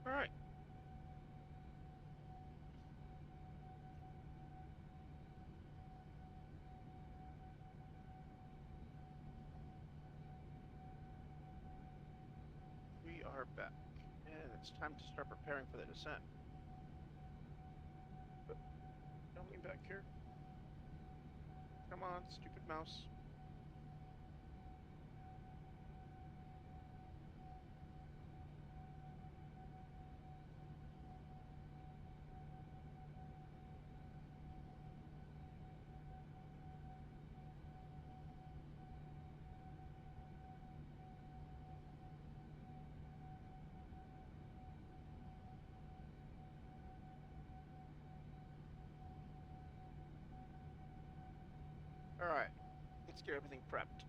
All right. We are back, and it's time to start preparing for the descent. But don't lean back here. Come on, stupid mouse. All right, let's get everything prepped.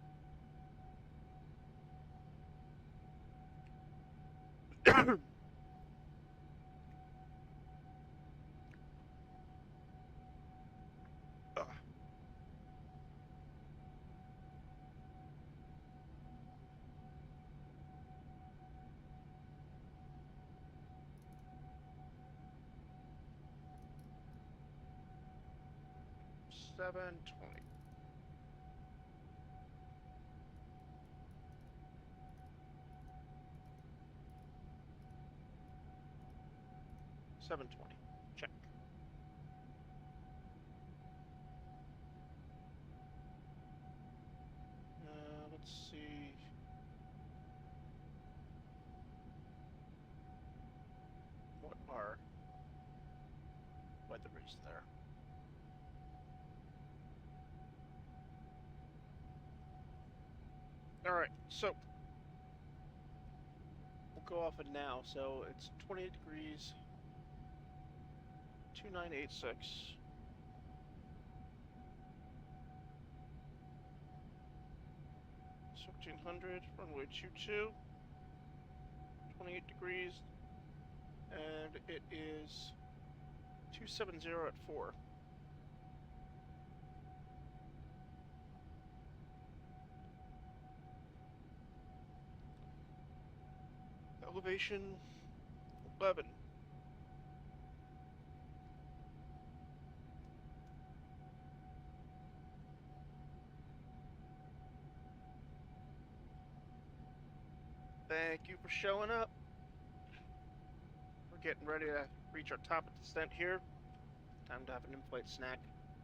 $720. $720. Check. Let's see. What are weathers there? All right, so we'll go off it now. So it's 28 degrees, 2986. 1700, runway 22, 28 degrees, and it is 270 at 4. Elevation 11. Thank you for showing up. We're getting ready to reach our top of descent here. Time to have an in-flight snack.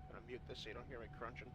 I'm gonna mute this so you don't hear me crunching.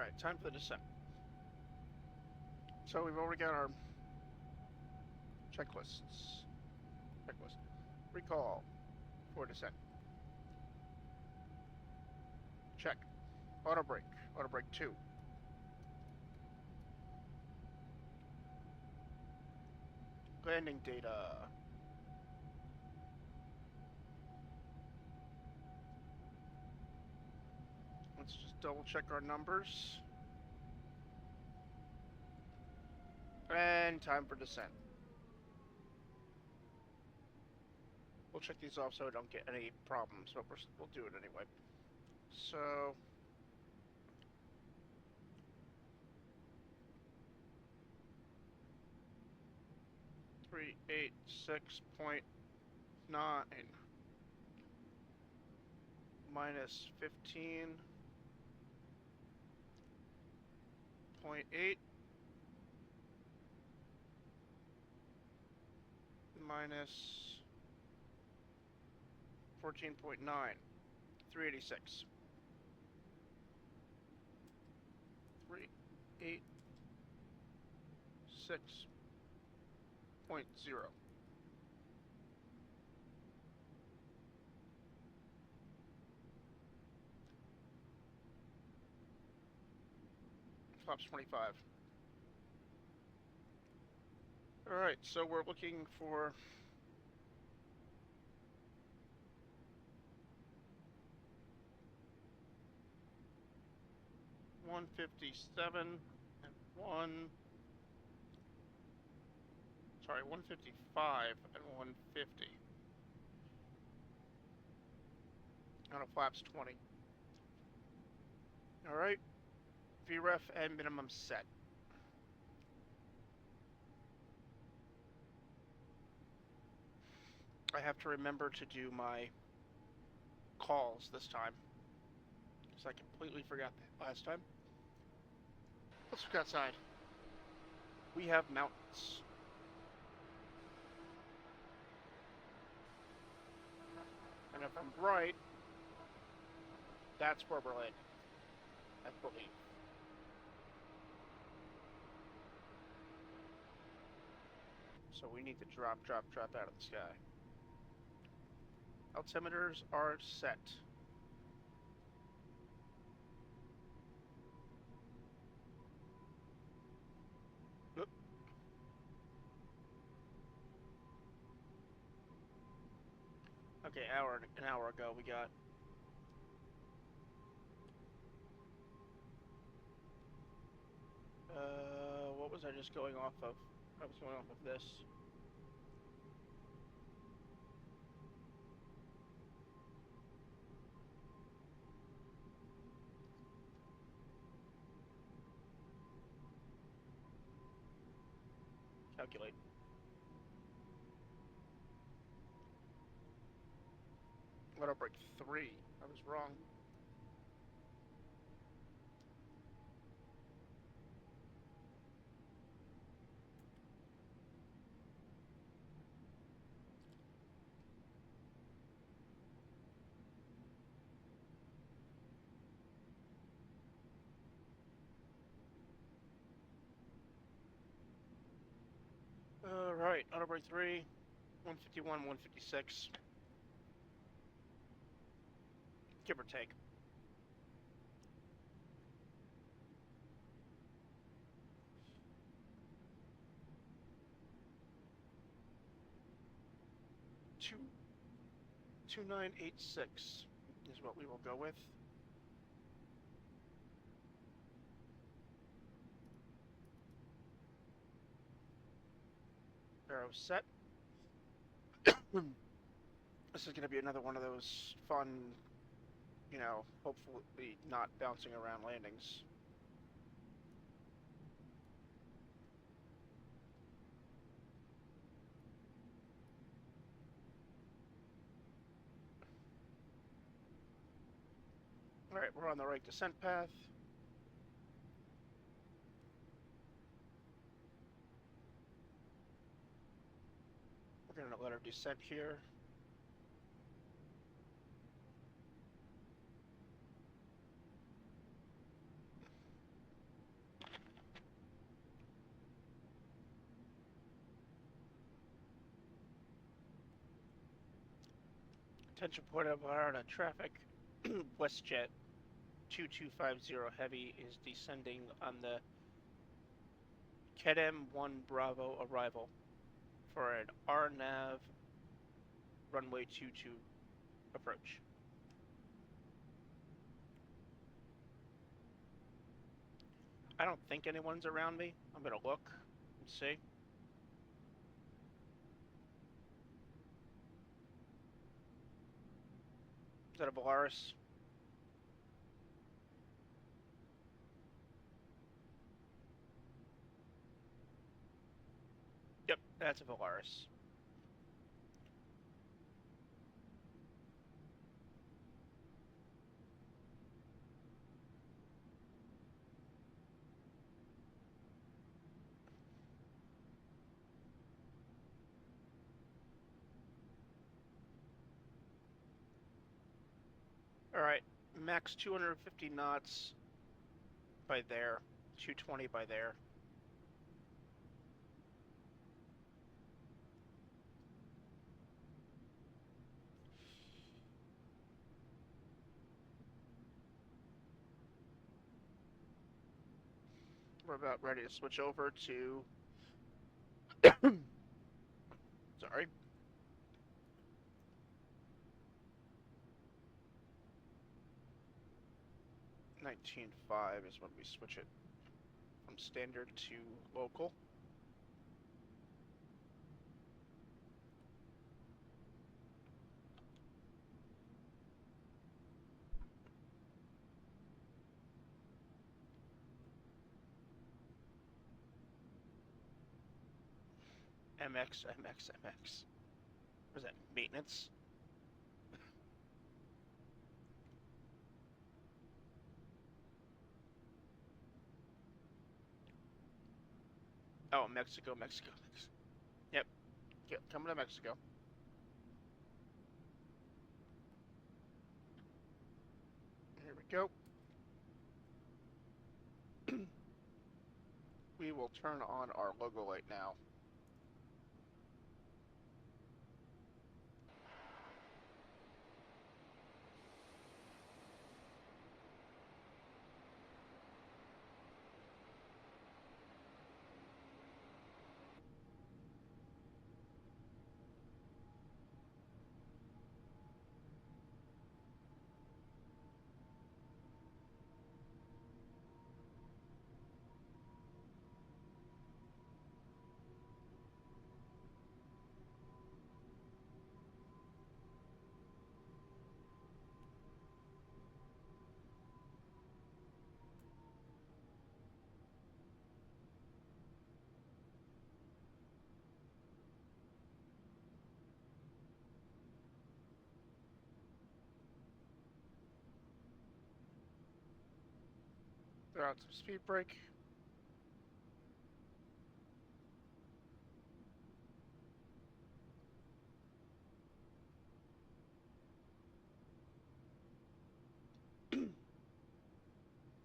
Alright, time for the descent. So we've already got our checklists. Checklist. Recall for descent. Check. Auto brake. Auto brake 2. Landing data. Let's just double check our numbers. And time for descent. We'll check these off so I don't get any problems, but we'll do it anyway. So... .386.9 minus 15.8 minus 14.9, 386. 386.0. Flaps 25. Alright, so we're looking for .157 and 155 and 150 on a flaps 20. Alright, VREF and minimum set. I have to remember to do my calls this time, because I completely forgot that last time. Let's look outside. We have mountains. And if I'm right, that's where we're landing, I believe. So we need to drop out of the sky. Altimeters are set. Oop. Okay, an hour ago we got what was I just going off of? I was going off of this. Calculate. Auto brake 3. I was wrong. Alright, auto brake 3, 151, 156. Give or take. Two 2986 is what we will go with. Arrow set. This is going to be another one of those fun, you know, hopefully not bouncing around landings. Alright, we're on the right descent path. We're going to let her descent here. Attention Puerto Vallarta traffic. WestJet 2250 Heavy is descending on the Kedem 1 Bravo arrival for an RNAV runway 22 approach. I don't think anyone's around me. I'm gonna look and see. Is that a Volaris? Yep, that's a Volaris. Alright, max 250 knots by there, 220 by there. We're about ready to switch over to... Sorry. $19.5 is when we switch it from standard to local. MX. What is that, maintenance? Oh, Mexico. Yep, coming to Mexico. Here we go. We will turn on our logo light now. Throw out some speed brake.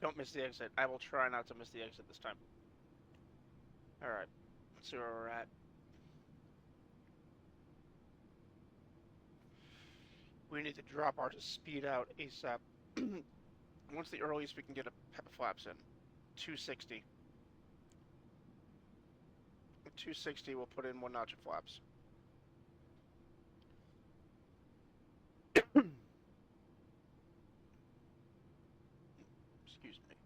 Don't miss the exit. I will try not to miss the exit this time. Alright, let's see where we're at. We need to drop our speed out ASAP. What's the earliest we can get a flaps in? 260. At 260, we'll put in 1 notch of flaps. Excuse me.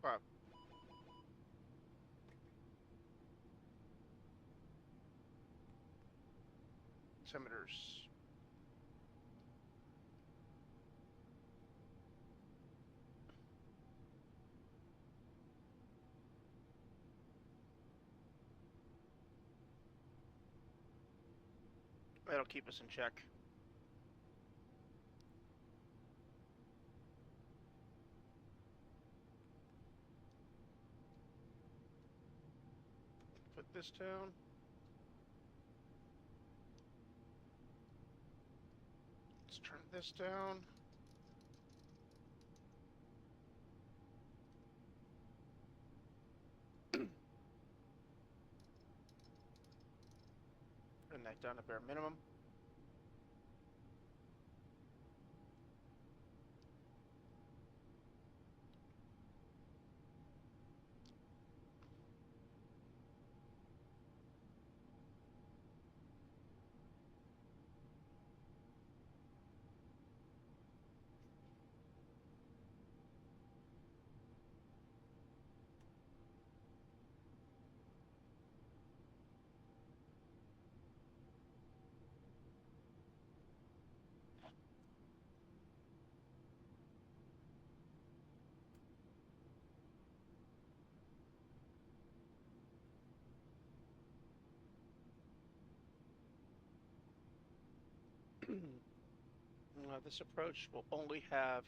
Wow. Altimeters. That'll keep us in check. this down. Let's turn this down. Bring that down to bare minimum. This approach will only have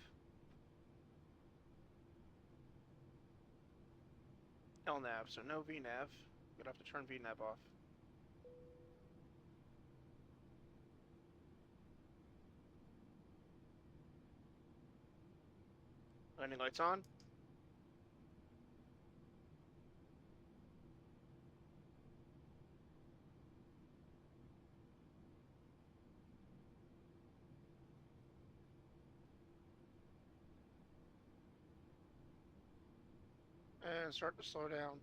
LNAV, so no VNAV. We're gonna have to turn VNAV off. Landing lights on. And start to slow down.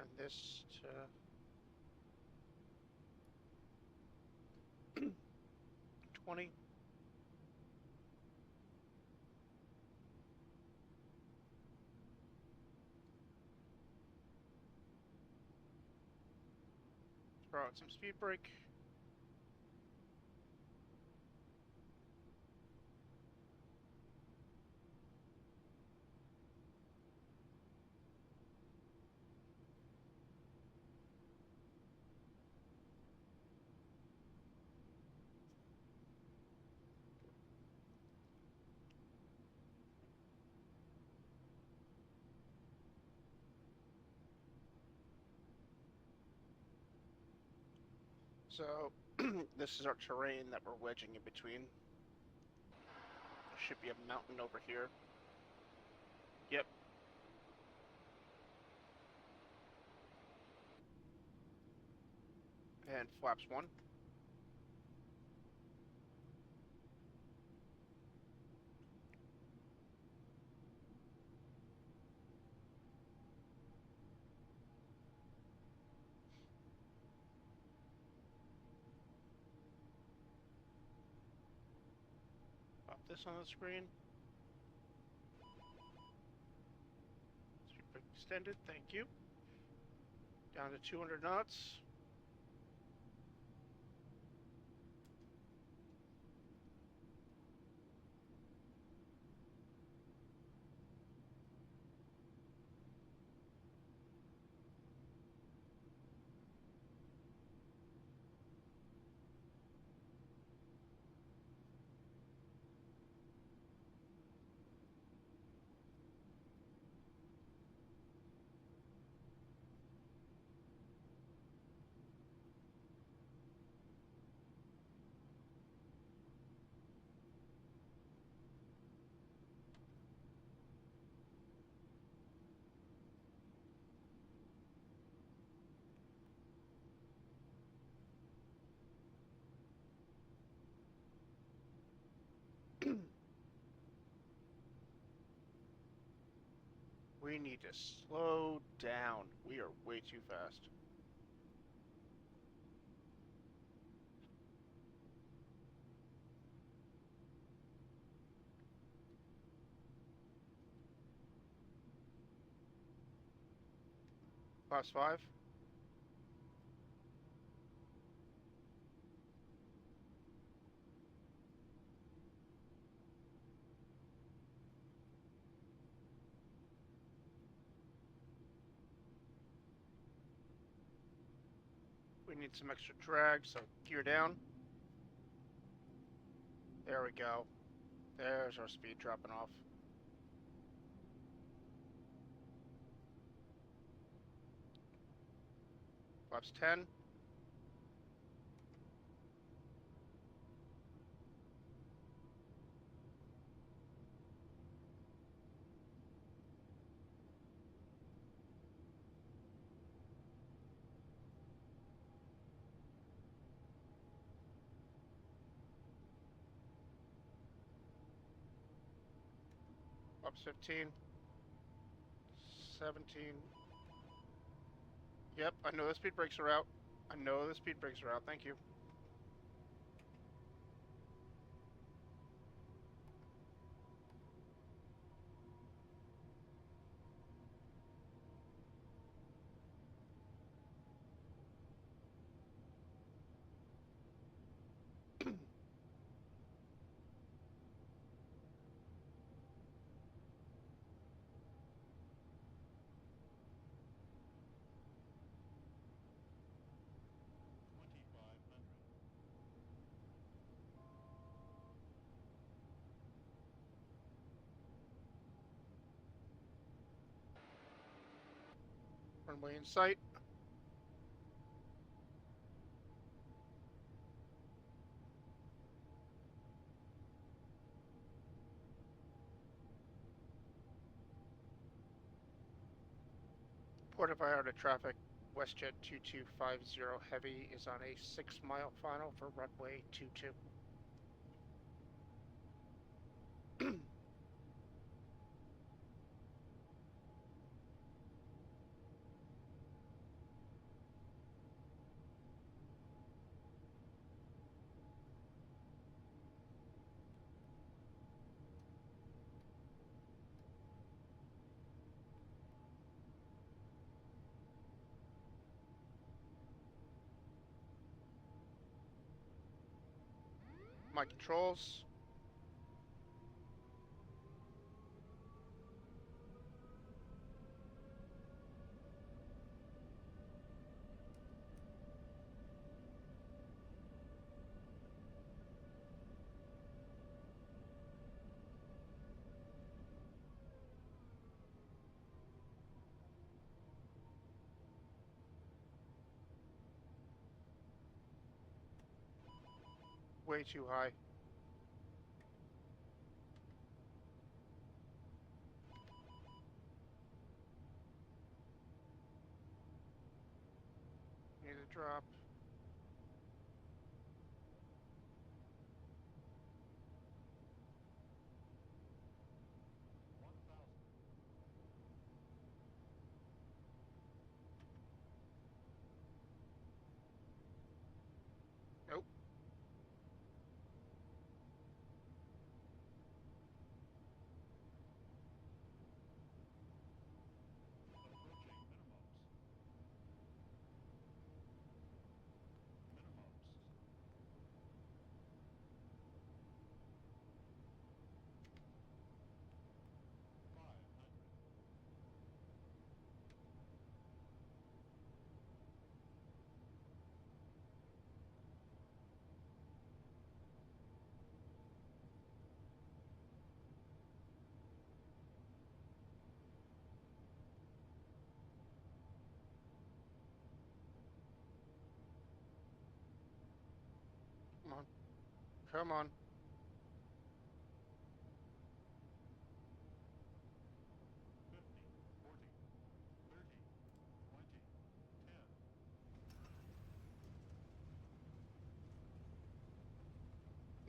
And this to 20. Throw out some speed brake. So this is our terrain that we're wedging in between. There should be a mountain over here. Yep. And flaps 1. Pop this on the screen. Speed brake extended, thank you. Down to 200 knots. We need to slow down. We are way too fast. Class 5. We need some extra drag, so gear down. There we go. There's our speed dropping off. Flaps 10. Flaps 15. 17. Yep, I know the speed brakes are out. I know the speed brakes are out. Thank you. Runway in sight. Puerto Vallarta traffic, WestJet 2250 Heavy is on a 6-mile final for runway 22. My controls. Way too high. Need a drop. Nope. Come on. Come on.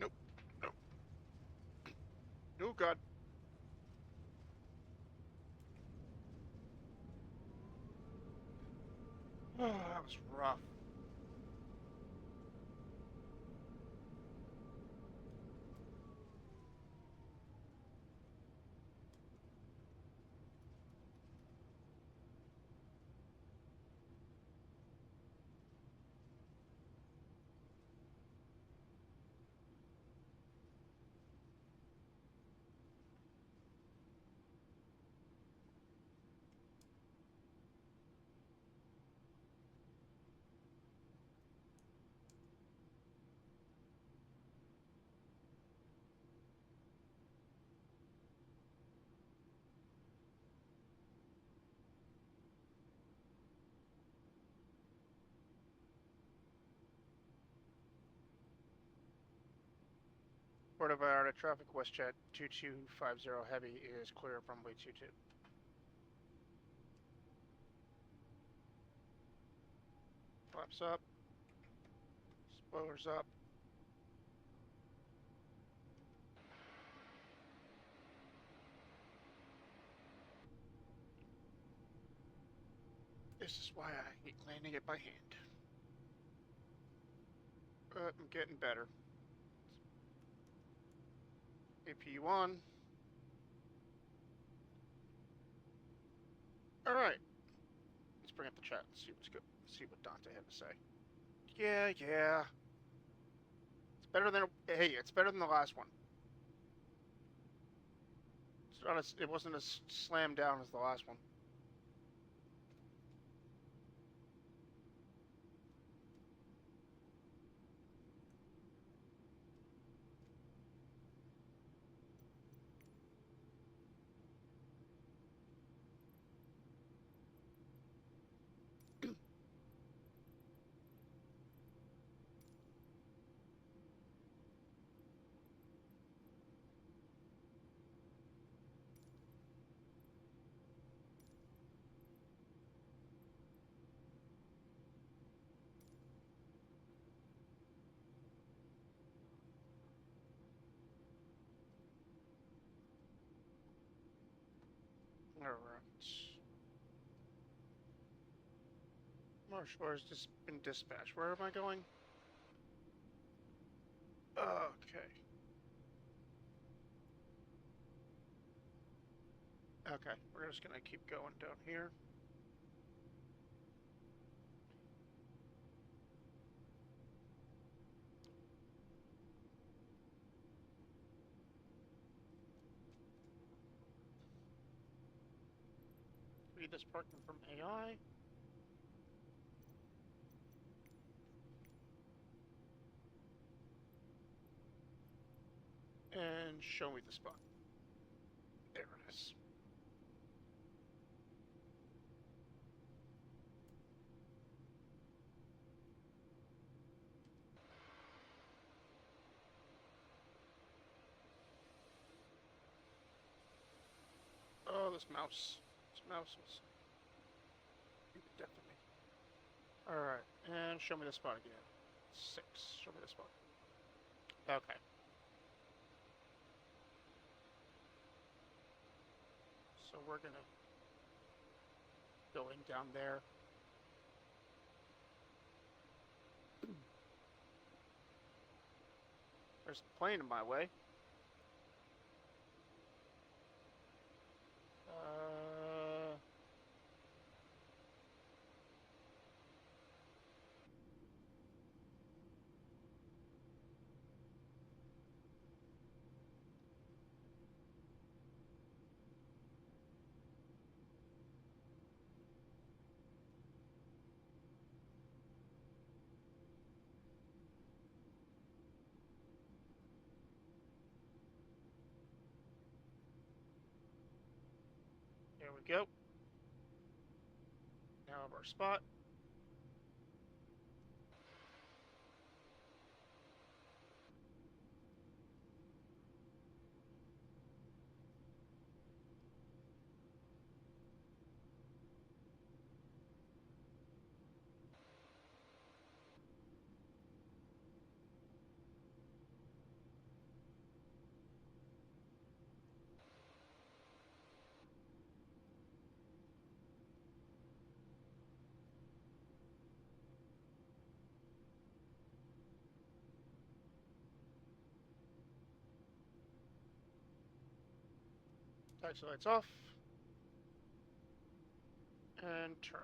Nope. Nope. Oh, God. Oh, that was rough. Puerto Vallarta traffic, WestJet 2250 heavy is clear from runway 22. Flaps up. Spoilers up. This is why I hate landing it by hand. But I'm getting better. AP1. Alright. Let's bring up the chat and see what's good. See what Dante had to say. Yeah. It's better than it's better than the last one. It's not it wasn't as slammed down as the last one. Alright. Marshall has just been dispatched. Where am I going? Okay. Okay, we're just gonna keep going down here. Read this parking from AI. And show me the spot. There it is. Oh, this mouse. This mouse was definitely. Alright, and show me the spot again. 6. Show me the spot. Okay. So we're gonna go in down there. There's a plane in my way. There we go. Now of our spot. Taxi lights off. And turn.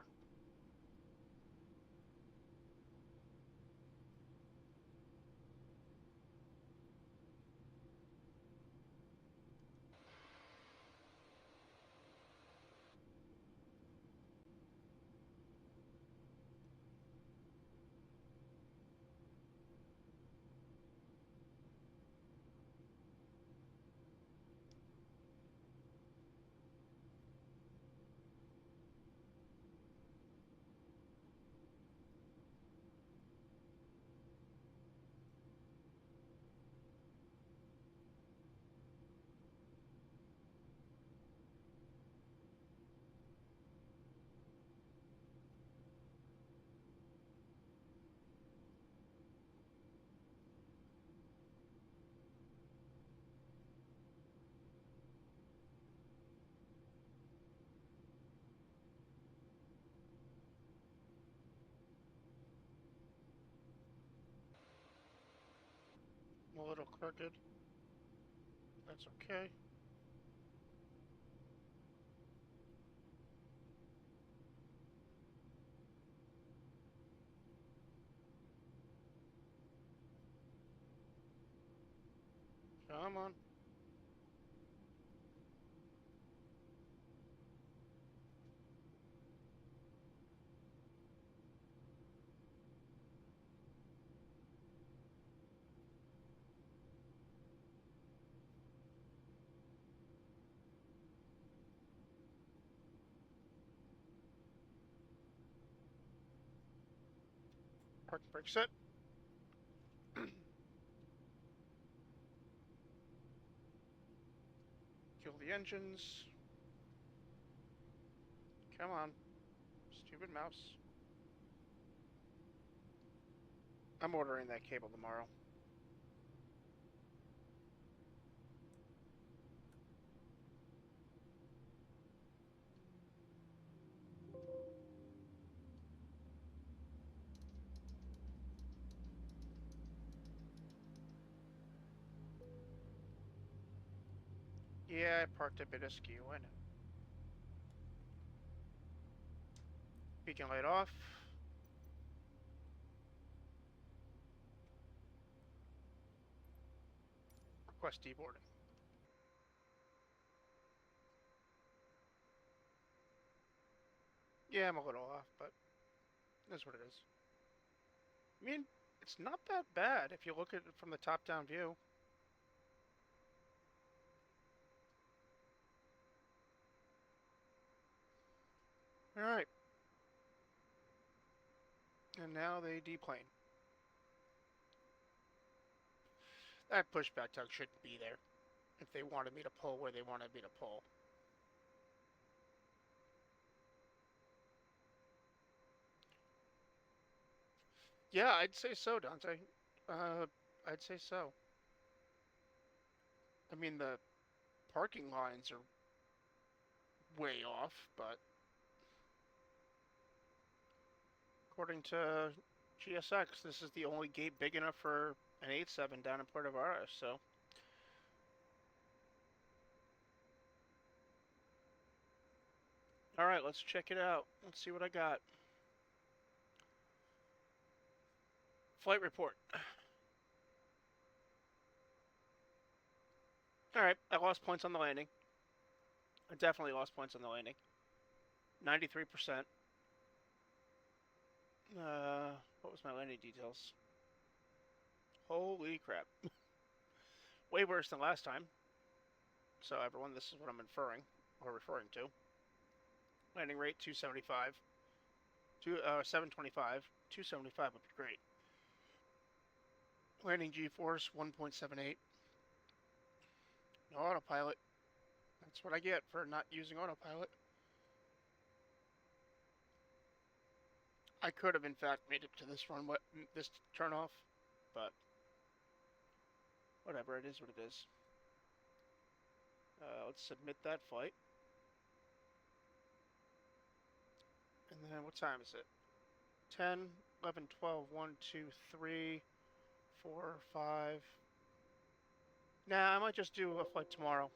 A little crooked. That's okay. Come on. Parking brake set. Kill the engines. Come on. Stupid mouse. I'm ordering that cable tomorrow. Yeah, I parked a bit askew, I know. Beacon light off. Request deboarding. Yeah, I'm a little off, but that's what it is. I mean, it's not that bad if you look at it from the top-down view. Alright. And now they deplane. That pushback tug shouldn't be there if they wanted me to pull where they wanted me to pull. Yeah, I'd say so, Dante. I'd say so. I mean, the parking lines are way off, but according to GSX, this is the only gate big enough for an 8.7 down in Puerto Vallarta, so. Alright, let's check it out. Let's see what I got. Flight report. Alright, I lost points on the landing. I definitely lost points on the landing. 93%. What was my landing details? Holy crap. Way worse than last time. So everyone, this is what I'm inferring, or referring to. Landing rate, 275. 725. 275 would be great. Landing G-force, 1.78. No autopilot. That's what I get for not using autopilot. I could have, in fact, made it to this this turnoff, but whatever, it is what it is. Let's submit that flight. And then, what time is it? 10, 11, 12, 1, 2, 3, 4, 5. Nah, I might just do a flight tomorrow.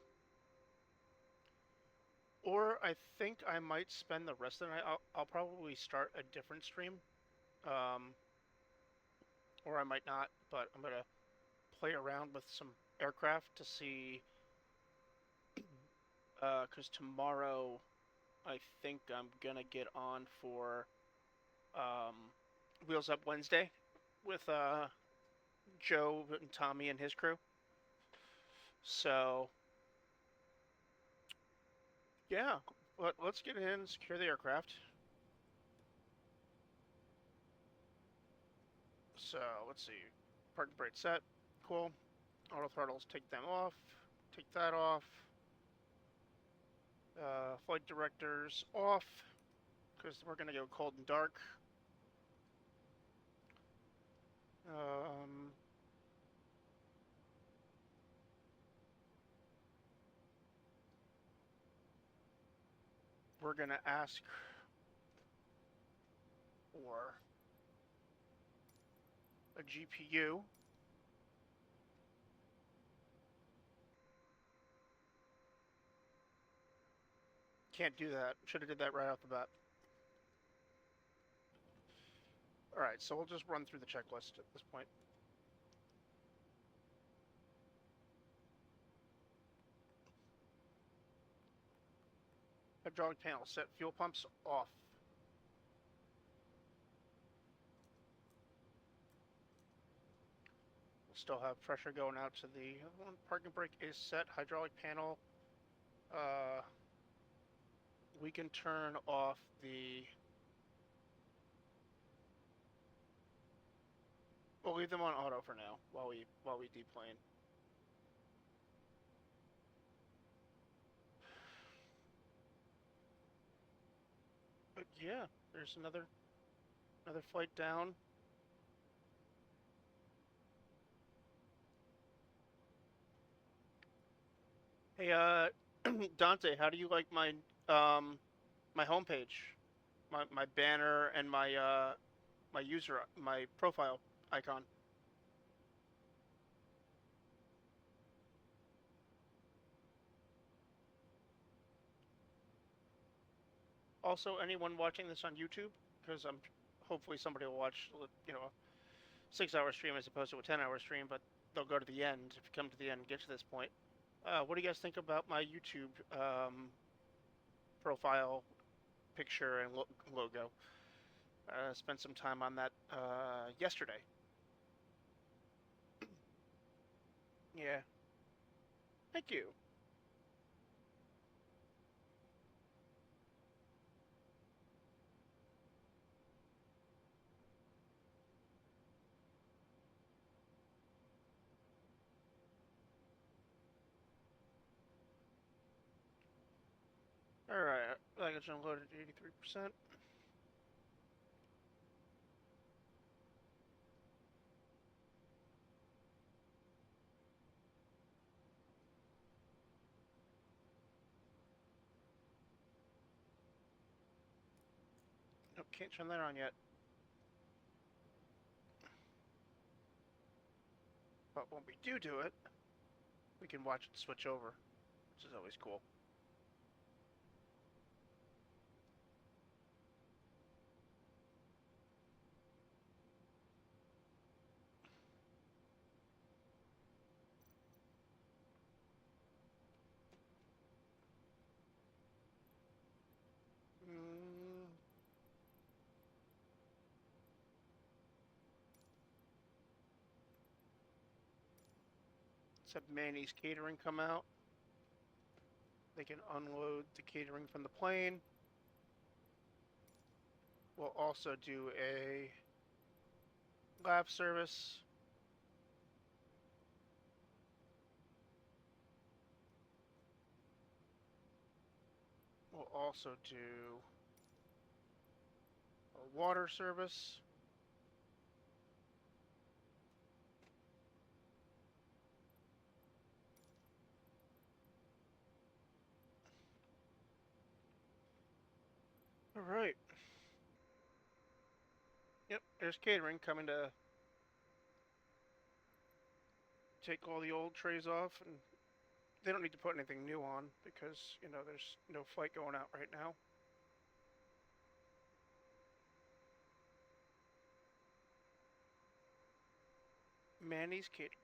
Or I think I might spend the rest of the night. I'll probably start a different stream. Or I might not, but I'm going to play around with some aircraft to see. Because tomorrow, I think I'm going to get on for Wheels Up Wednesday with Joe and Tommy and his crew. So, yeah, but let's get in and secure the aircraft. So, let's see. Park and brake set. Cool. Auto throttles, take them off. Take that off. Flight directors off, because we're going to go cold and dark. We're going to ask for a GPU. Can't do that. Should have did that right off the bat. Alright, so we'll just run through the checklist at this point. Hydraulic panel set. Fuel pumps off. We'll still have pressure going out to the one. Parking brake is set. Hydraulic panel. We can turn off the... We'll leave them on auto for now while we deplane. But yeah, there's another flight down. Hey, Dante, how do you like my my homepage, my banner, and my my profile icon? Also, anyone watching this on YouTube, because hopefully somebody will watch, you know, a 6-hour stream as opposed to a 10-hour stream, but they'll go to the end if you come to the end and get to this point. What do you guys think about my YouTube profile picture and logo? Spent some time on that yesterday. Yeah. Thank you. Alright, luggage unloaded 83%. Nope, can't turn that on yet. But when we do it, we can watch it switch over, which is always cool. Let's have Manny's Catering come out. They can unload the catering from the plane. We'll also do a lab service. We'll also do a water service. All right. Yep, there's catering coming to take all the old trays off and they don't need to put anything new on because, you know, there's no flight going out right now. Manny's Catering.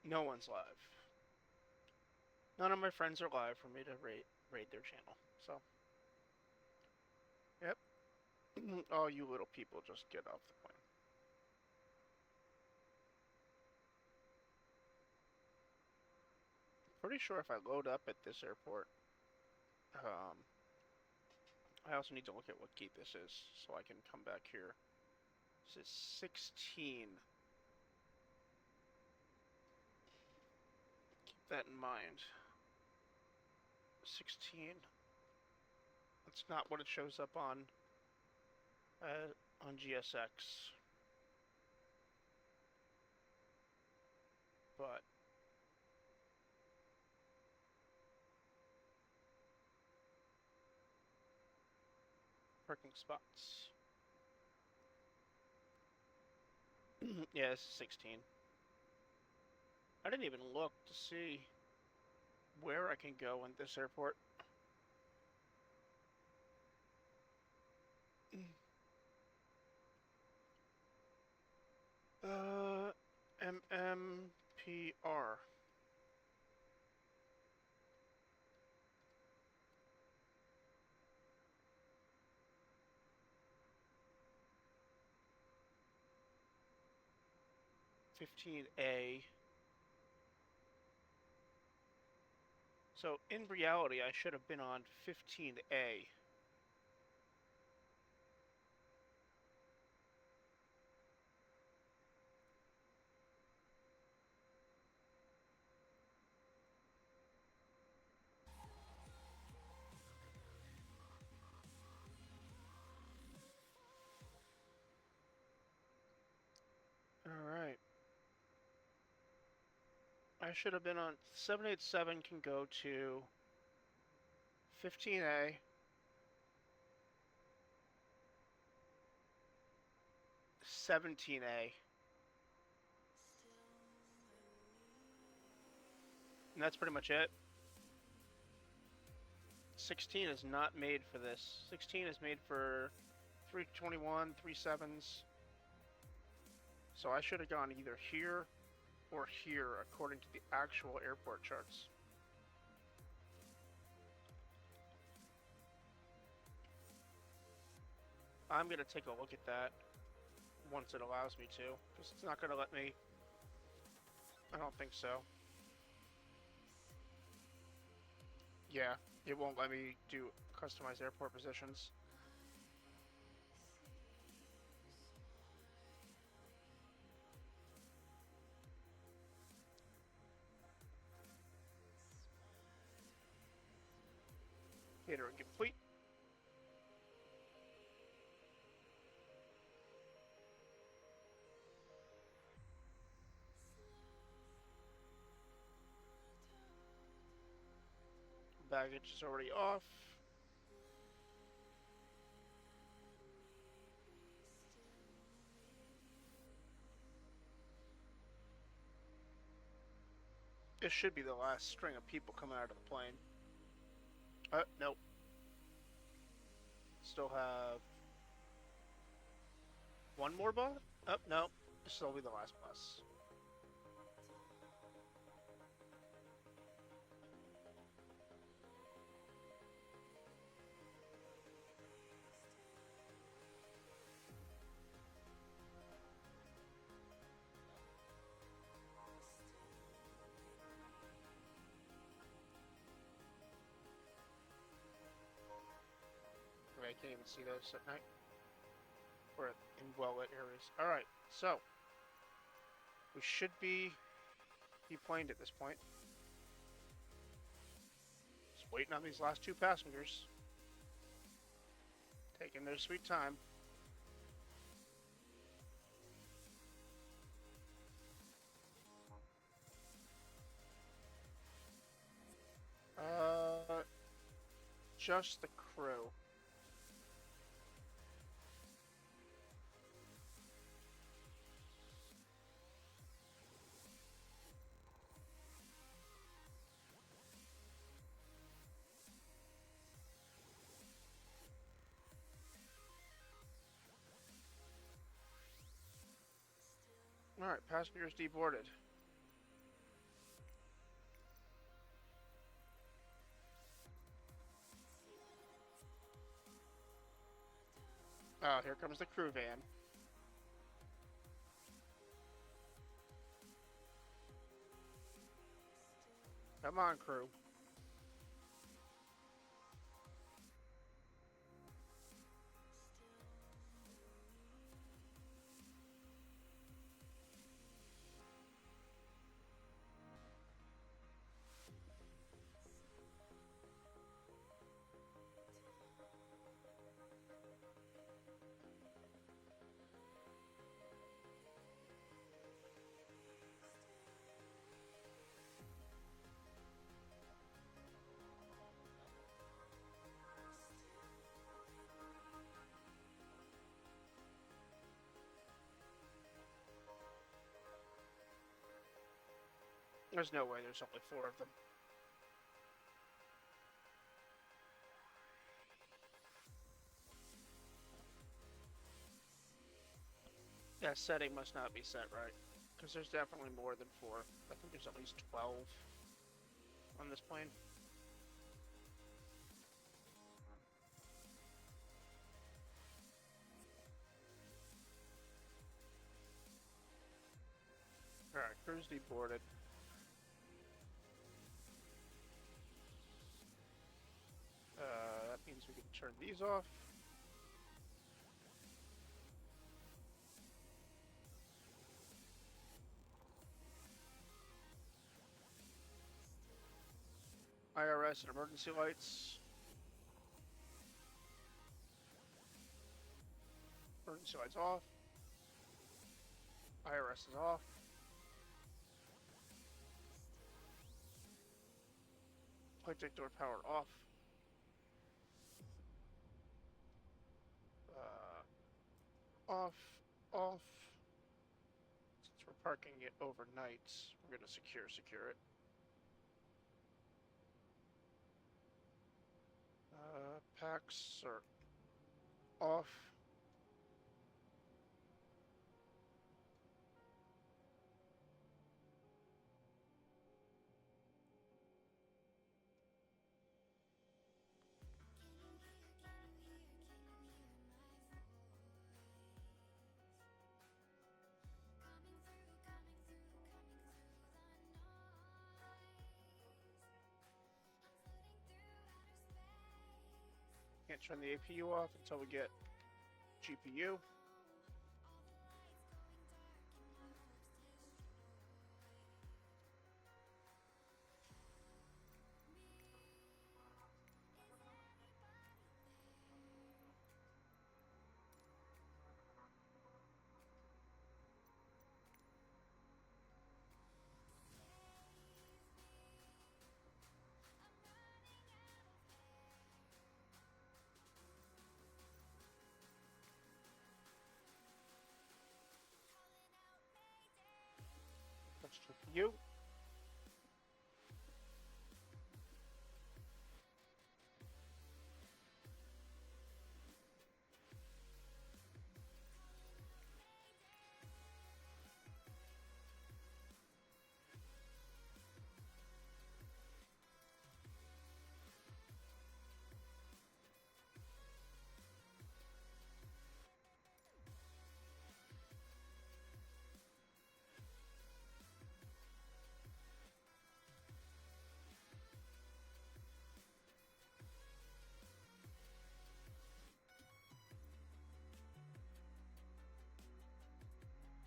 No one's live. None of my friends are live for me to raid their channel. So, yep. All you little people just get off the plane. Pretty sure if I load up at this airport, I also need to look at what gate this is so I can come back here. This is 16. Keep that in mind. 16. That's not what it shows up on GSX. But parking spots. Yeah, this is 16. I didn't even look to see where I can go in this airport. MMPR. $15A. So in reality, I should have been on 15A. Alright. I should have been on 787 can go to 15A. $17A. And that's pretty much it. 16 is not made for this. 16 is made for 321, 37s. So I should have gone either here or here according to the actual airport charts. I'm going to take a look at that once it allows me to, because it's not going to let me. I don't think so. Yeah, it won't let me do customized airport positions. Catering complete. Baggage is already off. This should be the last string of people coming out of the plane. Nope. Still have one more bus? No. This will be the last bus. can't even see those at night. Or in well-lit areas. Alright, so. We should be deplaned at this point. Just waiting on these last two passengers. Taking their sweet time. Just the crew. Alright, passengers deboarded. Oh, here comes the crew van. Come on, crew. There's no way there's only 4 of them. That setting must not be set right. Because there's definitely more than 4. I think there's at least 12 on this plane. Alright, crew's deboarded. That means we can turn these off. IRS and emergency lights. Emergency lights off. IRS is off. Flight deck door power off. Off. Off. Since we're parking it overnight, we're going to secure it. Packs are off. Can't turn the APU off until we get GPU. That's GPU.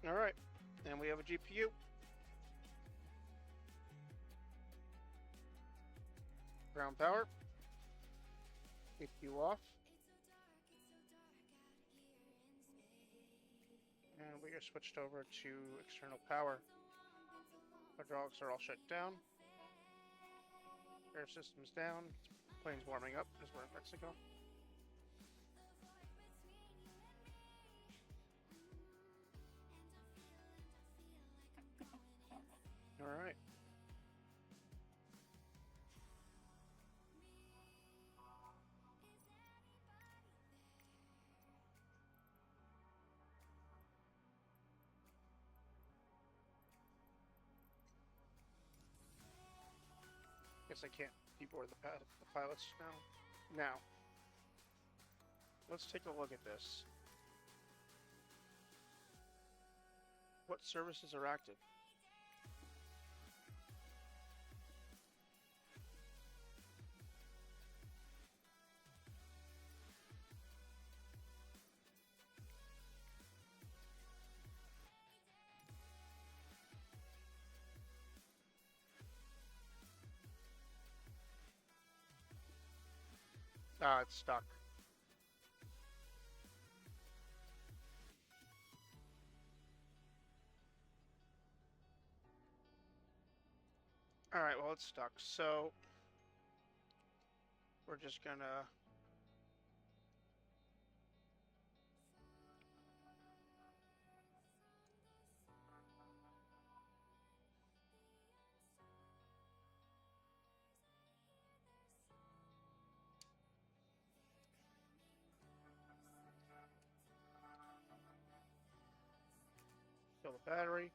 Alright, and we have a GPU. Ground power. GPU off. And we are switched over to external power. Hydraulics are all shut down. Air system's down. Plane's warming up as we're in Mexico. Alright. Guess I can't deboard the pilots now. Now, let's take a look at this. What services are active? Ah, it's stuck. Alright, well, it's stuck. So, we're just gonna... kill the battery.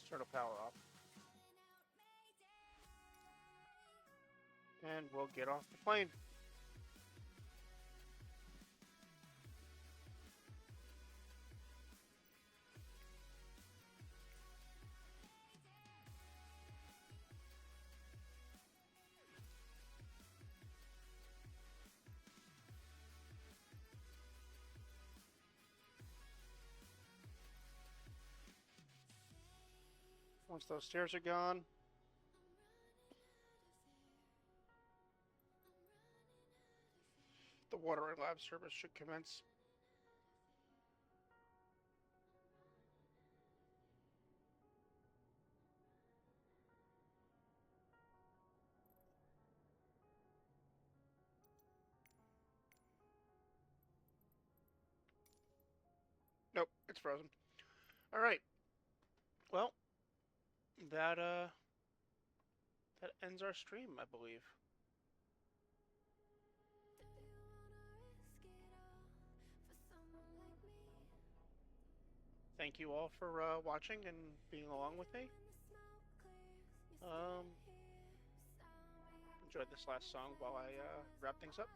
Start the power off. And we'll get off the plane. Once those stairs are gone, the water and lab service should commence. Nope, it's frozen. All right. Well, that ends our stream, I believe. Thank you all for watching and being along with me. Enjoyed this last song while I wrap things up.